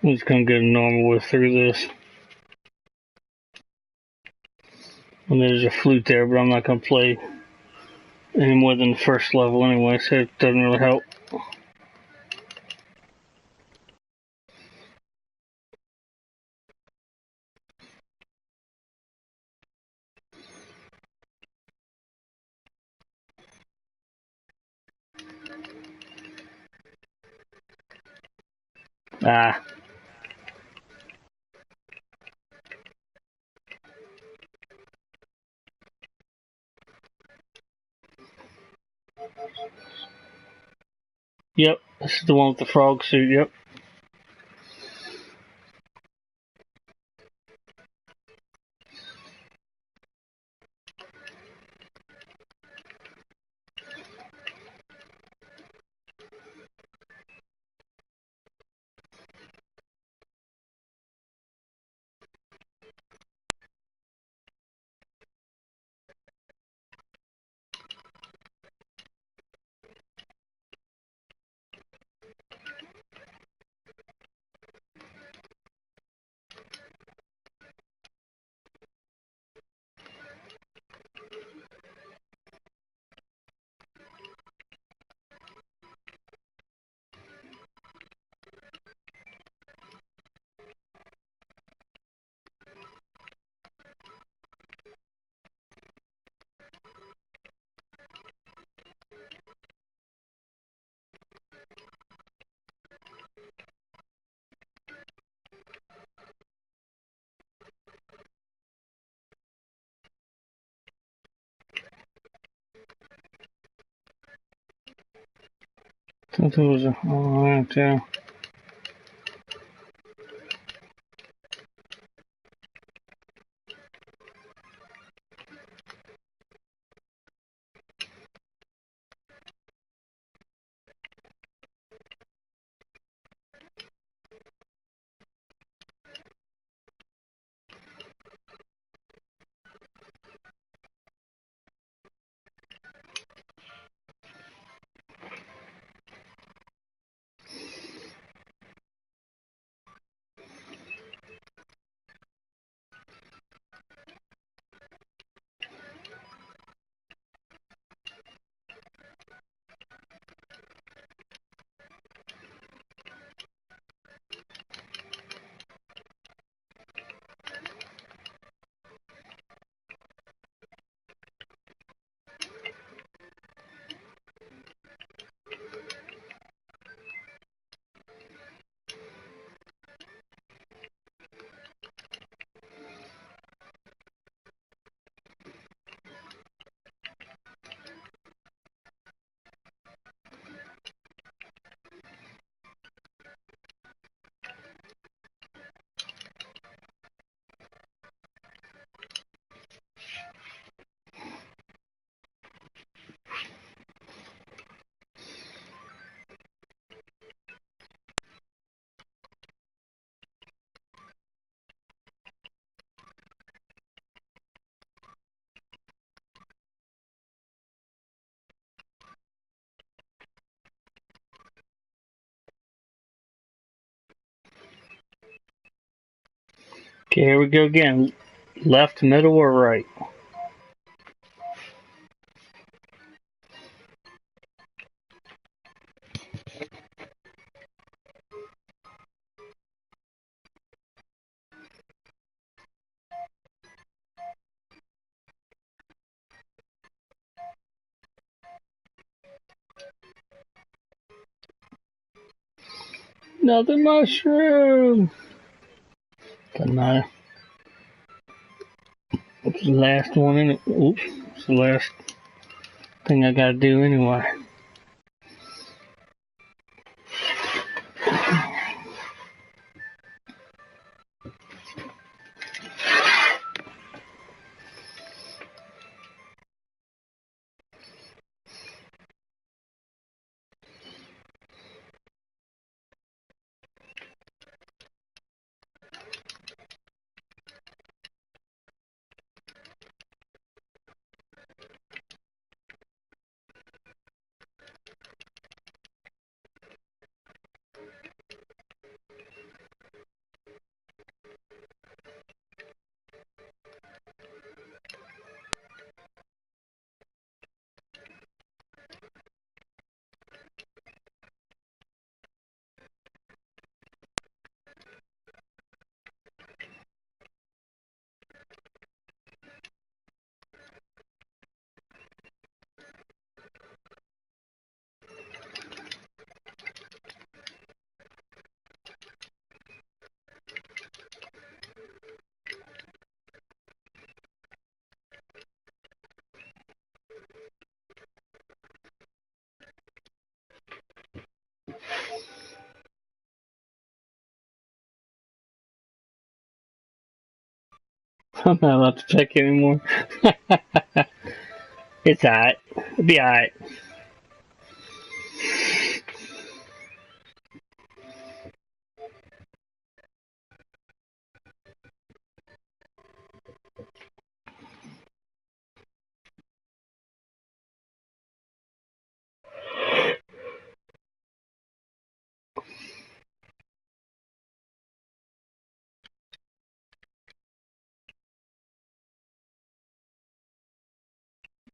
I'm just gonna get a normal way through this. And there's a flute there, but I'm not gonna play any more than the first level anyway, so it doesn't really help. Ah. Yep, this is the one with the frog suit, yep. I thought there was a. Oh, right, yeah. Okay, here we go again. Left, middle, or right? Another mushroom. Doesn't matter. It's the last one in it. Oops. It's the last thing I gotta do anyway. I'm not allowed to check anymore. It's alright. It'll be alright.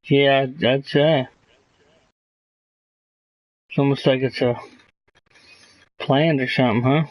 Yeah, I'd say. It's almost like it's planned or something, huh?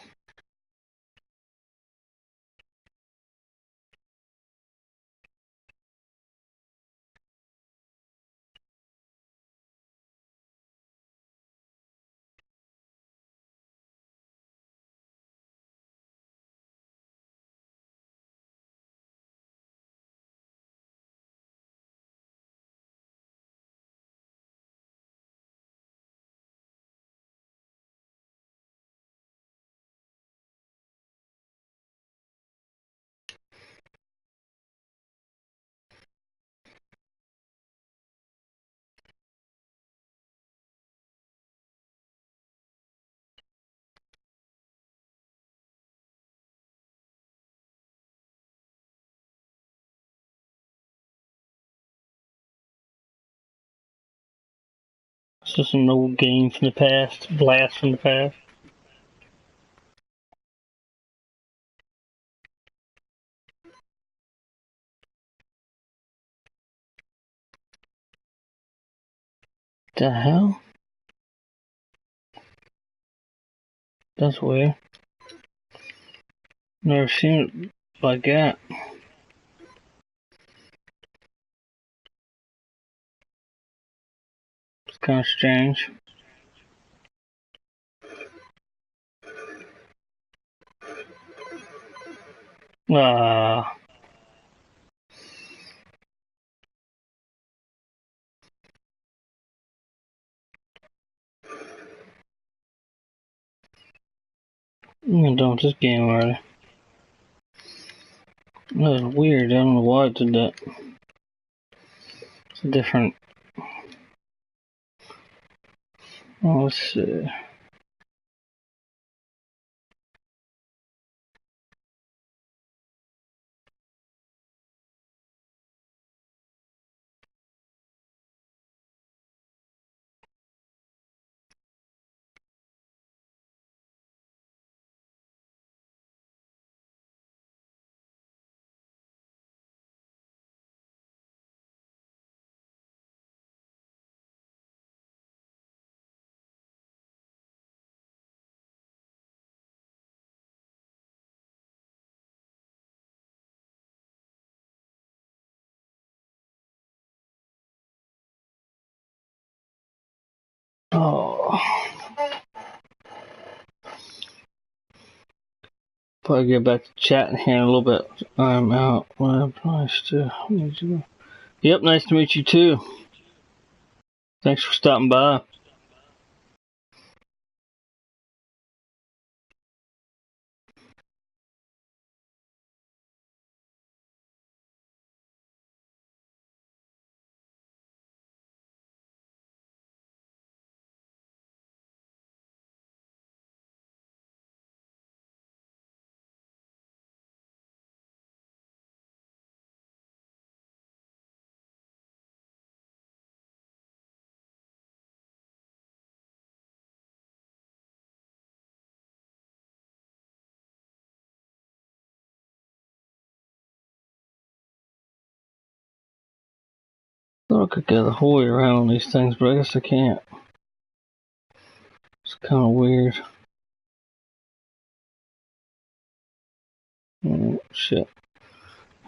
It's just an old game from the past, blast from the past. The hell? That's weird. Never seen it like that. It's kind of strange. Ah. I'm done with this game already. That was weird. I don't know why it did that. It's a different. Oh, let's see. Oh. Probably get back to chatting here in a little bit. I'm out. Well, nice to meet you. Yep, nice to meet you too. Thanks for stopping by. Thought I could get the whole way around on these things, but I guess I can't. It's kind of weird. Oh, shit.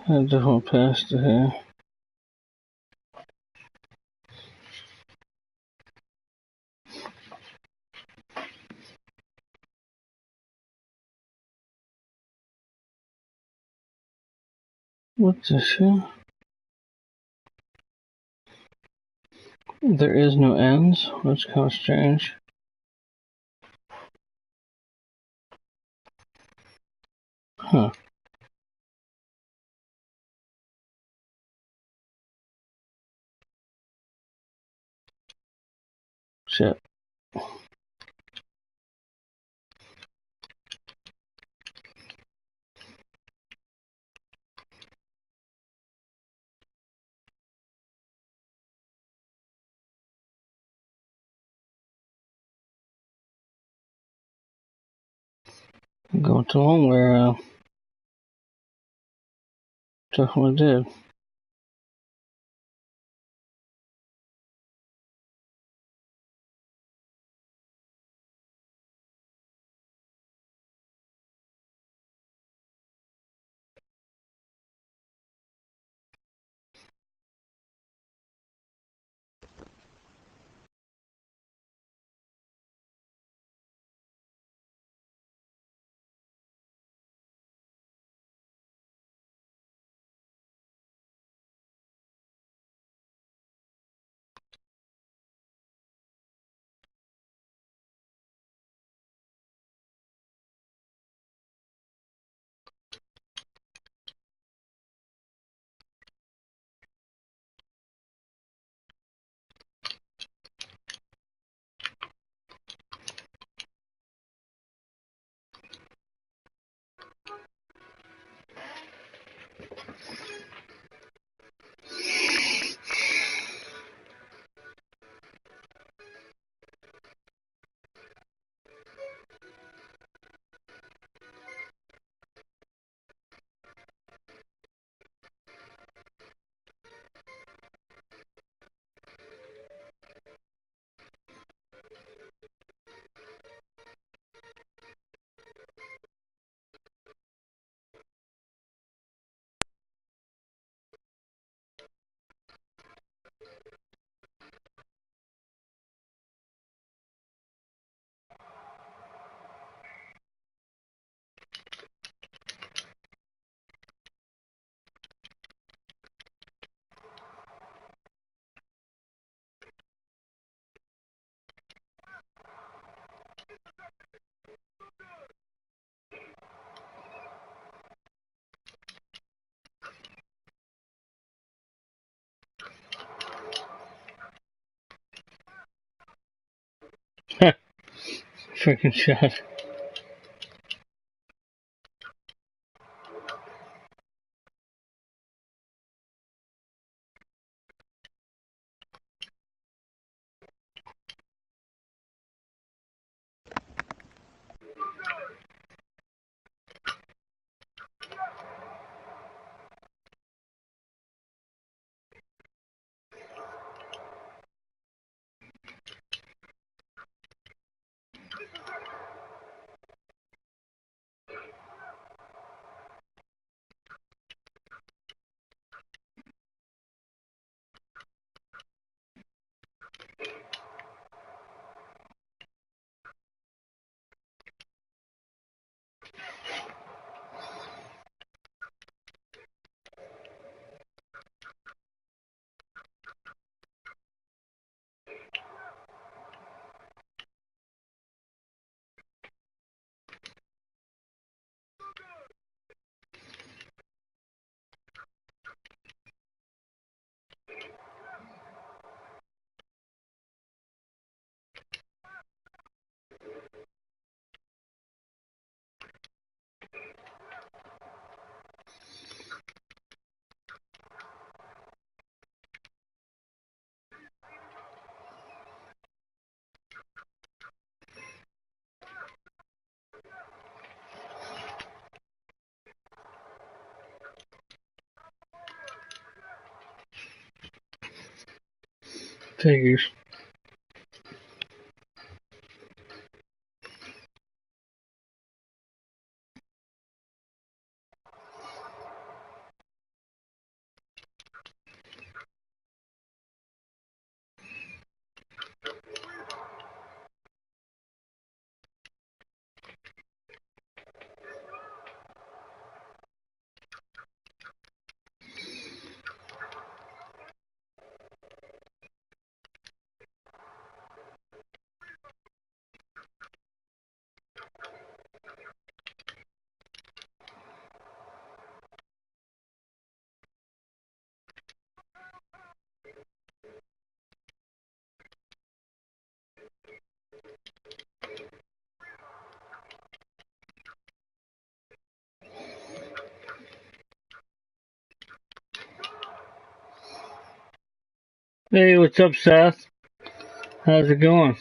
I just went past it here. What's this here? There is no ends. That's kind of strange. Huh. Shit. I'm going too long way around. Definitely did. Freaking shot. Figures. Hey, what's up, Seth? How's it going?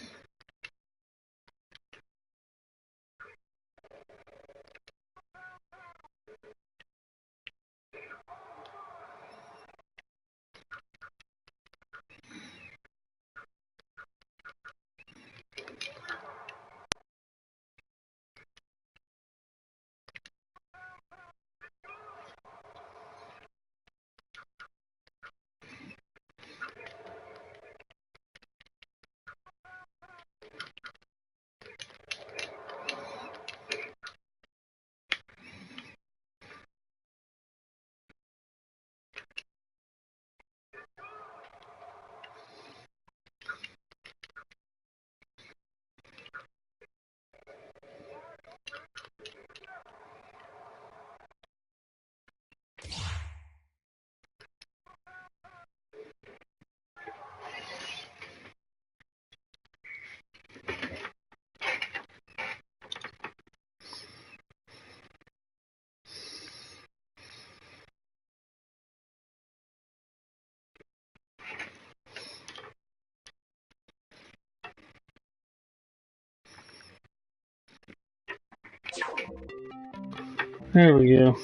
There we go.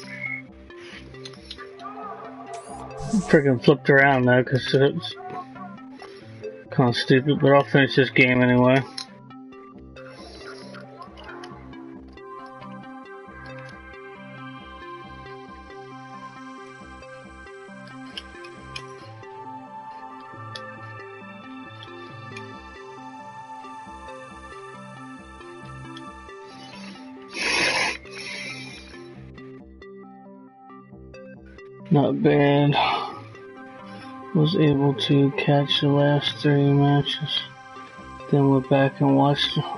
Freaking flipped around though, because it's kind of stupid, but I'll finish this game anyway. Not bad. Was able to catch the last 3 matches. Then went back and watched